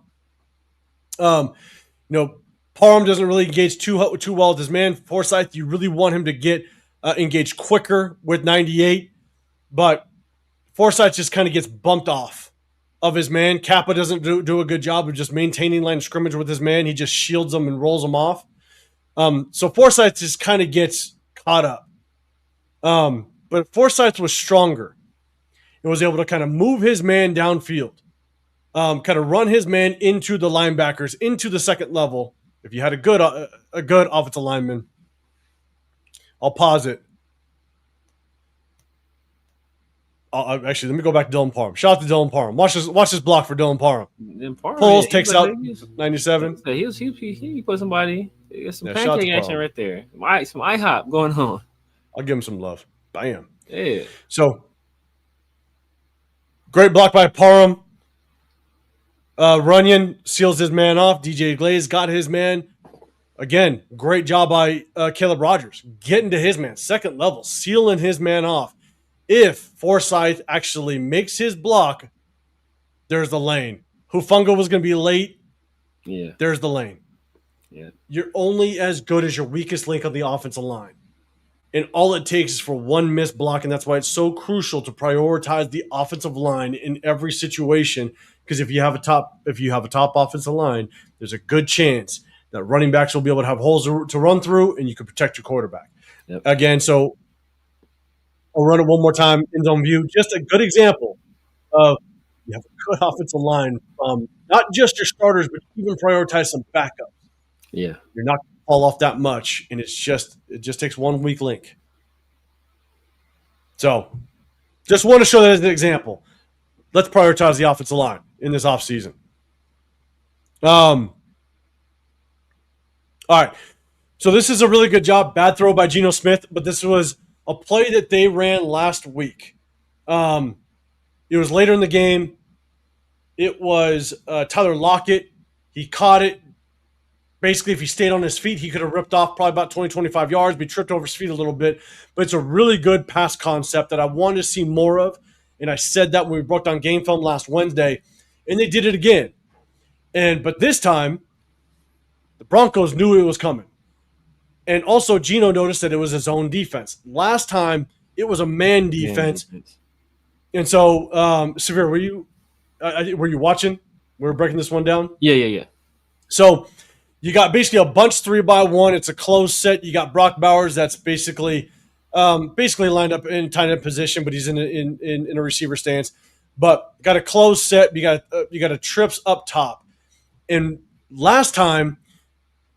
Speaker 1: Parham doesn't really engage too well with his man. Forsyth, you really want him to get engaged quicker with 98, but Forsyth just kind of gets bumped off of his man. Kappa doesn't do a good job of just maintaining line of scrimmage with his man. He just shields him and rolls him off. So Forsyth just kind of gets caught up. But Forsyth was stronger and was able to kind of move his man downfield, kind of run his man into the linebackers, into the second level. If you had a good offensive lineman, I'll pause it. Actually, let me go back to Dylan Parham. Shout out to Dylan Parham. Watch this block for Dylan Parham. Pulls, takes out 97.
Speaker 2: He put somebody. Some pancake action right there. Some IHOP going on.
Speaker 1: I'll give him some love. Bam.
Speaker 2: Yeah.
Speaker 1: So, great block by Parham. Runyon seals his man off. DJ Glaze got his man. Again, great job by Caleb Rogers. Getting to his man. Second level. Sealing his man off. If Forsyth actually makes his block, there's the lane. Hufunga was going to be late.
Speaker 2: Yeah.
Speaker 1: There's the lane.
Speaker 2: Yeah.
Speaker 1: You're only as good as your weakest link on the offensive line. And all it takes is for one missed block, and that's why it's so crucial to prioritize the offensive line in every situation. Because if you have a top offensive line, there's a good chance that running backs will be able to have holes to run through, and you can protect your quarterback.
Speaker 2: Yep.
Speaker 1: Again, so I'll run it one more time in zone view. Just a good example of you have a good offensive line, not just your starters, but even prioritize some backups.
Speaker 2: Yeah,
Speaker 1: you're not going to fall off that much, and it just takes one weak link. So, just want to show that as an example. Let's prioritize the offensive line in this offseason. All right. So this is a really good job. Bad throw by Geno Smith, but this was a play that they ran last week. It was later in the game. It was Tyler Lockett. He caught it. Basically, if he stayed on his feet, he could have ripped off probably about 20, 25 yards, but he tripped over his feet a little bit. But it's a really good pass concept that I wanted to see more of. And I said that when we broke down game film last Wednesday. And they did it again. But this time, the Broncos knew it was coming. And also, Geno noticed that it was his own defense. Last time, it was a man defense. And so, Severe, were you watching? We were breaking this one down?
Speaker 2: Yeah.
Speaker 1: So, you got basically a bunch 3-by-1. It's a closed set. You got Brock Bowers that's basically lined up in tight end position, but he's in a receiver stance. But got a closed set. You got a trips up top. And last time,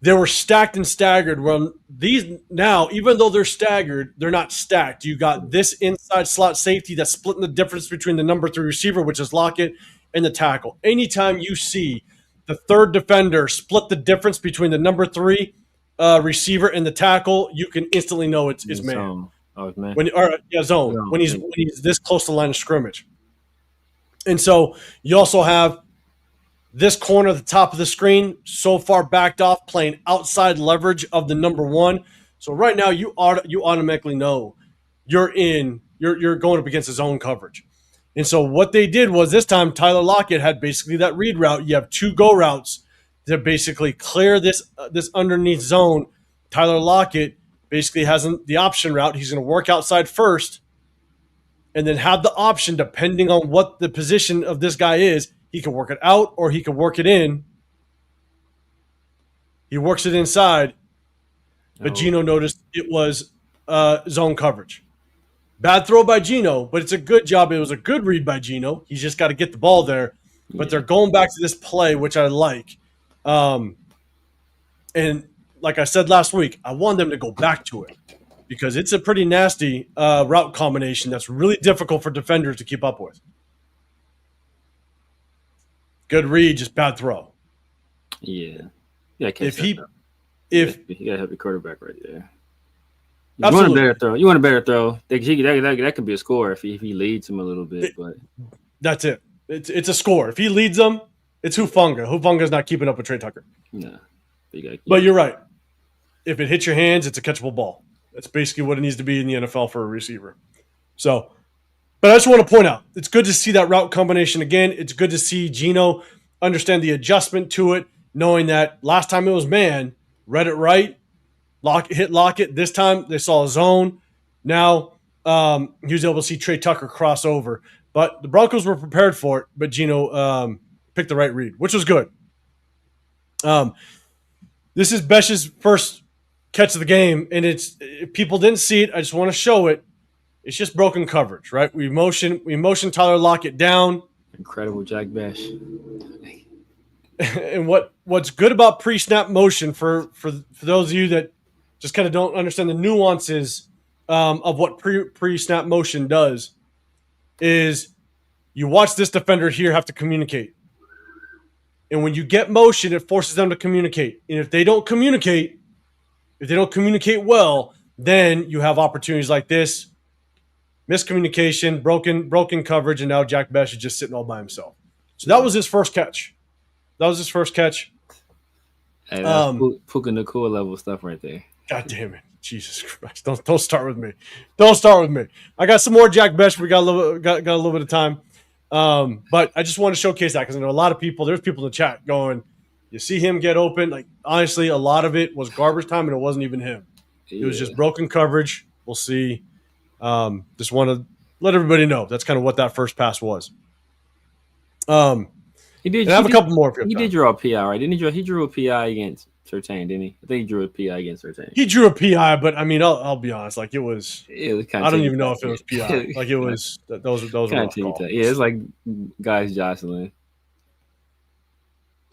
Speaker 1: they were stacked and staggered. Well, these now, even though they're staggered, they're not stacked. You got this inside slot safety that's splitting the difference between the number 3 receiver, which is Lockett, and the tackle. Anytime you see the third defender split the difference between the number 3 receiver and the tackle, you can instantly know it's man.
Speaker 2: It's man.
Speaker 1: Zone. When he's this close to the line of scrimmage. And so you also have this corner at the top of the screen so far backed off, playing outside leverage of the number 1. So right now you automatically know you're going up against his own coverage. And so what they did was this time Tyler Lockett had basically that read route. You have 2 go routes to basically clear this underneath zone. Tyler Lockett basically has the option route. He's going to work outside first and then have the option, depending on what the position of this guy is, he can work it out or he can work it in. He works it inside, but Geno noticed it was zone coverage. Bad throw by Geno, but it's a good job. It was a good read by Geno. He's just got to get the ball there. But they're going back to this play, which I like. And like I said last week, I want them to go back to it because it's a pretty nasty route combination that's really difficult for defenders to keep up with. Good read, just bad throw.
Speaker 2: Yeah.
Speaker 1: If you
Speaker 2: gotta help your quarterback right there. You want a better throw. That could be a score if he leads him a little bit. But
Speaker 1: that's it. It's a score. If he leads them, it's Hufunga. Hufunga's not keeping up with Trey Tucker.
Speaker 2: No.
Speaker 1: But you're right. If it hits your hands, it's a catchable ball. That's basically what it needs to be in the NFL for a receiver. So But I just want to point out, it's good to see that route combination again. It's good to see Gino understand the adjustment to it, knowing that last time it was man, read it right, lock it. This time they saw a zone. Now he was able to see Trey Tucker cross over. But the Broncos were prepared for it, but Gino picked the right read, which was good. This is Besh's first catch of the game, and it's if people didn't see it, I just want to show it. It's just broken coverage, right? We motion Tyler Lockett down.
Speaker 2: Incredible Jack Besh.
Speaker 1: And what's good about pre-snap motion for those of you that just kind of don't understand the nuances of what pre-snap motion does is you watch this defender here have to communicate. And when you get motion, it forces them to communicate. And if they don't communicate well, then you have opportunities like this. Miscommunication, broken coverage, and now Jack Besh is just sitting all by himself. So that was his first catch.
Speaker 2: Hey, that's Puka Nakua level stuff right there.
Speaker 1: God damn it. Jesus Christ. Don't start with me. Don't start with me. I got some more Jack Besh. We got a little bit of time. But I just want to showcase that because I know a lot of people, there's people in the chat going, you see him get open. Like, honestly, a lot of it was garbage time and it wasn't even him. It was just broken coverage. We'll see. Just want to let everybody know that's kind of what that first pass was.
Speaker 2: He did.
Speaker 1: I have a couple more.
Speaker 2: He did draw a PI, right? Didn't he draw? He drew a PI against Surtain, didn't he? I think he drew a PI against Surtain.
Speaker 1: He drew a PI, but I mean, I'll be honest. Like it was
Speaker 2: kind of.
Speaker 1: I don't even know if it was PI. Like it was. Those were rough calls.
Speaker 2: Yeah, it's like guys jostling.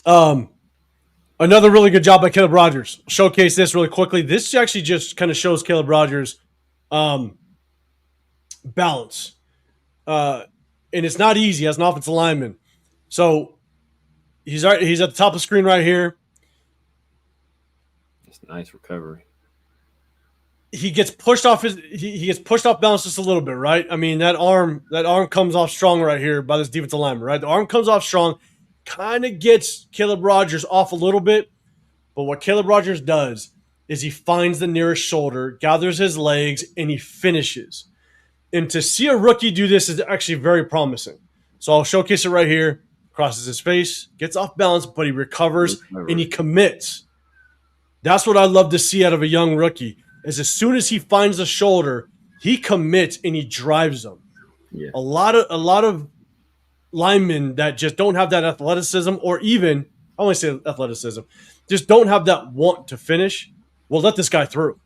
Speaker 1: Another really good job by Caleb Rogers. Showcase this really quickly. This actually just kind of shows Caleb Rogers' balance. And it's not easy as an offensive lineman. So he's at the top of the screen right here.
Speaker 2: It's a nice recovery.
Speaker 1: He gets pushed off he gets pushed off balance just a little bit, right? I mean, that arm comes off strong right here by this defensive lineman, right? The arm comes off strong, kind of gets Caleb Rogers off a little bit. But what Caleb Rogers does is he finds the nearest shoulder, gathers his legs, and he finishes. And to see a rookie do this is actually very promising. So I'll showcase it right here. Crosses his face, gets off balance, but he recovers and he commits. That's what I love to see out of a young rookie. Is as soon as he finds the shoulder, he commits and he drives them.
Speaker 2: Yeah.
Speaker 1: A lot of linemen that just don't have that athleticism, or even I want to say athleticism, just don't have that want to finish. Well, let this guy through.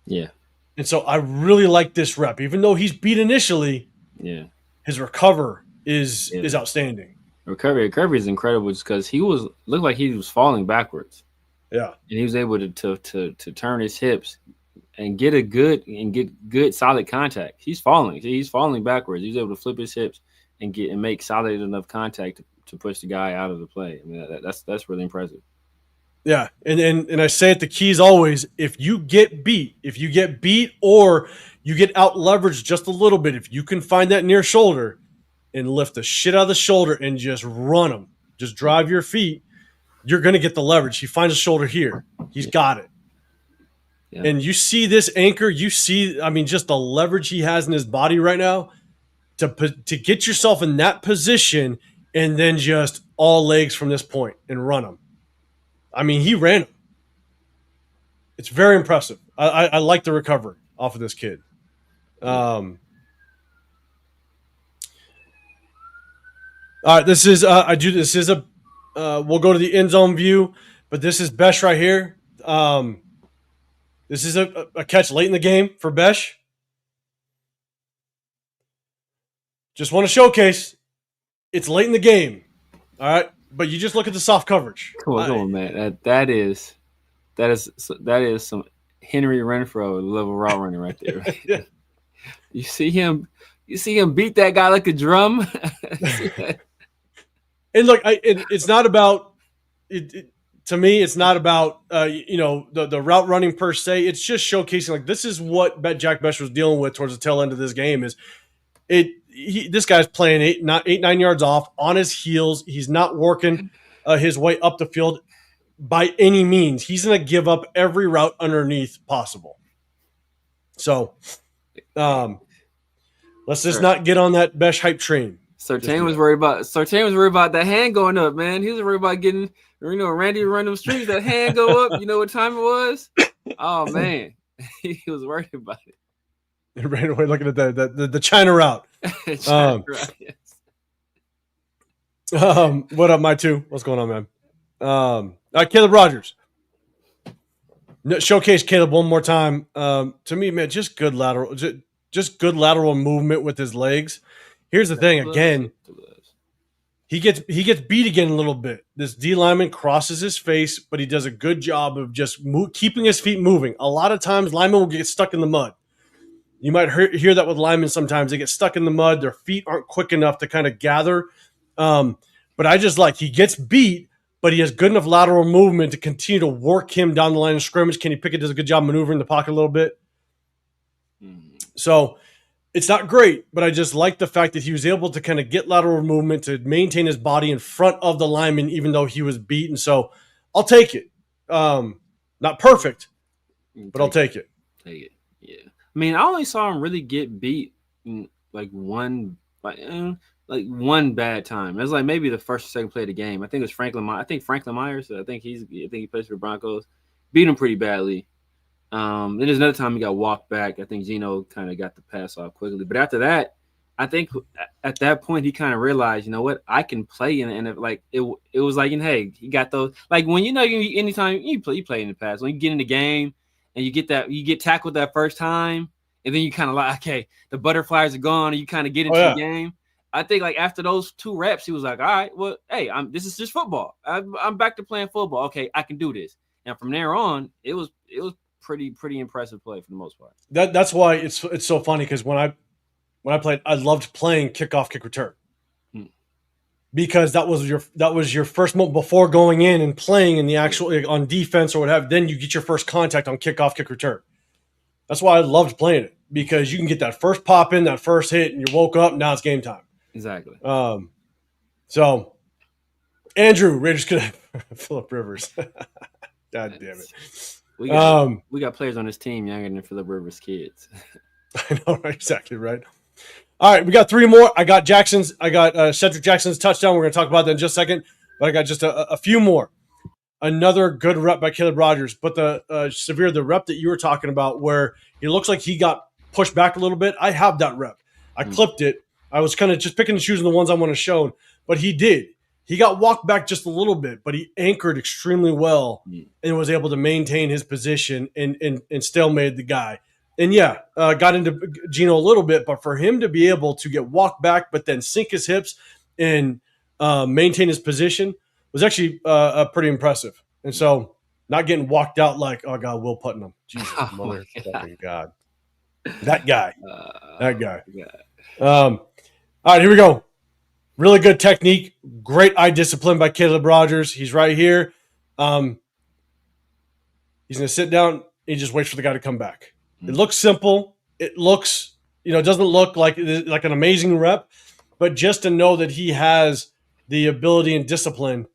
Speaker 2: Yeah.
Speaker 1: And so I really like this rep, even though he's beat initially.
Speaker 2: Yeah.
Speaker 1: His recover is outstanding.
Speaker 2: Recovery is incredible just because looked like he was falling backwards.
Speaker 1: Yeah.
Speaker 2: And he was able to turn his hips and get good solid contact. He's falling backwards. He was able to flip his hips and make solid enough contact to push the guy out of the play. I mean, that's really impressive.
Speaker 1: Yeah, and I say it, the key is always if you get beat or you get out leveraged just a little bit, if you can find that near shoulder and lift the shit out of the shoulder and just run them, just drive your feet, you're going to get the leverage. He finds a shoulder here. He's got it. Yeah. And you see this anchor, just the leverage he has in his body right now to get yourself in that position and then just all legs from this point and run them. I mean, he ran him. It's very impressive. I like the recovery off of this kid. All right, this is we'll go to the end zone view, but this is Besh right here. This is a catch late in the game for Besh. Just want to showcase it's late in the game. All right. But you just look at the soft coverage.
Speaker 2: Come on, man. That is some Henry Renfro level route running right there. Right? Yeah. You see him beat that guy like a drum.
Speaker 1: And look, it's not about it. To me, it's not about the route running per se. It's just showcasing like this is what Jack Besh was dealing with towards the tail end of this game. This guy's playing 8-9 yards off on his heels. He's not working his way up the field by any means. He's going to give up every route underneath possible. So, Let's just not get on that Besh hype train.
Speaker 2: Surtain was worried about that hand going up, man. He was worried about getting, Randy run them streets, that hand go up. You know what time it was? Oh man, he was worried about it.
Speaker 1: He ran away looking at the China route.
Speaker 2: China route, yes.
Speaker 1: What up, my two? What's going on, man? All right, Caleb Rogers. Showcase Caleb one more time. To me, man, just good lateral movement with his legs. Here's the thing, again, he gets beat again a little bit. This D lineman crosses his face, but he does a good job of just keeping his feet moving. A lot of times, linemen will get stuck in the mud. You might hear that with linemen sometimes. They get stuck in the mud. Their feet aren't quick enough to kind of gather. But I just he gets beat, but he has good enough lateral movement to continue to work him down the line of scrimmage. Kenny Pickett does a good job maneuvering the pocket a little bit. So it's not great, but I just like the fact that he was able to kind of get lateral movement to maintain his body in front of the lineman, even though he was beaten. So I'll take it. Not perfect, but I'll take it.
Speaker 2: Take it. Yeah. I mean, I only saw him really get beat one bad time. It was maybe the first or second play of the game. I think it was Franklin Myers. I think he plays for the Broncos. Beat him pretty badly. Then there's another time he got walked back. I think Geno kind of got the pass off quickly. But after that, I think at that point he kind of realized, you know what, I can play and it was hey, he got those when anytime you play in the past, when you get in the game and you get tackled that first time, and then you kind of okay, the butterflies are gone, and you kind of get into the game. I think after those 2 reps, he was all right, well, hey, this is just football. I'm back to playing football. Okay, I can do this. And from there on, it was pretty impressive play for the most part.
Speaker 1: That's why it's so funny, because when I played, I loved playing kickoff, kick return, because that was your first moment before going in and playing in the actual on defense or whatever. Then you get your first contact on kickoff, kick return. That's why I loved playing it, because you can get that first pop in, that first hit, and you woke up. Now it's game time.
Speaker 2: Exactly.
Speaker 1: So Andrew, Raiders could have Phillip Rivers. God damn it.
Speaker 2: We got players on this team younger than Phillip Rivers' kids.
Speaker 1: I know, right? Exactly right. All right, we got 3 more. I got Cedric Jackson's touchdown. We're going to talk about that in just a second, but I got just a few more. Another good rep by Caleb Rogers, but the rep that you were talking about, where he looks like he got pushed back a little bit. I have that rep. I clipped it. I was kind of just picking and choosing the ones I want to show, but he did. He got walked back just a little bit, but he anchored extremely well and was able to maintain his position and still made the guy. And got into Geno a little bit, but for him to be able to get walked back, but then sink his hips and maintain his position was actually pretty impressive. And so not getting walked out like, oh God, Will Putnam. Jesus, mother fucking God. That guy. All right, here we go. Really good technique. Great eye discipline by Caleb Rogers. He's right here. He's going to sit down. He just waits for the guy to come back. It looks simple. It looks, it doesn't look like an amazing rep, but just to know that he has the ability and discipline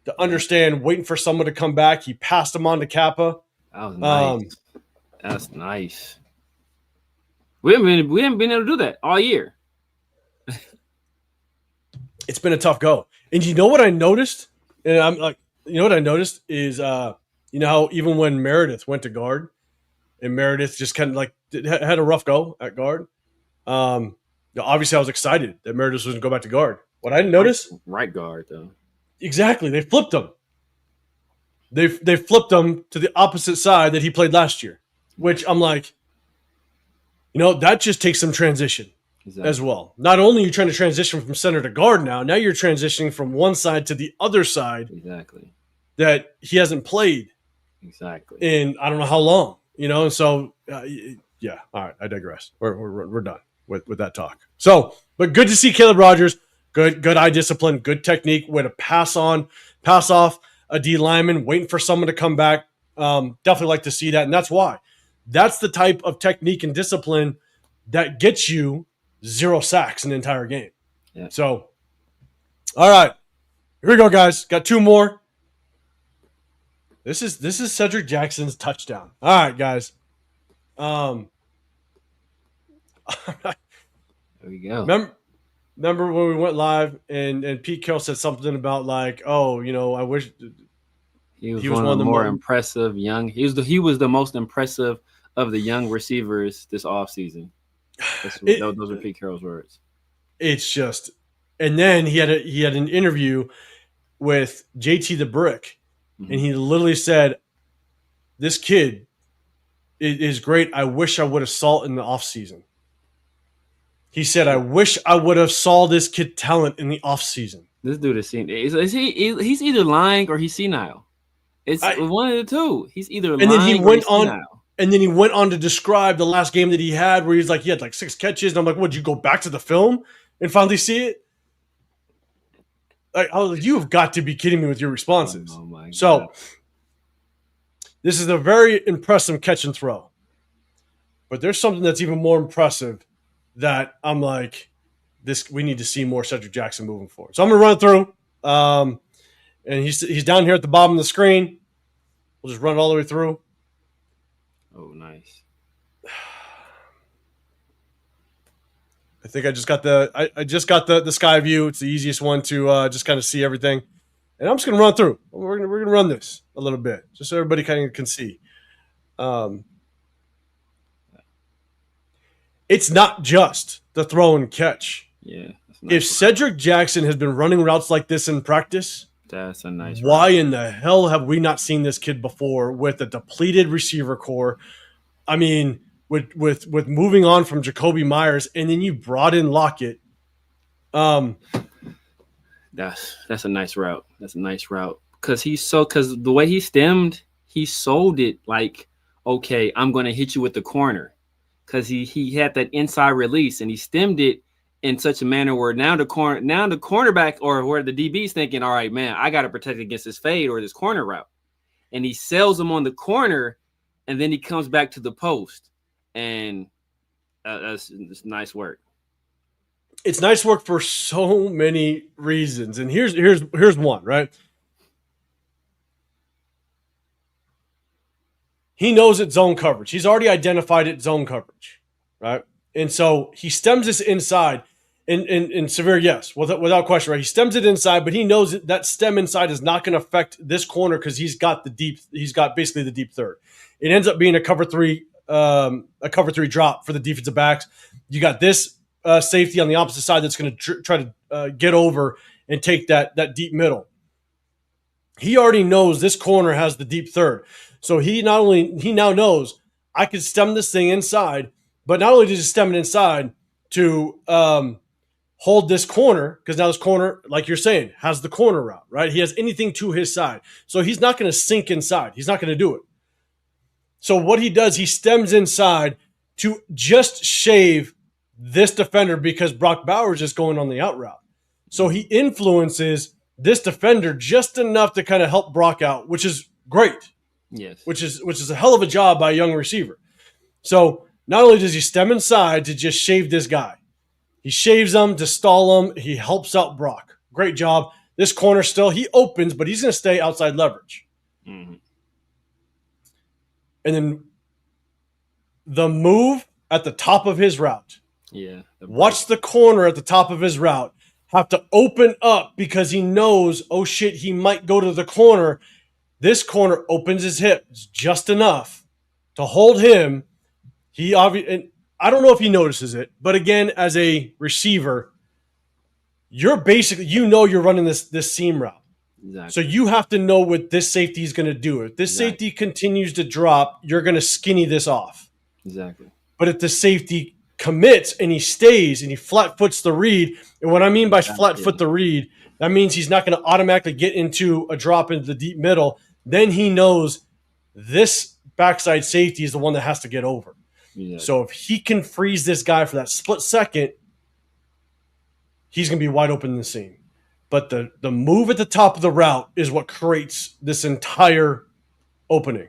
Speaker 1: to understand waiting for someone to come back. He passed him on to Kappa.
Speaker 2: That was nice. That's nice. We haven't been able to do that all year.
Speaker 1: It's been a tough go. And you know what I noticed? And I'm like, is, how even when Meredith went to guard, and Meredith just kind of had a rough go at guard. Obviously, I was excited that Meredith was going to go back to guard. What I didn't notice,
Speaker 2: right guard though.
Speaker 1: Exactly, they flipped him. They flipped him to the opposite side that he played last year, which I'm like, that just takes some transition as well. Not only are you trying to transition from center to guard now you're transitioning from one side to the other side.
Speaker 2: Exactly. That
Speaker 1: he hasn't played.
Speaker 2: Exactly.
Speaker 1: In I don't know how long. And so, all right, I digress. We're done with that talk. So, but good to see Caleb Rogers. Good eye discipline, good technique, way to pass off a D lineman, waiting for someone to come back. Definitely like to see that, and that's why. That's the type of technique and discipline that gets you 0 sacks in an entire game. Yeah. So, all right, here we go, guys. Got 2 more. This is Cedric Jackson's touchdown. All right, guys.
Speaker 2: There we go.
Speaker 1: Remember when we went live and Pete Carroll said something about like, oh, I wish
Speaker 2: he was one of the more impressive young. He was the most impressive of the young receivers this offseason. Those are Pete Carroll's words.
Speaker 1: It's just, and then he had an interview with JT the Brick, and he literally said, "This kid is great. I wish I would have saw it in the offseason." He said, "I wish I would have saw this kid talent in the offseason."
Speaker 2: This dude is senile. He's either lying or he's senile. It's one of the two. He's either lying or he's senile.
Speaker 1: And then he went on to describe the last game that he had, where he's like, he had like 6 catches, and I'm like, "Would you go back to the film and finally see it?" Like, you've got to be kidding me with your responses.
Speaker 2: Oh my God.
Speaker 1: So this is a very impressive catch and throw. But there's something that's even more impressive that I'm like, we need to see more Cedric Jackson moving forward. So I'm going to run through. And he's down here at the bottom of the screen. We'll just run it all the way through.
Speaker 2: Oh, nice.
Speaker 1: I think I just got the sky view. It's the easiest one to just kind of see everything. And I'm just going to run through. We're going to run this a little bit just so everybody kind of can see. It's not just the throw and catch.
Speaker 2: Yeah.
Speaker 1: If Cedric Jackson has been running routes like this in practice,
Speaker 2: that's a nice
Speaker 1: why in the hell have we not seen this kid before with a depleted receiver core? I mean, with moving on from Jacoby Myers, and then you brought in Lockett.
Speaker 2: That's a nice route. That's a nice route because the way he stemmed, he sold it like, okay, I'm going to hit you with the corner, because he had that inside release and he stemmed it in such a manner where now the cornerback or where the DB's thinking, all right, man, I got to protect against this fade or this corner route, and he sells him on the corner, and then he comes back to the post, and that's nice work.
Speaker 1: It's nice work for so many reasons, and here's one, right? He knows it's zone coverage. He's already identified it zone coverage, right? And so he stems this inside, and severe, yes, without question, right? He stems it inside, but he knows that stem inside is not going to affect this corner because he's got basically the deep third. It ends up being a cover three drop for the defensive backs. You got this safety on the opposite side that's going to try to get over and take that deep middle. He already knows this corner has the deep third. So he now knows I can stem this thing inside, but not only does he stem it inside to hold this corner, because now this corner, like you're saying, has the corner route, right? He has anything to his side. So he's not going to sink inside. He's not going to do it. So what he does, he stems inside to just shave this defender because Brock Bowers is going on the out route. So he influences this defender just enough to kind of help Brock out, which is great.
Speaker 2: Yes.
Speaker 1: Which is a hell of a job by a young receiver. So not only does he stem inside to just shave this guy, he shaves him to stall him. He helps out Brock. Great job. This corner still, he opens, but he's going to stay outside leverage.
Speaker 2: Mm-hmm.
Speaker 1: And then the move at the top of his route.
Speaker 2: Yeah.
Speaker 1: Watch the corner at the top of his route have to open up because he knows, oh shit, he might go to the corner. This corner opens his hips just enough to hold him. And I don't know if he notices it, but again, as a receiver, you're basically, you're running this seam route.
Speaker 2: Exactly.
Speaker 1: So you have to know what this safety is going to do. If this safety continues to drop, you're going to skinny this off.
Speaker 2: Exactly.
Speaker 1: But if the safety commits and he stays and he flat foots the read, and what I mean by flat foot the read, that means he's not going to automatically get into a drop into the deep middle. Then he knows this backside safety is the one that has to get over. Yeah. So if he can freeze this guy for that split second, he's going to be wide open in the seam. But the move at the top of the route is what creates this entire opening.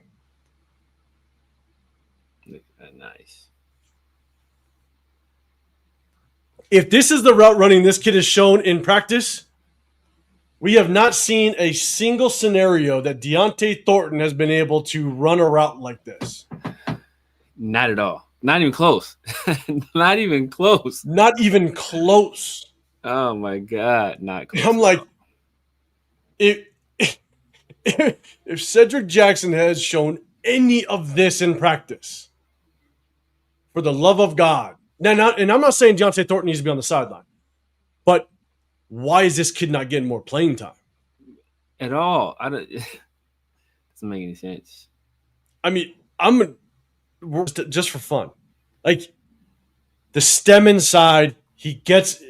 Speaker 2: Nice.
Speaker 1: If this is the route running this kid has shown in practice, we have not seen a single scenario that Deontay Thornton has been able to run a route like this.
Speaker 2: Not at all. Not even close. Not even close.
Speaker 1: Not even close.
Speaker 2: Oh my God, not close.
Speaker 1: I'm like, if Cedric Jackson has shown any of this in practice, for the love of God. Now, and I'm not saying Deontay Thornton needs to be on the sideline, but why is this kid not getting more playing time?
Speaker 2: At all. I don't. It doesn't make any sense.
Speaker 1: I mean, I'm just for fun. Like, the stem inside, he gets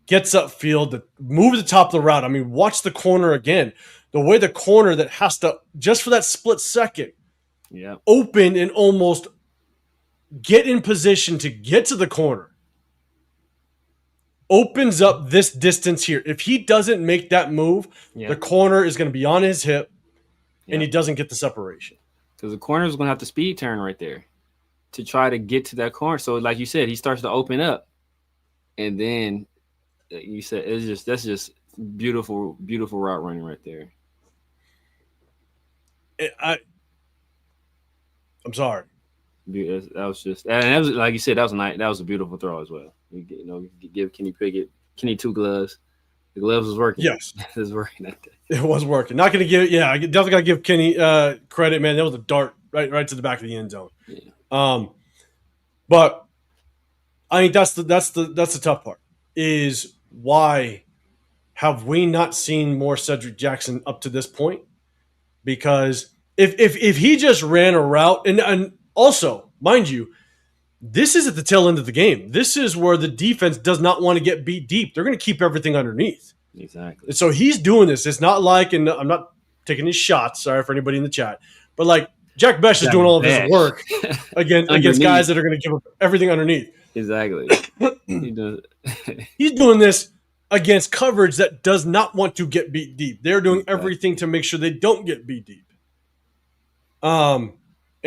Speaker 1: upfield, move to the top of the route. I mean, watch the corner again. The way the corner that has to, just for that split second, open and almost get in position to get to the corner, opens up this distance here. If he doesn't make that move, the corner is going to be on his hip, and he doesn't get the separation. Because
Speaker 2: the corner is going to have to speed turn right there to try to get to that corner. So, like you said, he starts to open up, and then you said that's just beautiful, beautiful route running right there.
Speaker 1: I'm sorry.
Speaker 2: That was just, and that was, like you said, that was a beautiful throw as well. You give Kenny Pickett two gloves. The gloves was working.
Speaker 1: Yes,
Speaker 2: it was working that day.
Speaker 1: It was working. Not going to give. Yeah, I definitely got to give Kenny credit, man. That was a dart right to the back of the end zone. Yeah. But I think that's the tough part. Is why have we not seen more Cedric Jackson up to this point? Because if he just ran a route, and also, mind you, this is at the tail end of the game. This is where the defense does not want to get beat deep. They're going to keep everything underneath.
Speaker 2: Exactly.
Speaker 1: And so he's doing this. It's not like, and I'm not taking his shots, sorry for anybody in the chat, but like Jack Besh is doing all of his work against guys that are going to give everything underneath.
Speaker 2: Exactly.
Speaker 1: He's doing this against coverage that does not want to get beat deep. They're doing everything to make sure they don't get beat deep. And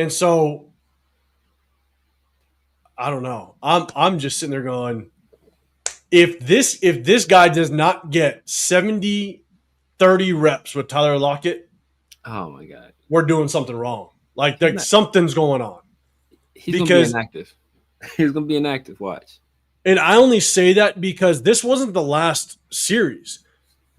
Speaker 1: so I don't know. I'm just sitting there going, if this guy does not get 70-30 reps with Tyler Lockett,
Speaker 2: oh my God,
Speaker 1: we're doing something wrong. Like something's going on.
Speaker 2: He's going to be inactive. He's going to be inactive. Watch.
Speaker 1: And I only say that because this wasn't the last series.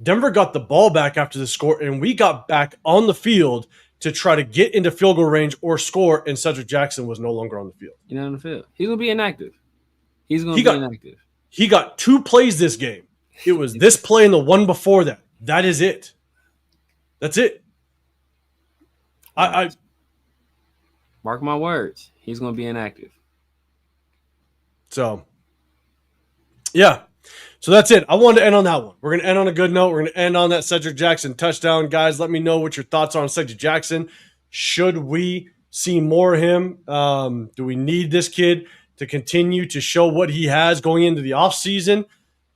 Speaker 1: Denver got the ball back after the score, and we got back on the field to try to get into field goal range or score, and Cedric Jackson was no longer on the field.
Speaker 2: He's not on the field. He's going to be inactive. He's going to be inactive.
Speaker 1: He got 2 plays this game. It was this play and the one before that. That is it. That's it. I
Speaker 2: mark my words. He's going to be inactive.
Speaker 1: So, yeah. So that's it. I wanted to end on that one. We're going to end on a good note. We're going to end on that Cedric Jackson touchdown. Guys, let me know what your thoughts are on Cedric Jackson. Should we see more of him? Do we need this kid to continue to show what he has going into the offseason?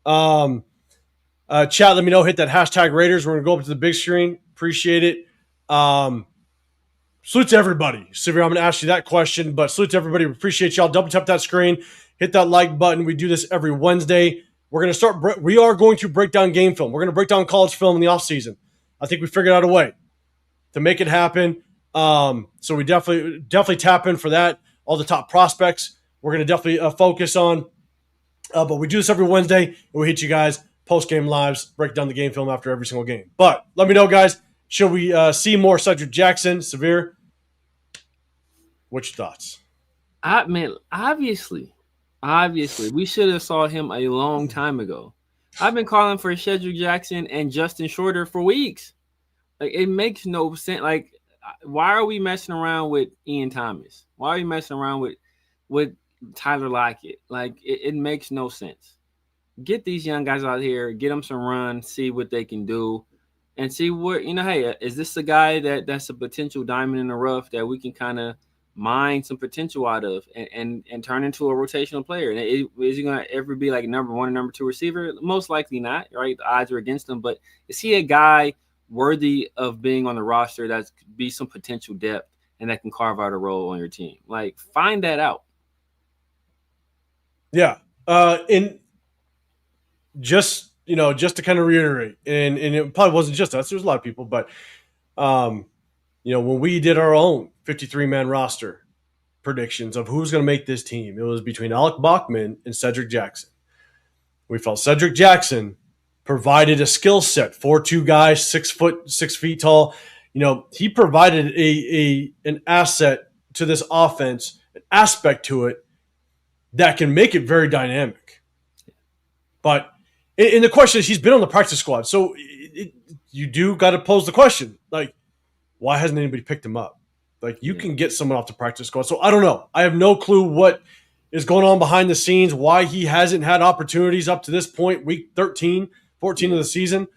Speaker 1: Chat, let me know. Hit that hashtag Raiders. We're going to go up to the big screen. Appreciate it. Salute to everybody. Severe, I'm going to ask you that question, but salute to everybody. We appreciate y'all. Double tap that screen. Hit that like button. We do this every Wednesday. We are going to break down game film. We're going to break down college film in the offseason. I think we figured out a way to make it happen. So we definitely tap in for that. All the top prospects we're going to definitely focus on. But we do this every Wednesday, and we hit you guys post-game lives, break down the game film after every single game. But let me know, guys, should we see more Cedric Jackson? Severe, what's your thoughts?
Speaker 2: Obviously, we should have saw him a long time ago. I've been calling for Cedric Jackson and Justin Shorter for weeks. Like, it makes no sense. Like, why are we messing around with Ian Thomas? Why are we messing around with Tyler Lockett? Like, it makes no sense. Get these young guys out here, get them some run, see what they can do, and see what, hey, is this a guy that's a potential diamond in the rough that we can kind of mine some potential out of and turn into a rotational player? And is he going to ever be like number 1 or number 2 receiver? Most likely not, right? The odds are against him. But is he a guy worthy of being on the roster that's be some potential depth and that can carve out a role on your team? Like, find that out.
Speaker 1: Yeah. And just to kind of reiterate, and it probably wasn't just us, there's a lot of people, but when we did our own 53-man roster, predictions of who's going to make this team. It was between Alec Bachman and Cedric Jackson. We felt Cedric Jackson provided a skill set, 4'2" guy, 6 feet tall. He provided an asset to this offense, an aspect to it that can make it very dynamic. But and the question is, he's been on the practice squad, so you do got to pose the question, like, why hasn't anybody picked him up? Like, you can get someone off the practice squad. So I don't know. I have no clue what is going on behind the scenes, why he hasn't had opportunities up to this point, week 13, 14 of the season.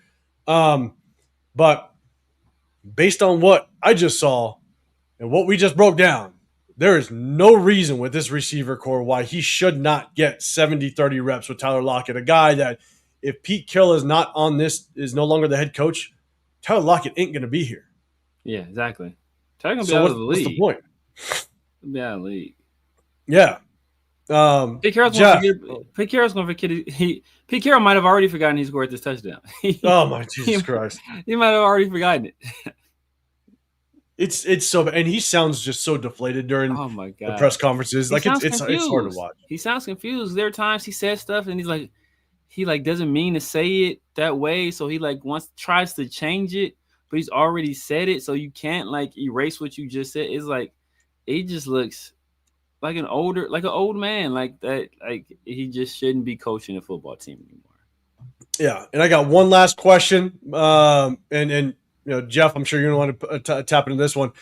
Speaker 1: But based on what I just saw and what we just broke down, there is no reason with this receiver core why he should not get 70-30 reps with Tyler Lockett, a guy that if Pete Carroll is not on this, is no longer the head coach, Tyler Lockett ain't going to be here.
Speaker 2: Yeah, exactly. Tyler going to be out of the league.
Speaker 1: What's the point?
Speaker 2: He'll be out of the league.
Speaker 1: Yeah.
Speaker 2: Pete Carroll's going to forget. Pete Carroll might have already forgotten he scored this touchdown.
Speaker 1: Oh, my Jesus Christ.
Speaker 2: He might have already forgotten it.
Speaker 1: It's so bad. And he sounds just so deflated during the press conferences. Like, it's hard to watch.
Speaker 2: He sounds confused. There are times he says stuff and he doesn't mean to say it that way. So he tries to change it, but he's already said it. So you can't erase what you just said. It's like, he just looks like an old man, like that. Like, he just shouldn't be coaching a football team anymore.
Speaker 1: Yeah. And I got one last question. And Jeff, I'm sure you're going to want to tap into this one,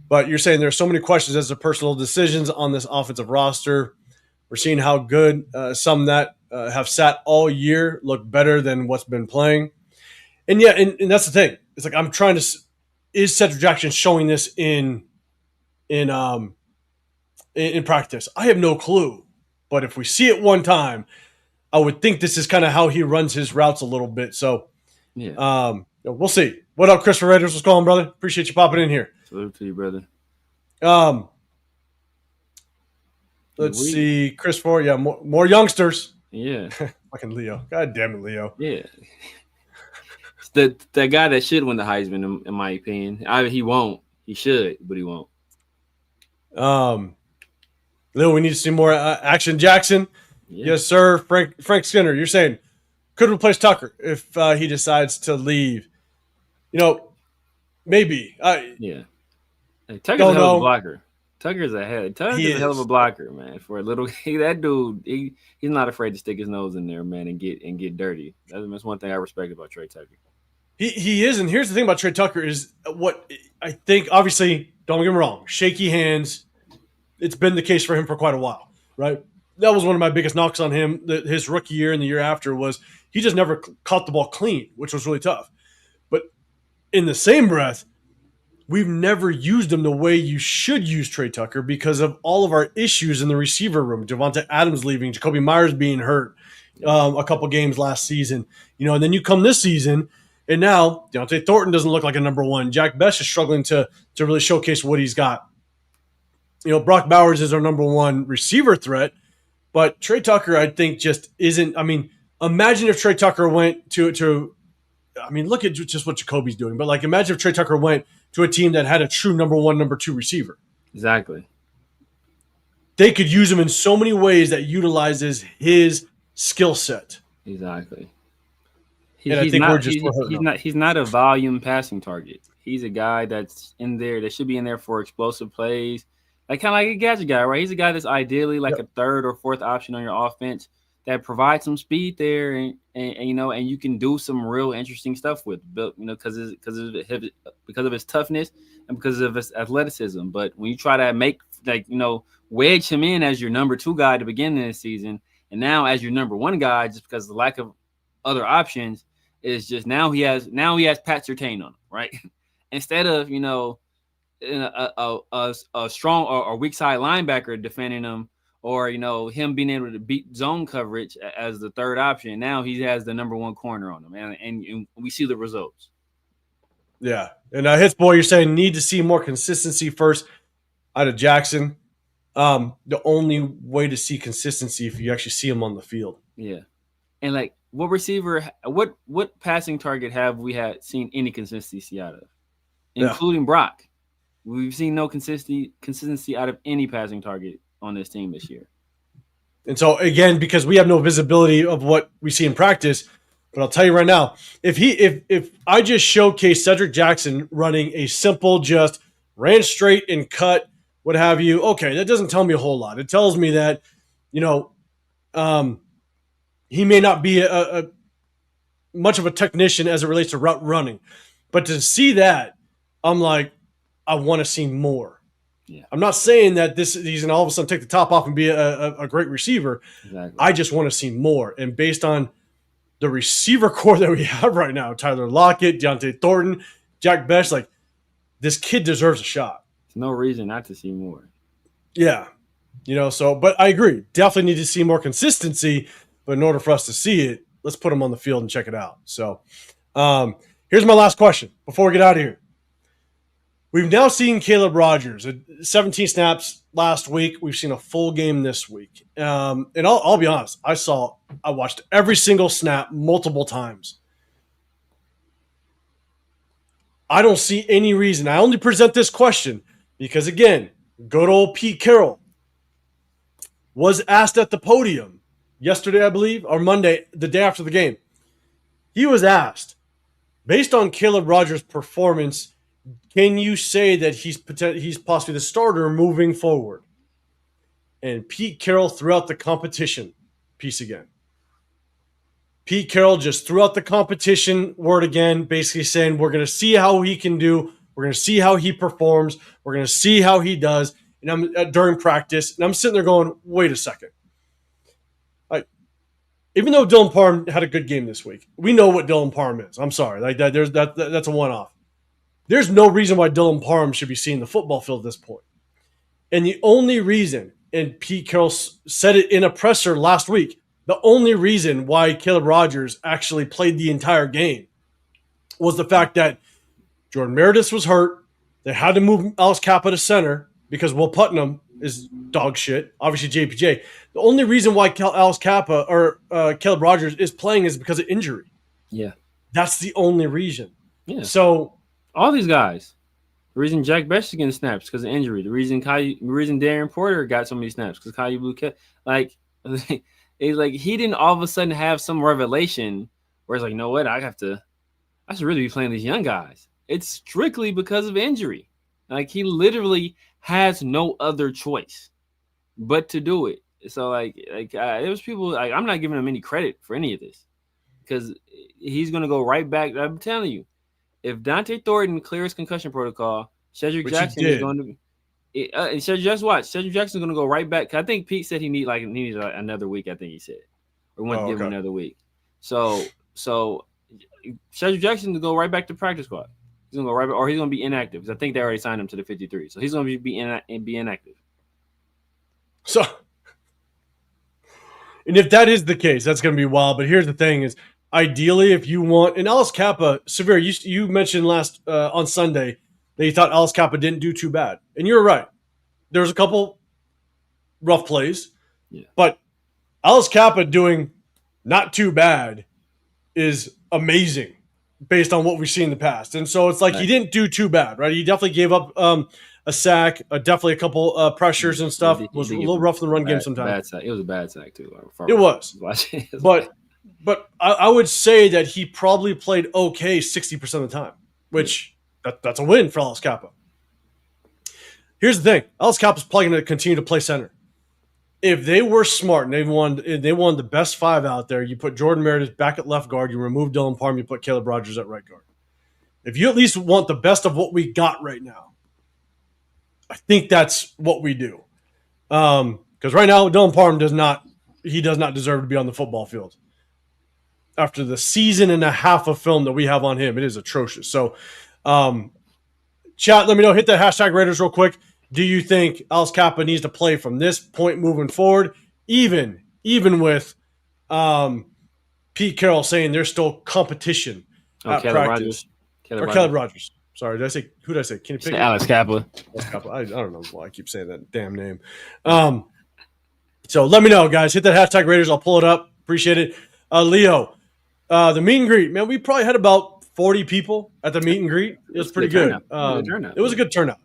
Speaker 1: but you're saying there's so many questions as to personal decisions on this offensive roster. We're seeing how good some that have sat all year look better than what's been playing. And yeah, and that's the thing. It's like, I'm trying to, is Cedric Jackson showing this in practice? I have no clue, but if we see it one time, I would think this is kind of how he runs his routes a little bit. So, yeah. We'll see. What up, Chris for Raiders? What's going on, brother? Appreciate you popping in here.
Speaker 2: Salute to you, brother.
Speaker 1: Let's see. Chris for more youngsters.
Speaker 2: Yeah.
Speaker 1: Fucking Leo. God damn it, Leo.
Speaker 2: Yeah. The guy that should win the Heisman, in my opinion. He won't. He should, but he won't.
Speaker 1: Leo, we need to see more action. Jackson. Yeah. Yes, sir. Frank Skinner, you're saying could replace Tucker if he decides to leave. Maybe.
Speaker 2: Yeah. Hey, Tucker's a hell of a blocker. Tucker's a hell of a blocker, man. For a little, that dude, he's not afraid to stick his nose in there, man, and get dirty. That's one thing I respect about Trey Tucker.
Speaker 1: He is, and here's the thing about Trey Tucker is what I think. Obviously, don't get me wrong, shaky hands. It's been the case for him for quite a while, right? That was one of my biggest knocks on him. His rookie year and the year after was he just never caught the ball clean, which was really tough. But in the same breath, we've never used him the way you should use Trey Tucker because of all of our issues in the receiver room. Devontae Adams leaving, Jacoby Myers being hurt a couple games last season. And then you come this season, and now Deontay Thornton doesn't look like a number one. Jack Best is struggling to really showcase what he's got. Brock Bowers is our number one receiver threat, but Trey Tucker, I think, just isn't. I mean, imagine if Trey Tucker went to look at just what Jacoby's doing, but imagine if Trey Tucker went to a team that had a true number one, number two receiver.
Speaker 2: Exactly.
Speaker 1: They could use him in so many ways that utilizes his skill set.
Speaker 2: Exactly. He's not a volume passing target. He's a guy that's in there that should be in there for explosive plays. Kind of like a gadget guy, right? He's a guy that's ideally a third or fourth option on your offense that provides some speed there, and you can do some real interesting stuff with, because of his toughness and because of his athleticism. But when you try to wedge him in as your number two guy at the beginning of the season, and now as your number one guy, just because of the lack of other options, is just now he has Pat Surtain on him, right? Instead of a strong or weak side linebacker defending him, or him being able to beat zone coverage as the third option. Now he has the number one corner on him, and we see the results.
Speaker 1: Yeah, and Hits Boy, you're saying need to see more consistency first out of Jackson. The only way to see consistency if you actually see him on the field.
Speaker 2: Yeah, and what passing target have we seen any consistency out of, including Brock? We've seen no consistency out of any passing target on this team this year.
Speaker 1: And so again, because we have no visibility of what we see in practice, but I'll tell you right now, if I just showcase Cedric Jackson running a simple, just ran straight and cut, what have you, okay, that doesn't tell me a whole lot. It tells me that, he may not be a much of a technician as it relates to route running, but to see that, I'm like, I want to see more.
Speaker 2: Yeah.
Speaker 1: I'm not saying that he's going to all of a sudden take the top off and be a great receiver.
Speaker 2: Exactly.
Speaker 1: I just want to see more. And based on the receiver core that we have right now, Tyler Lockett, Deontay Thornton, Jack Bech, like, this kid deserves a shot.
Speaker 2: There's no reason not to see more.
Speaker 1: Yeah. But I agree. Definitely need to see more consistency. But in order for us to see it, let's put him on the field and check it out. So here's my last question before we get out of here. We've now seen Caleb Rogers, 17 snaps last week. We've seen a full game this week. And I'll be honest, I watched every single snap multiple times. I don't see any reason. I only present this question because, again, good old Pete Carroll was asked at the podium yesterday, I believe, or Monday, the day after the game. He was asked, based on Caleb Rogers' performance, can you say that he's possibly the starter moving forward? And Pete Carroll threw out the competition piece again. Pete Carroll just threw out the competition word again, basically saying we're going to see how he can do. We're going to see how he performs. We're going to see how he does. And I'm during practice, and I'm sitting there going, wait a second. Even though Dylan Parham had a good game this week, we know what Dylan Parham is. I'm sorry, like that's a one-off. There's no reason why Dylan Parham should be seeing the football field at this point. And the only reason, and Pete Carroll said it in a presser last week, the only reason why Caleb Rogers actually played the entire game was the fact that Jordan Meredith was hurt. They had to move Alice Kappa to center because Will Putnam is dog shit. Obviously, JPJ. The only reason why Alice Kappa or Caleb Rogers is playing is because of injury.
Speaker 2: Yeah.
Speaker 1: That's the only reason.
Speaker 2: Yeah.
Speaker 1: So
Speaker 2: all these guys, the reason Jack Bech is getting snaps because of injury. The reason Darren Porter got so many snaps because Caillou Blue kept it's like he didn't all of a sudden have some revelation where it's like, you know what, I should really be playing these young guys. It's strictly because of injury. Like he literally has no other choice but to do it. So there was people like I'm not giving him any credit for any of this because he's gonna go right back. I'm telling you, if Deontay Thornton clears concussion protocol, Cedric Jackson is going to be. Just watch. Cedric Jackson is going to go right back. I think Pete said he needed another week. I think he said, or want to give him another week. So Cedric Jackson to go right back to practice squad. He's going to go right back, or he's going to be inactive because I think they already signed him to the 53. So he's going to be inactive.
Speaker 1: So, and if that is the case, that's going to be wild. But here's the thing: is ideally, if you want, and Alice Kappa, Severe, you mentioned last on Sunday that you thought Alice Kappa didn't do too bad. And you're right. There was a couple rough plays.
Speaker 2: Yeah.
Speaker 1: But Alice Kappa doing not too bad is amazing based on what we've seen in the past. And so it's like he didn't do too bad, right? He definitely gave up a sack, definitely a couple pressures and stuff. It was a little rough in the run game sometimes.
Speaker 2: It was a bad sack, too.
Speaker 1: It was. But I would say that he probably played okay 60% of the time, which that's a win for Alice Kappa. Here's the thing. Alice Kappa's probably going to continue to play center. If they were smart and they won the best five out there, you put Jordan Meredith back at left guard, you remove Dylan Parham, you put Caleb Rogers at right guard. If you at least want the best of what we got right now, I think that's what we do. Because right now, Dylan Parham does not deserve to be on the football field. After the season and a half of film that we have on him, it is atrocious. So, chat, let me know. Hit that hashtag Raiders real quick. Do you think Alice Kappa needs to play from this point moving forward, even with Pete Carroll saying there's still competition at practice? Caleb Rogers. Sorry, who did I say? Kenny Pickett?
Speaker 2: Alice Kappa.
Speaker 1: I don't know why I keep saying that damn name. So let me know, guys. Hit that hashtag Raiders. I'll pull it up. Appreciate it. Leo, the meet and greet, man, we probably had about 40 people at the meet and greet. It was pretty good. It was a good turnout.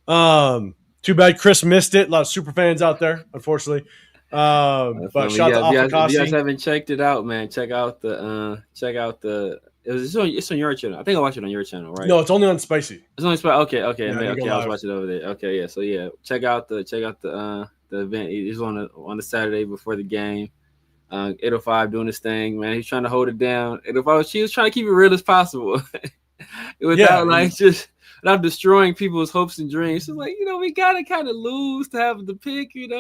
Speaker 1: Too bad Chris missed it. A lot of super fans out there, unfortunately. But shout out to
Speaker 2: If you guys
Speaker 1: Afakasi.
Speaker 2: haven't checked it out, man, check out the it's on your channel. I think I watched it on your channel, right?
Speaker 1: No, it's only on Spicy.
Speaker 2: It's only okay.
Speaker 1: Yeah,
Speaker 2: Okay, I was watching it over there. Okay, yeah. So yeah, check out the event. It's on the Saturday before the game. 805 doing this thing, man. He's trying to hold it down. 805, she was trying to keep it real as possible. Without just not destroying people's hopes and dreams. It's like, we gotta kind of lose to have the pick, and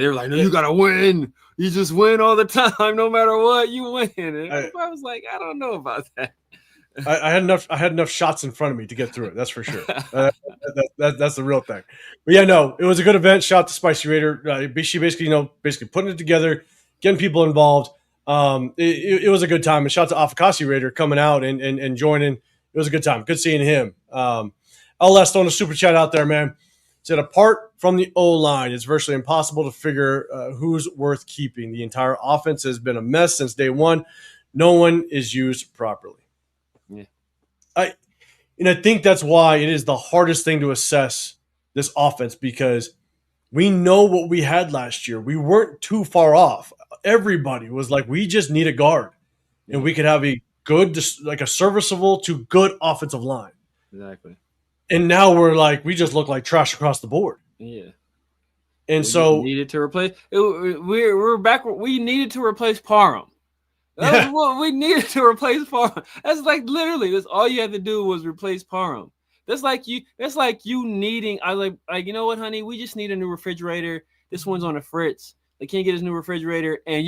Speaker 2: they were like, no, you gotta win. You just win all the time, no matter what, you win. And I was like, I don't know about that.
Speaker 1: I had enough shots in front of me to get through it. That's for sure. That's the real thing. But yeah, no, it was a good event. Shout out to Spicy Raider. She basically putting it together, getting people involved. It was a good time. And shout out to Afakasi Raider coming out and joining. It was a good time. Good seeing him. LS throwing a super chat out there, man. Said, apart from the O-line, it's virtually impossible to figure who's worth keeping. The entire offense has been a mess since day one. No one is used properly.
Speaker 2: Yeah.
Speaker 1: I think that's why it is the hardest thing to assess this offense, because we know what we had last year. We weren't too far off. Everybody was like, we just need a guard. And we could have a good, like a serviceable to good offensive line.
Speaker 2: Exactly.
Speaker 1: And now we're like, we just look like trash across the board.
Speaker 2: Yeah.
Speaker 1: And so
Speaker 2: needed to replace. We're back. We needed to replace Parham. That was what we needed to replace Parham. That's like literally. That's all you had to do was replace Parham. That's like you needing. I like you know what, honey? We just need a new refrigerator. This one's on the fritz. They can't get his new refrigerator, and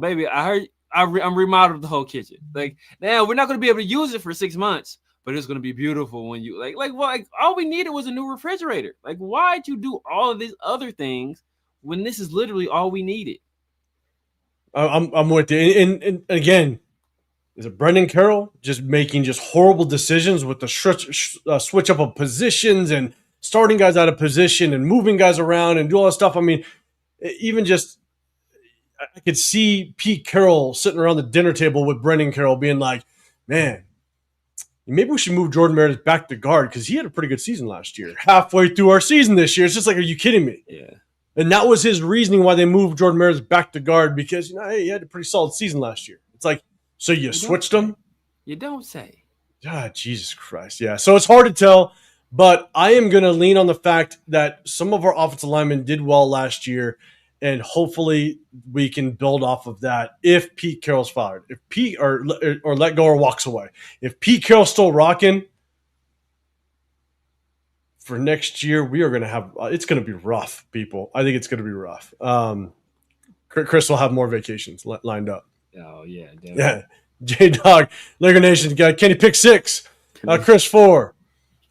Speaker 2: baby, I heard I'm remodeled the whole kitchen. Like now we're not going to be able to use it for 6 months. But it's gonna be beautiful when you all we needed was a new refrigerator. Like, why'd you do all of these other things when this is literally all we needed?
Speaker 1: I'm with you. And again, is it Brendan Carroll just making just horrible decisions with the switch up of positions and starting guys out of position and moving guys around and do all that stuff? I mean, even just I could see Pete Carroll sitting around the dinner table with Brendan Carroll being like, man, maybe we should move Jordan Meredith back to guard because he had a pretty good season last year. Halfway through our season this year, it's just like, are you kidding me?
Speaker 2: Yeah.
Speaker 1: And that was his reasoning why they moved Jordan Meredith back to guard, because he had a pretty solid season last year. It's like, so you switched him?
Speaker 2: You don't say.
Speaker 1: Ah, Jesus Christ. Yeah. So it's hard to tell, but I am going to lean on the fact that some of our offensive linemen did well last year, and hopefully we can build off of that if Pete Carroll's fired. If Pete or let go or walks away. If Pete Carroll's still rocking for next year, we are going to have it's going to be rough, people. I think it's going to be rough. Chris will have more vacations lined up.
Speaker 2: Oh, yeah. Definitely.
Speaker 1: Yeah. J-Dog, Laker Nation, got Kenny pick 6. Chris 4.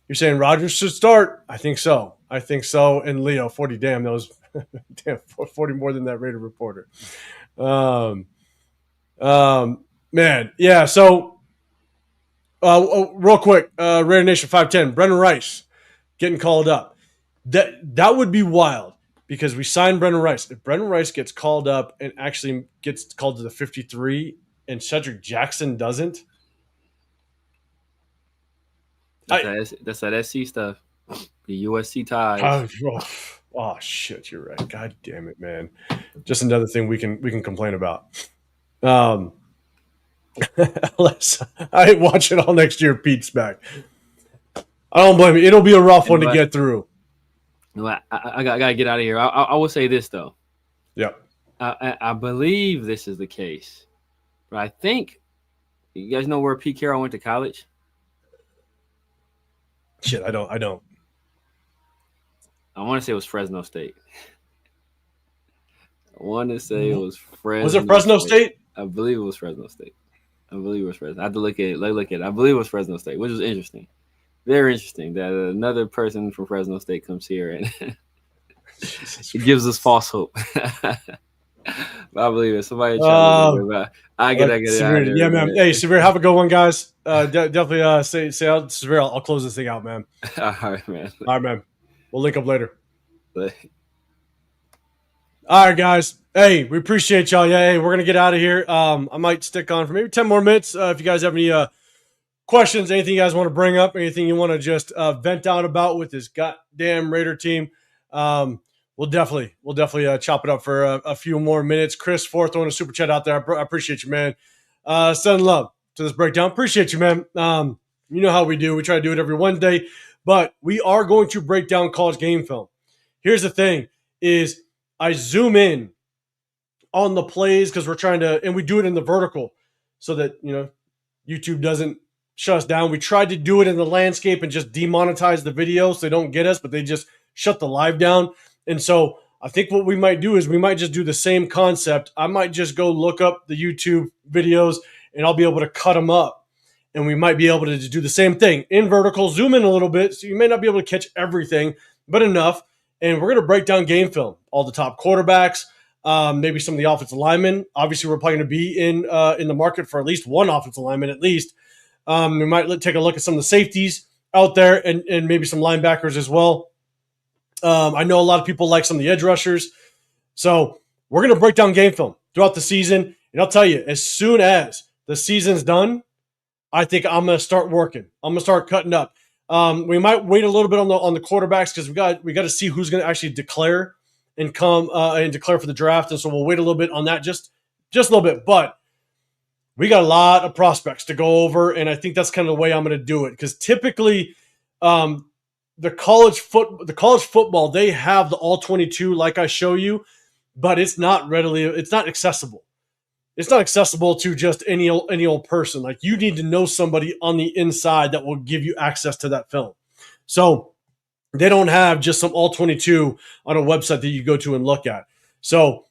Speaker 1: You're saying Rodgers should start? I think so. And Leo, 40. Damn, that was 40 more than that Raider reporter. Man, yeah. So, real quick, Raider Nation 510, Brendan Rice getting called up. That would be wild because we signed Brendan Rice. If Brendan Rice gets called up and actually gets called to the 53, and Cedric Jackson doesn't,
Speaker 2: that's that SC stuff. The USC ties.
Speaker 1: Oh shit, you're right. God damn it, man. Just another thing we can complain about. I ain't watching all next year. Pete's back. I don't blame you. It'll be a rough one to get through.
Speaker 2: No, I gotta get out of here. I will say this though.
Speaker 1: Yeah.
Speaker 2: I believe this is the case, but I think you guys know where Pete Carroll went to college.
Speaker 1: Shit, I don't.
Speaker 2: I want to say it was Fresno State. I want to say it was Fresno.
Speaker 1: Was it Fresno State?
Speaker 2: I believe it was Fresno State. I have to look at it. I believe it was Fresno State, which was interesting. Very interesting that another person from Fresno State comes here and it gives us false hope. I believe it. Somebody I get it.
Speaker 1: Yeah, man. Hey, Severe, have a good one, guys. Definitely say out, Severe. I'll close this thing out, man.
Speaker 2: All right, man.
Speaker 1: We'll link up later. All right, guys. Hey, we appreciate y'all. Yeah, hey, we're gonna get out of here. I might stick on for maybe 10 more minutes. If you guys have any questions, anything you guys want to bring up, anything you want to just vent out about with this goddamn Raider team, we'll definitely chop it up for a few more minutes. Chris, throwing a super chat out there. I appreciate you, man. Sending love to this breakdown. Appreciate you, man. You know how we do. We try to do it every Wednesday, but we are going to break down college game film. Here's the thing is I zoom in on the plays because we're trying to, and we do it in the vertical so that, you know, YouTube doesn't shut us down. We tried to do it in the landscape and just demonetize the video so they don't get us, but they just shut the live down. And so I think what we might do is we might just do the same concept. I might just go look up the YouTube videos and I'll be able to cut them up. And we might be able to do the same thing in vertical, zoom in a little bit. So you may not be able to catch everything, but enough. And we're going to break down game film, all the top quarterbacks, maybe some of the offensive linemen. Obviously, we're probably going to be in the market for at least one offensive lineman at least. We might take a look at some of the safeties out there and maybe some linebackers as well. I know a lot of people like some of the edge rushers. So we're going to break down game film throughout the season. And I'll tell you, as soon as the season's done, I think I'm going to start working. I'm going to start cutting up. We might wait a little bit on the quarterbacks because we got to see who's going to actually declare and come and declare for the draft. And so we'll wait a little bit on that, just a little bit. But we got a lot of prospects to go over, and I think that's kind of the way I'm going to do it because typically the college football, they have the all 22 like I show you, but it's not accessible. It's not accessible to just any old person. Like you need to know somebody on the inside that will give you access to that film. So they don't have just some all 22 on a website that you go to and look at. So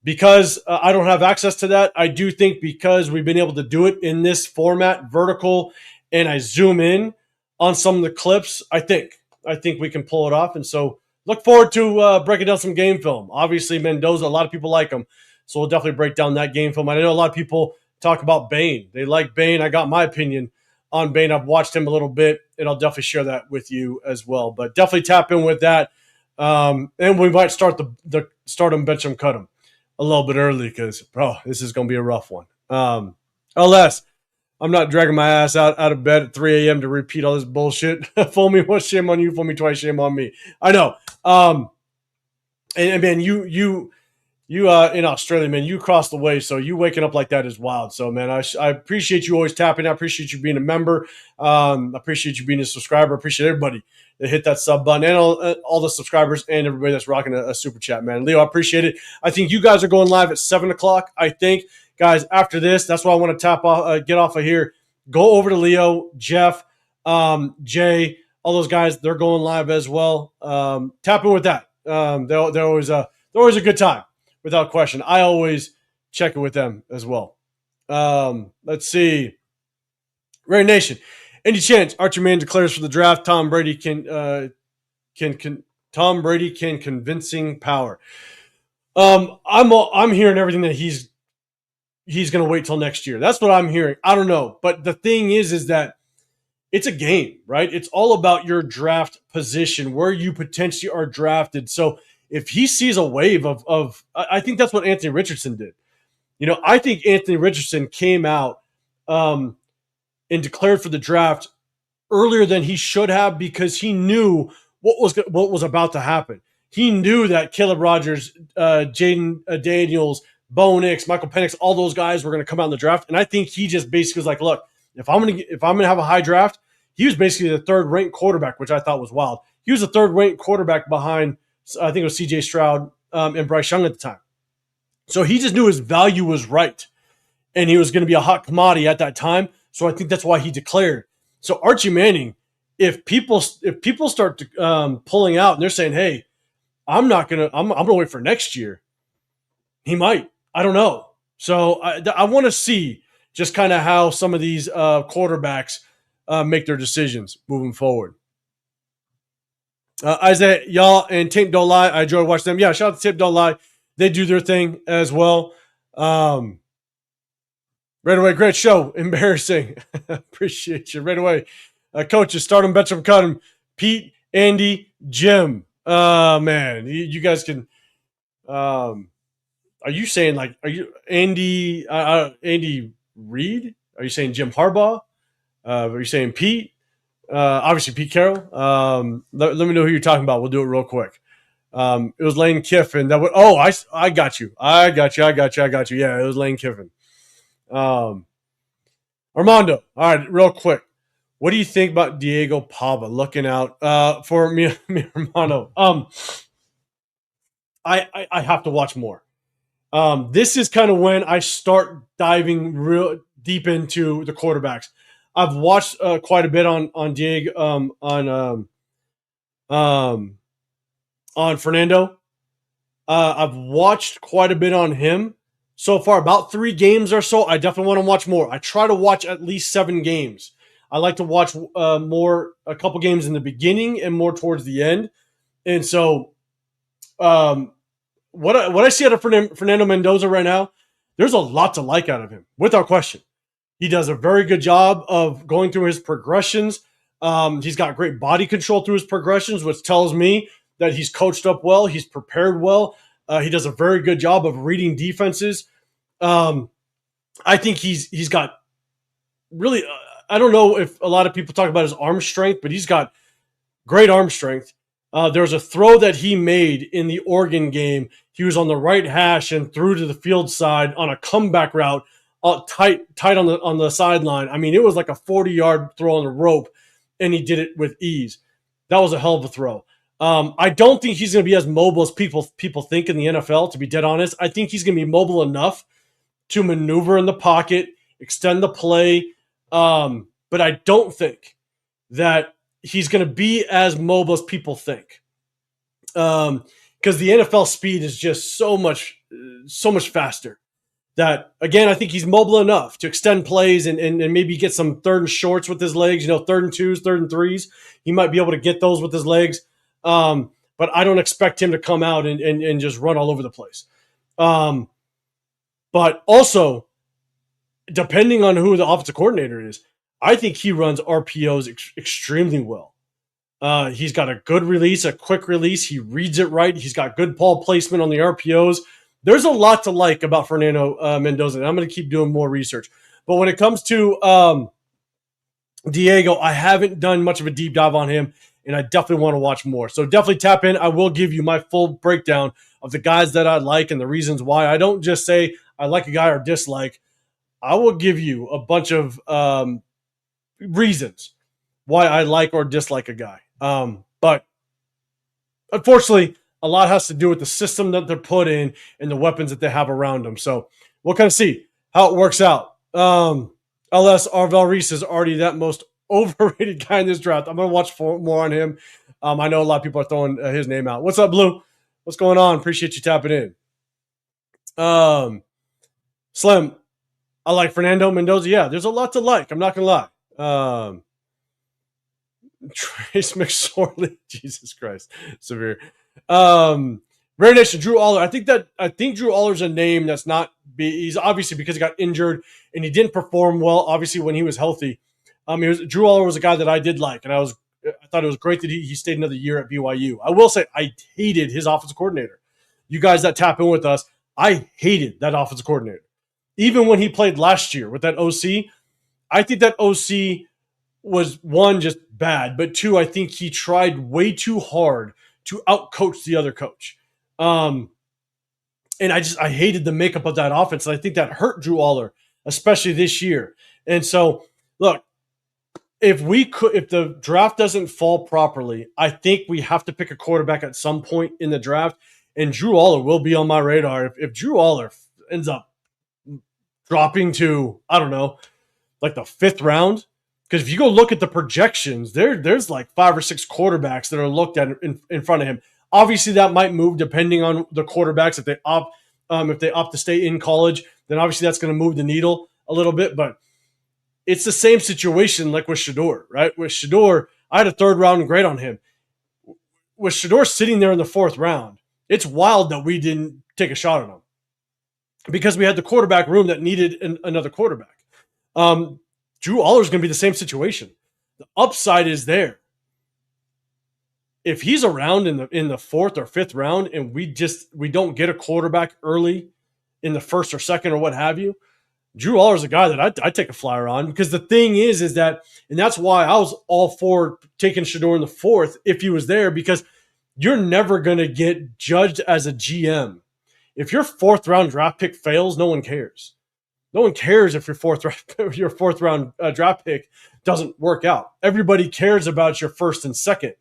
Speaker 1: because I don't have access to that, I do think because we've been able to do it in this format, vertical, and I zoom in on some of the clips, I think we can pull it off. And so look forward to breaking down some game film. Obviously, Mendoza, a lot of people like him. So we'll definitely break down that game film. I know a lot of people talk about Bain. They like Bain. I got my opinion on Bain. I've watched him a little bit, and I'll definitely share that with you as well. But definitely tap in with that. And we might start the start him, bench him, cut him a little bit early because, bro, this is going to be a rough one. Unless I'm not dragging my ass out of bed at 3 a.m. to repeat all this bullshit. Fool me once, shame on you. Fool me twice, shame on me. I know. And man, you in Australia, man, you crossed the way, so you waking up like that is wild. So, man, I appreciate you always tapping. I appreciate you being a member. I appreciate you being a subscriber. I appreciate everybody that hit that sub button and all the subscribers and everybody that's rocking a super chat, man. Leo, I appreciate it. I think you guys are going live at 7 o'clock, I think. Guys, after this, that's why I want to get off of here. Go over to Leo, Jeff, Jay, all those guys. They're going live as well. Tap in with that. They're always a good time. Without question. I always check it with them as well. Let's see. Raider Nation. Any chance Archie Manning declares for the draft? Tom Brady can convincing power. I'm hearing everything that he's going to wait till next year. That's what I'm hearing. I don't know, but the thing is that it's a game, right? It's all about your draft position, where you potentially are drafted. So if he sees a wave of I think that's what Anthony Richardson did. You know, I think Anthony Richardson came out and declared for the draft earlier than he should have because he knew what was about to happen. He knew that Caleb Rogers, Jaden Daniels, Bo Nix, Michael Penix, all those guys were going to come out in the draft, and I think he just basically was like, "Look, if I'm gonna have a high draft," he was basically the third-ranked quarterback, which I thought was wild. He was the third-ranked quarterback behind, I think it was C.J. Stroud and Bryce Young at the time. So he just knew his value was right, and he was going to be a hot commodity at that time. So I think that's why he declared. So Archie Manning, if people start to, pulling out and they're saying, "Hey, I'm gonna wait for next year," he might. I don't know. So I want to see just kind of how some of these quarterbacks make their decisions moving forward. Isaiah, y'all, and Tape Don't Lie. I enjoy watching them. Yeah, shout out to Tape Don't Lie. They do their thing as well. Right away, great show. Embarrassing. Appreciate you. Right away. Coaches, start them, bench them, cut them. Pete, Andy, Jim. Man, you guys can. Are you saying like? Are you Andy? Andy Reid? Are you saying Jim Harbaugh? Are you saying Pete? Obviously Pete Carroll. Let me know who you're talking about. We'll do it real quick. It was Lane Kiffin. That would. Oh, I got you. I got you. Yeah, it was Lane Kiffin. Armando. All right, real quick. What do you think about Diego Pava looking out for me, Armando? I have to watch more. This is kind of when I start diving real deep into the quarterbacks. I've watched quite a bit on Diego on Fernando. I've watched quite a bit on him so far, about 3 games or so. I definitely want to watch more. I try to watch at least 7 games. I like to watch a couple games in the beginning and more towards the end. And so, what I see out of Fernando Mendoza right now, there's a lot to like out of him, without question. He does a very good job of going through his progressions. He's got great body control through his progressions, which tells me that he's coached up well. He's prepared well. He does a very good job of reading defenses. I think he's got really. I don't know if a lot of people talk about his arm strength, but he's got great arm strength. There was a throw that he made in the Oregon game. He was on the right hash and threw to the field side on a comeback route, tight on the sideline. I mean, it was like a 40-yard throw on the rope, and he did it with ease. That was a hell of a throw. I don't think he's going to be as mobile as people think in the NFL, to be dead honest. I think he's going to be mobile enough to maneuver in the pocket, extend the play, but I don't think that he's going to be as mobile as people think. Because the NFL speed is just so much faster. That, again, I think he's mobile enough to extend plays and maybe get some 3rd and shorts with his legs, 3rd and 2s, 3rd and 3s. He might be able to get those with his legs. But I don't expect him to come out and just run all over the place. But also, depending on who the offensive coordinator is, I think he runs RPOs extremely well. He's got a good release, a quick release. He reads it right. He's got good ball placement on the RPOs. There's a lot to like about Fernando Mendoza, and I'm going to keep doing more research. But when it comes to Diego, I haven't done much of a deep dive on him, and I definitely want to watch more. So definitely tap in. I will give you my full breakdown of the guys that I like and the reasons why. I don't just say I like a guy or dislike. I will give you a bunch of reasons why I like or dislike a guy. But unfortunately, a lot has to do with the system that they're put in and the weapons that they have around them. So we'll kind of see how it works out. LS Arvel Reese is already that most overrated guy in this draft. I'm going to watch more on him. I know a lot of people are throwing his name out. What's up, Blue? What's going on? Appreciate you tapping in. Slim, I like Fernando Mendoza. Yeah, there's a lot to like. I'm not going to lie. Trace McSorley. Jesus Christ. Severe. Raidernation, Drew Aller. I think Drew Aller's a name that's not. He's obviously, because he got injured and he didn't perform well, obviously, when he was healthy. Drew Aller was a guy that I did like, and I thought it was great that he stayed another year at BYU. I will say I hated his offensive coordinator. You guys that tap in with us, I hated that offensive coordinator. Even when he played last year with that OC, I think that OC was, 1, just bad, but 2, I think he tried way too hard to outcoach the other coach. And I hated the makeup of that offense. And I think that hurt Drew Aller, especially this year. And so, look, if the draft doesn't fall properly, I think we have to pick a quarterback at some point in the draft. And Drew Aller will be on my radar. If Drew Aller ends up dropping to, I don't know, like the 5th round, because if you go look at the projections, there's like 5 or 6 quarterbacks that are looked at in front of him. Obviously, that might move depending on the quarterbacks. If they opt to stay in college, then obviously that's going to move the needle a little bit. But it's the same situation like with Shedeur, right? With Shedeur, I had a 3rd round grade on him. With Shedeur sitting there in the 4th round, it's wild that we didn't take a shot on him because we had the quarterback room that needed another quarterback. Drew Aller is going to be the same situation. The upside is there. If he's around in the 4th or 5th round and we don't get a quarterback early in the 1st or 2nd or what have you, Drew Aller's a guy that I'd take a flyer on, because the thing is that, and that's why I was all for taking Shedeur in the 4th if he was there, because you're never going to get judged as a GM. If your 4th round draft pick fails, no one cares. No one cares if your fourth round draft pick doesn't work out. Everybody cares about your 1st and 2nd.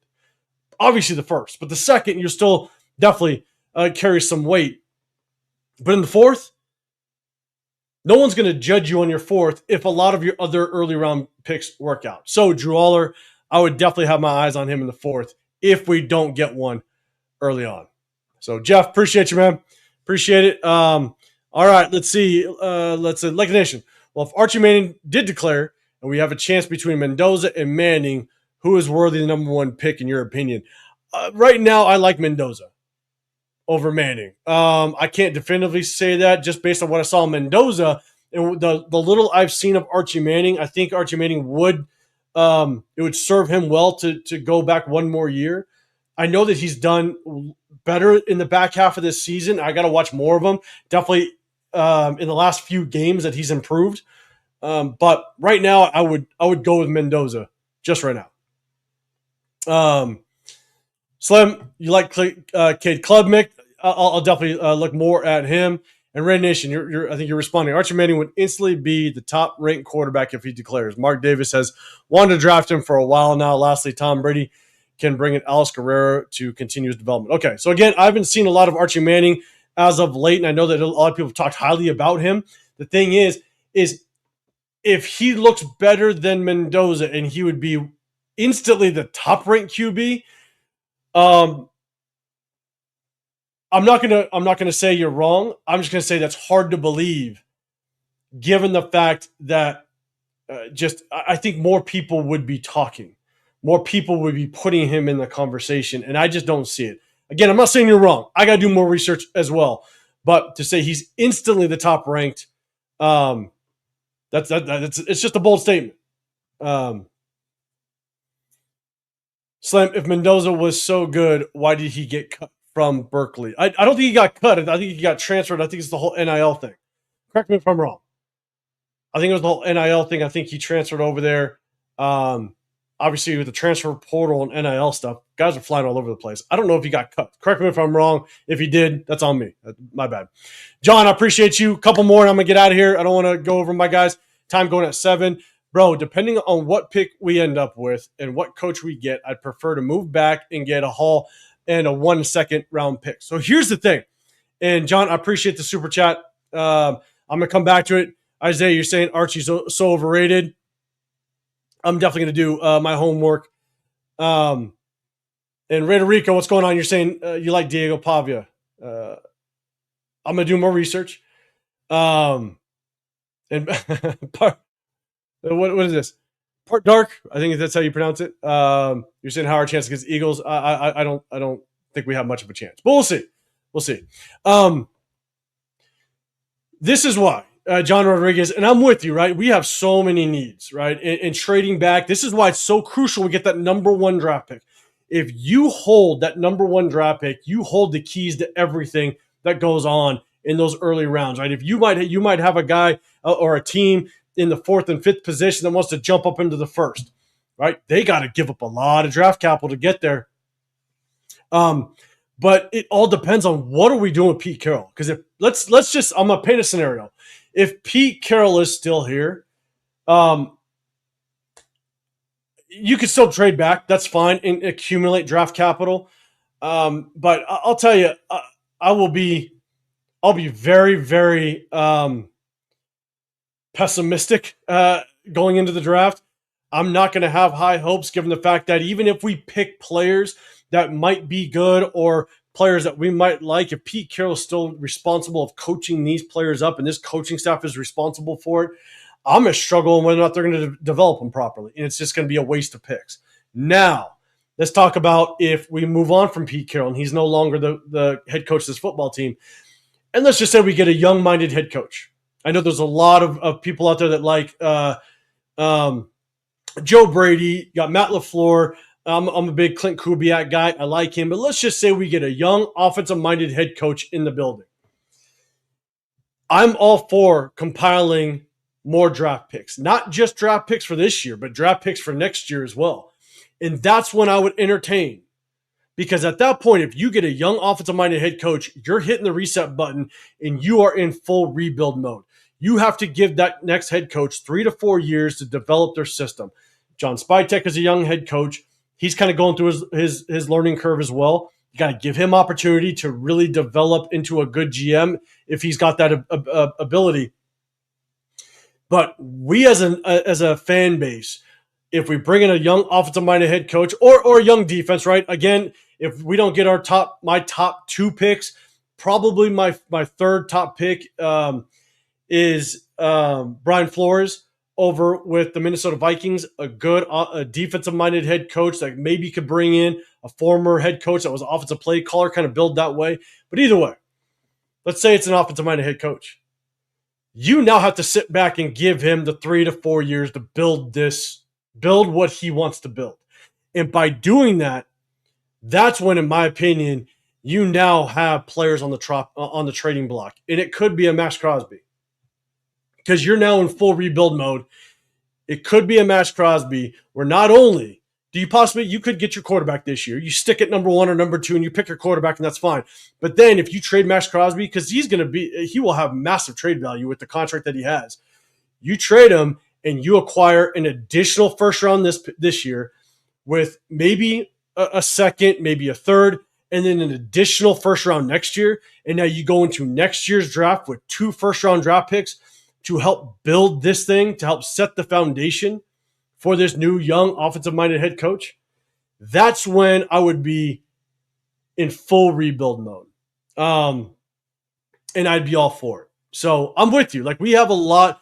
Speaker 1: Obviously the 1st, but the 2nd, you still definitely carry some weight. But in the 4th, no one's going to judge you on your 4th if a lot of your other early round picks work out. So Drew Aller, I would definitely have my eyes on him in the 4th if we don't get one early on. So Jeff, appreciate you, man. Appreciate it. All right, let's see. Let's say like a nation. Well, if Archie Manning did declare, and we have a chance between Mendoza and Manning, who is worthy of the number 1 pick in your opinion? Right now, I like Mendoza over Manning. I can't definitively say that just based on what I saw in Mendoza and the little I've seen of Archie Manning. I think Archie Manning would it would serve him well to go back one more year. I know that he's done better in the back half of this season. I got to watch more of him. Definitely in the last few games that he's improved. But right now, I would go with Mendoza just right now. Slim, you like Cade Klubnik? I'll definitely look more at him. And Red Nation, I think you're responding. Archie Manning would instantly be the top-ranked quarterback if he declares. Markdavis has wanted to draft him for a while now. Lastly, Tom Brady can bring in Alex Guerrero to continue his development. Okay, so again, I haven't seen a lot of Archie Manning as of late, and I know that a lot of people have talked highly about him. The thing is if he looks better than Mendoza and he would be instantly the top-ranked QB, I'm not gonna say you're wrong. I'm just gonna say that's hard to believe, given the fact that I think more people would be talking, more people would be putting him in the conversation, and I just don't see it. Again, I'm not saying you're wrong. I got to do more research as well, but to say he's instantly the top ranked, it's just a bold statement. Slim, if Mendoza was so good, why did he get cut from Berkeley? I don't think he got cut. I think he got transferred. I think it's the whole NIL thing. Correct me if I'm wrong. I think it was the whole NIL thing. I think he transferred over there. Obviously, with the transfer portal and NIL stuff, guys are flying all over the place. I don't know if he got cut. Correct me if I'm wrong. If he did, that's on me. My bad. John, I appreciate you. A couple more and I'm going to get out of here. I don't want to go over my guys. Time going at 7. Bro, depending on what pick we end up with and what coach we get, I'd prefer to move back and get a Hall and a 1 second round pick. So here's the thing. And John, I appreciate the super chat. I'm going to come back to it. Isaiah, you're saying Archie's so overrated. I'm definitely going to do my homework. And Raider Rico, what's going on? You're saying you like Diego Pavia. I'm going to do more research. And what is this? Part Dark. I think that's how you pronounce it. You're saying how our chance against Eagles. I don't think we have much of a chance, but we'll see. We'll see. This is why. John Rodriguez, and I'm with you, right? We have so many needs, right? And trading back, this is why it's so crucial we get that number 1 draft pick. If you hold that number 1 draft pick, you hold the keys to everything that goes on in those early rounds, right? If you might have a guy or a team in the 4th and 5th position that wants to jump up into the 1st, right? They got to give up a lot of draft capital to get there. But it all depends on what are we doing with Pete Carroll. Because if let's just, I'm gonna paint a scenario. If Pete Carroll is still here, you could still trade back. That's fine and accumulate draft capital. But I'll tell you, I'll be very, very pessimistic going into the draft. I'm not going to have high hopes given the fact that even if we pick players that might be good or players that we might like, if Pete Carroll is still responsible of coaching these players up and this coaching staff is responsible for it, I'm going to struggle on whether or not they're going to develop them properly. And it's just going to be a waste of picks. Now, let's talk about if we move on from Pete Carroll and he's no longer the head coach of this football team. And let's just say we get a young-minded head coach. I know there's a lot of people out there that like Joe Brady, got Matt LaFleur. I'm a big Clint Kubiak guy. I like him. But let's just say we get a young, offensive-minded head coach in the building. I'm all for compiling more draft picks, not just draft picks for this year, but draft picks for next year as well. And that's when I would entertain. Because at that point, if you get a young offensive-minded head coach, you're hitting the reset button and you are in full rebuild mode. You have to give that next head coach 3 to 4 years to develop their system. JohnSpytek is a young head coach. He's kind of going through his learning curve as well. You got to give him opportunity to really develop into a good GM if he's got that ability. But we as a fan base, if we bring in a young offensive-minded head coach or a young defense, right? Again, if we don't get my top 2 picks, probably my third top pick is Brian Flores over with the Minnesota Vikings, a good defensive-minded head coach that maybe could bring in a former head coach that was an offensive play caller, kind of build that way. But either way, let's say it's an offensive-minded head coach. You now have to sit back and give him the 3 to 4 years to build what he wants to build. And by doing that, that's when, in my opinion, you now have players on the trading block. And it could be a maxxcrosby because you're now in full rebuild mode. It could be a maxxcrosby where not only do you could get your quarterback this year. You stick at number 1 or number 2 and you pick your quarterback and that's fine. But then if you trade maxxcrosby, because he will have massive trade value with the contract that he has. You trade him and you acquire an additional first round this year with maybe a second, maybe a third, and then an additional first round next year. And now you go into next year's draft with 2 first round draft picks to help build this thing, to help set the foundation for this new young offensive-minded head coach. That's when I would be in full rebuild mode. And I'd be all for it. So I'm with you. Like, we have a lot.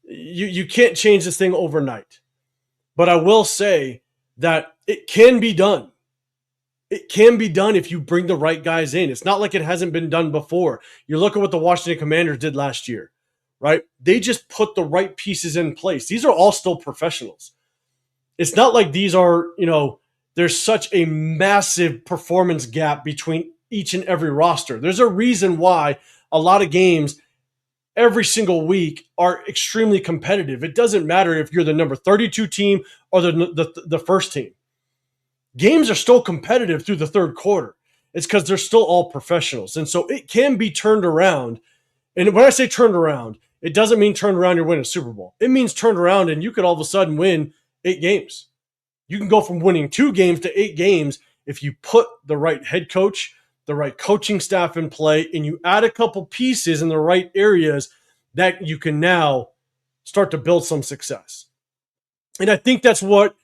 Speaker 1: You can't change this thing overnight. But I will say that it can be done. It can be done if you bring the right guys in. It's not like it hasn't been done before. You look at what the Washington Commanders did last year, right? They just put the right pieces in place. These are all still professionals. It's not like these are, there's such a massive performance gap between each and every roster. There's a reason why a lot of games every single week are extremely competitive. It doesn't matter if you're the number 32 team or the first team. Games are still competitive through the third quarter. It's because they're still all professionals. And so it can be turned around. And when I say turned around, it doesn't mean turned around you're winning a Super Bowl. It means turned around and you could all of a sudden win 8 games. You can go from winning 2 games to 8 games if you put the right head coach, the right coaching staff in play, and you add a couple pieces in the right areas that you can now start to build some success. And I think that's what,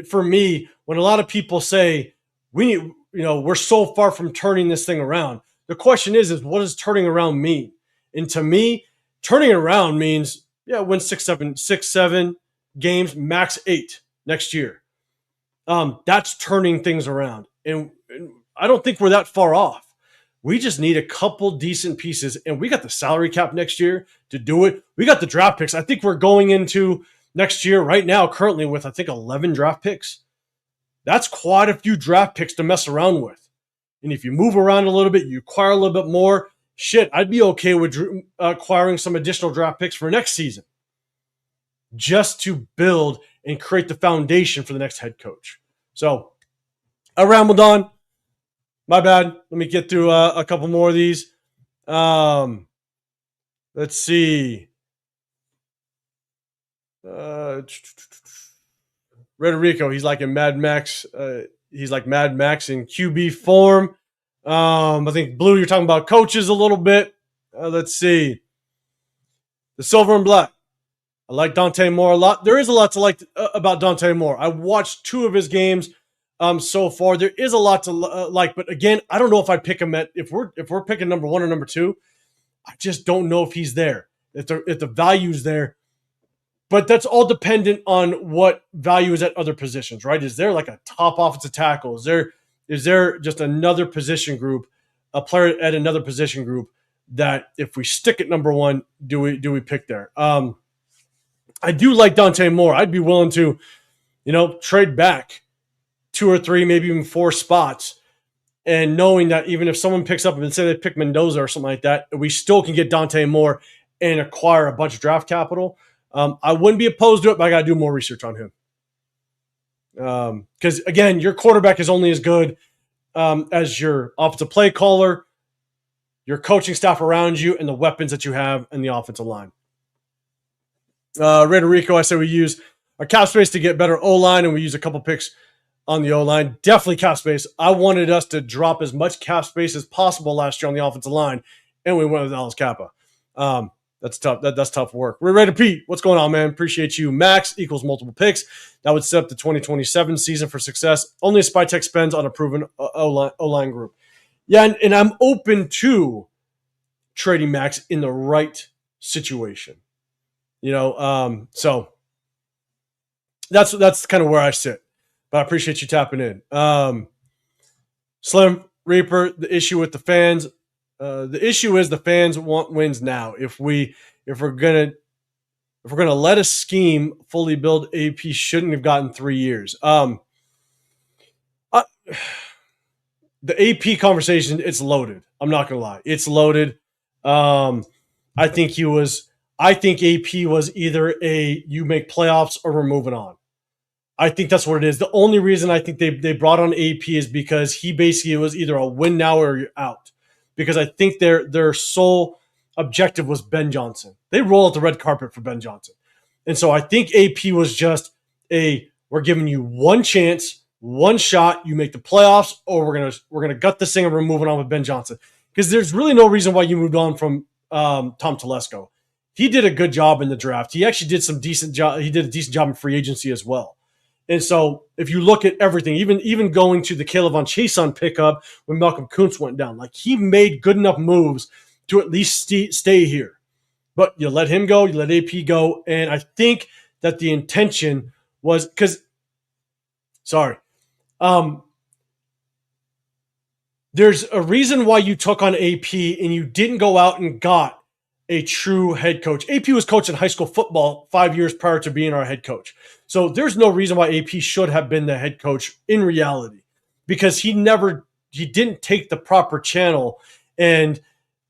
Speaker 1: for me, when a lot of people say we're so far from turning this thing around, the question is what does turning around mean? And to me, turning around means win 6-7 games, max 8 next year. That's turning things around. And I don't think we're that far off. We just need a couple decent pieces, and we got the salary cap next year to do it. We got the draft picks. I think we're going into next year right now currently with, 11 draft picks. That's quite a few draft picks to mess around with. And if you move around a little bit, you acquire a little bit more, I'd be okay with acquiring some additional draft picks for next season just to build and create the foundation for the next head coach. So I rambled on. My bad. Let me get through a couple more of these. Let's see. Rederico, he's like in Mad Max. He's like Mad Max in QB form. I think, Blue, you're talking about coaches a little bit. Let's see. The Silver and Black. I like Dante Moore a lot. There is a lot to like about Dante Moore. I watched 2 of his games so far. There is a lot to like, but again, I don't know if I'd pick him if we're picking number 1 or number 2. I just don't know if he's there. If the value's there. But that's all dependent on what value is at other positions, right? Is there like a top offensive tackle? Is there just another position group, a player at another position group that if we stick at number 1, do we pick there? I do like Dante Moore. I'd be willing to, trade back 2 or 3, maybe even 4 spots and knowing that even if someone picks up and say they pick Mendoza or something like that, we still can get Dante Moore and acquire a bunch of draft capital. I wouldn't be opposed to it, but I got to do more research on him. Because again, your quarterback is only as good as your offensive play caller, your coaching staff around you, and the weapons that you have in the offensive line. Raider Rico, I say we use our cap space to get better O-line, and we use a couple picks on the O-line. Definitely cap space. I wanted us to drop as much cap space as possible last year on the offensive line, and we went with Alice Kappa. That's tough. That's tough work. We're ready to Pete. What's going on, man? Appreciate you. Max equals multiple picks. That would set up the 2027 season for success. Only SpyTek spends on a proven O-line group. Yeah, and I'm open to trading Max in the right situation. So that's kind of where I sit. But I appreciate you tapping in. Slim Reaper, the issue with the fans. The issue is the fans want wins now. If we're gonna let a scheme fully build, AP shouldn't have gotten 3 years. The AP conversation, it's loaded. I'm not gonna lie, it's loaded. I think AP was either you make playoffs or we're moving on. I think that's what it is. The only reason I think they brought on AP is because he basically was either a win now or you're out. Because I think their sole objective was Ben Johnson. They roll out the red carpet for Ben Johnson. And so I think AP was just we're giving you one chance, one shot, you make the playoffs, or we're gonna gut this thing and we're moving on with Ben Johnson. Because there's really no reason why you moved on from Tom Telesco. He did a good job in the draft. He actually did some decent job. He did a decent job in free agency as well. And so if you look at everything, even going to the Caleb Von Chason pickup when Malcolm Kuntz went down, like he made good enough moves to at least stay here. But you let him go, you let AP go, and I think that the intention was there's a reason why you took on AP and you didn't go out and got a true head coach. AP was coaching high school football 5 years prior to being our head coach. So there's no reason why AP should have been the head coach in reality, because he didn't take the proper channel and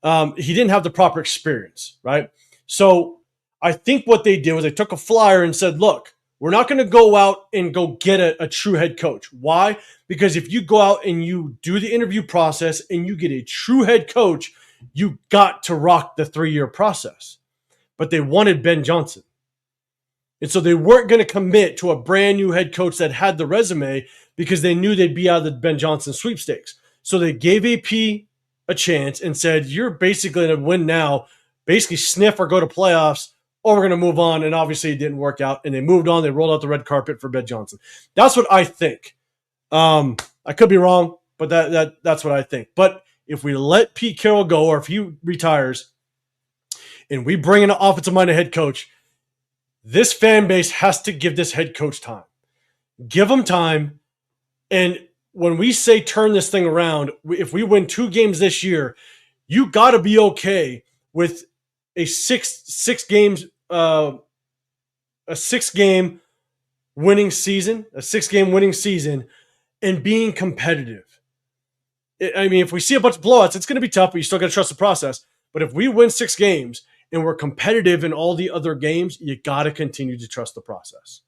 Speaker 1: he didn't have the proper experience, right? So I think what they did was they took a flyer and said, look, we're not going to go out and go get a true head coach. Why? Because if you go out and you do the interview process and you get a true head coach, you got to rock the 3-year process. But they wanted Ben Johnson. And so they weren't going to commit to a brand new head coach that had the resume because they knew they'd be out of the Ben Johnson sweepstakes. So they gave AP a chance and said, you're basically going to win now, basically sniff or go to playoffs, or we're going to move on. And obviously it didn't work out. And they moved on. They rolled out the red carpet for Ben Johnson. That's what I think. I could be wrong, but that's what I think. But if we let Pete Carroll go, or if he retires, and we bring in an offensive-minded head coach, this fan base has to give this head coach time. Give him time. And when we say turn this thing around, if we win 2 games this year, you got to be okay with a six game winning season, and being competitive. I mean, if we see a bunch of blowouts, it's going to be tough, but you still got to trust the process. But if we win 6 games and we're competitive in all the other games, you got to continue to trust the process.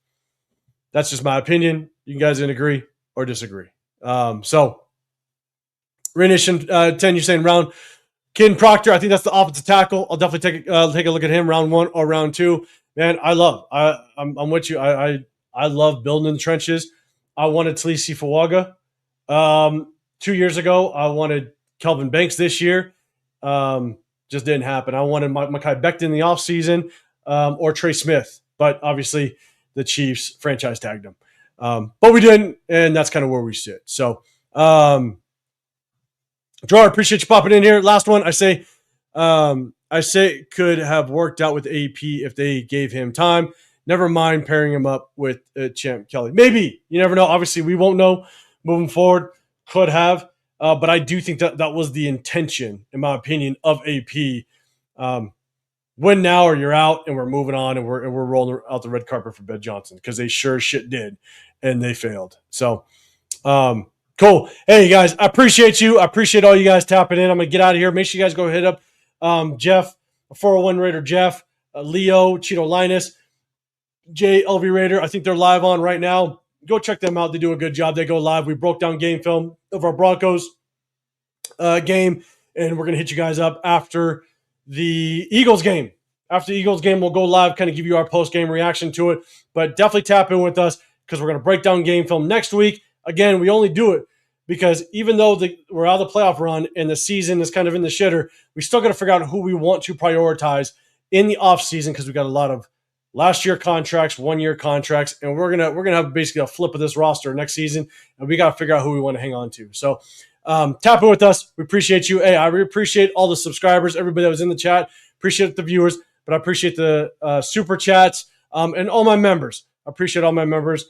Speaker 1: That's just my opinion. You guys can agree or disagree. So, Raidernation 10, you're saying round. Ken Proctor, I think that's the offensive tackle. I'll definitely take a look at him round 1 or round 2. Man, I'm with you. I love building in the trenches. I wanted Talisi Fawaga 2 years ago. I wanted Kelvin Banks this year. Just didn't happen. I wanted Mekhi Becton in the offseason or Trey Smith, but obviously the Chiefs franchise tagged him. But we didn't, and that's kind of where we sit. So, Drawer, appreciate you popping in here. Last one, I say it could have worked out with AP if they gave him time. Never mind pairing him up with Champ Kelly. Maybe. You never know. Obviously, we won't know moving forward. Could have. But I do think that was the intention, in my opinion, of AP. Win now or you're out, and we're moving on, and we're rolling out the red carpet for Ben Johnson, because they sure shit did, and they failed. So, Cool. Hey, guys, I appreciate you. I appreciate all you guys tapping in. I'm going to get out of here. Make sure you guys go hit up Jeff, 401 Raider Jeff, Leo, Cheeto Linus, JLV Raider. I think they're live on right now. Go check them out. They do a good job. They go live. We broke down game film of our Broncos game, and we're going to hit you guys up after the Eagles game. After the Eagles game, we'll go live, kind of give you our post-game reaction to it. But definitely tap in with us because we're going to break down game film next week. Again, we only do it because even though we're out of the playoff run and the season is kind of in the shitter, we still got to figure out who we want to prioritize in the offseason because we got a lot of last year contracts, 1 year contracts, and we're gonna have basically a flip of this roster next season, and we got to figure out who we want to hang on to. So tap in with us. We appreciate you. Hey, I really appreciate all the subscribers, everybody that was in the chat. Appreciate the viewers, but I appreciate the super chats and all my members. I appreciate all my members.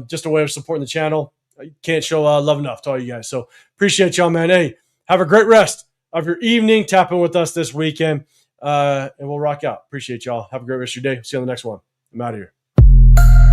Speaker 1: Just a way of supporting the channel. I can't show love enough to all you guys. So appreciate y'all, man. Hey, have a great rest of your evening. Tap in with us this weekend, and we'll rock out. Appreciate y'all. Have a great rest of your day. See you on the next one. I'm out of here.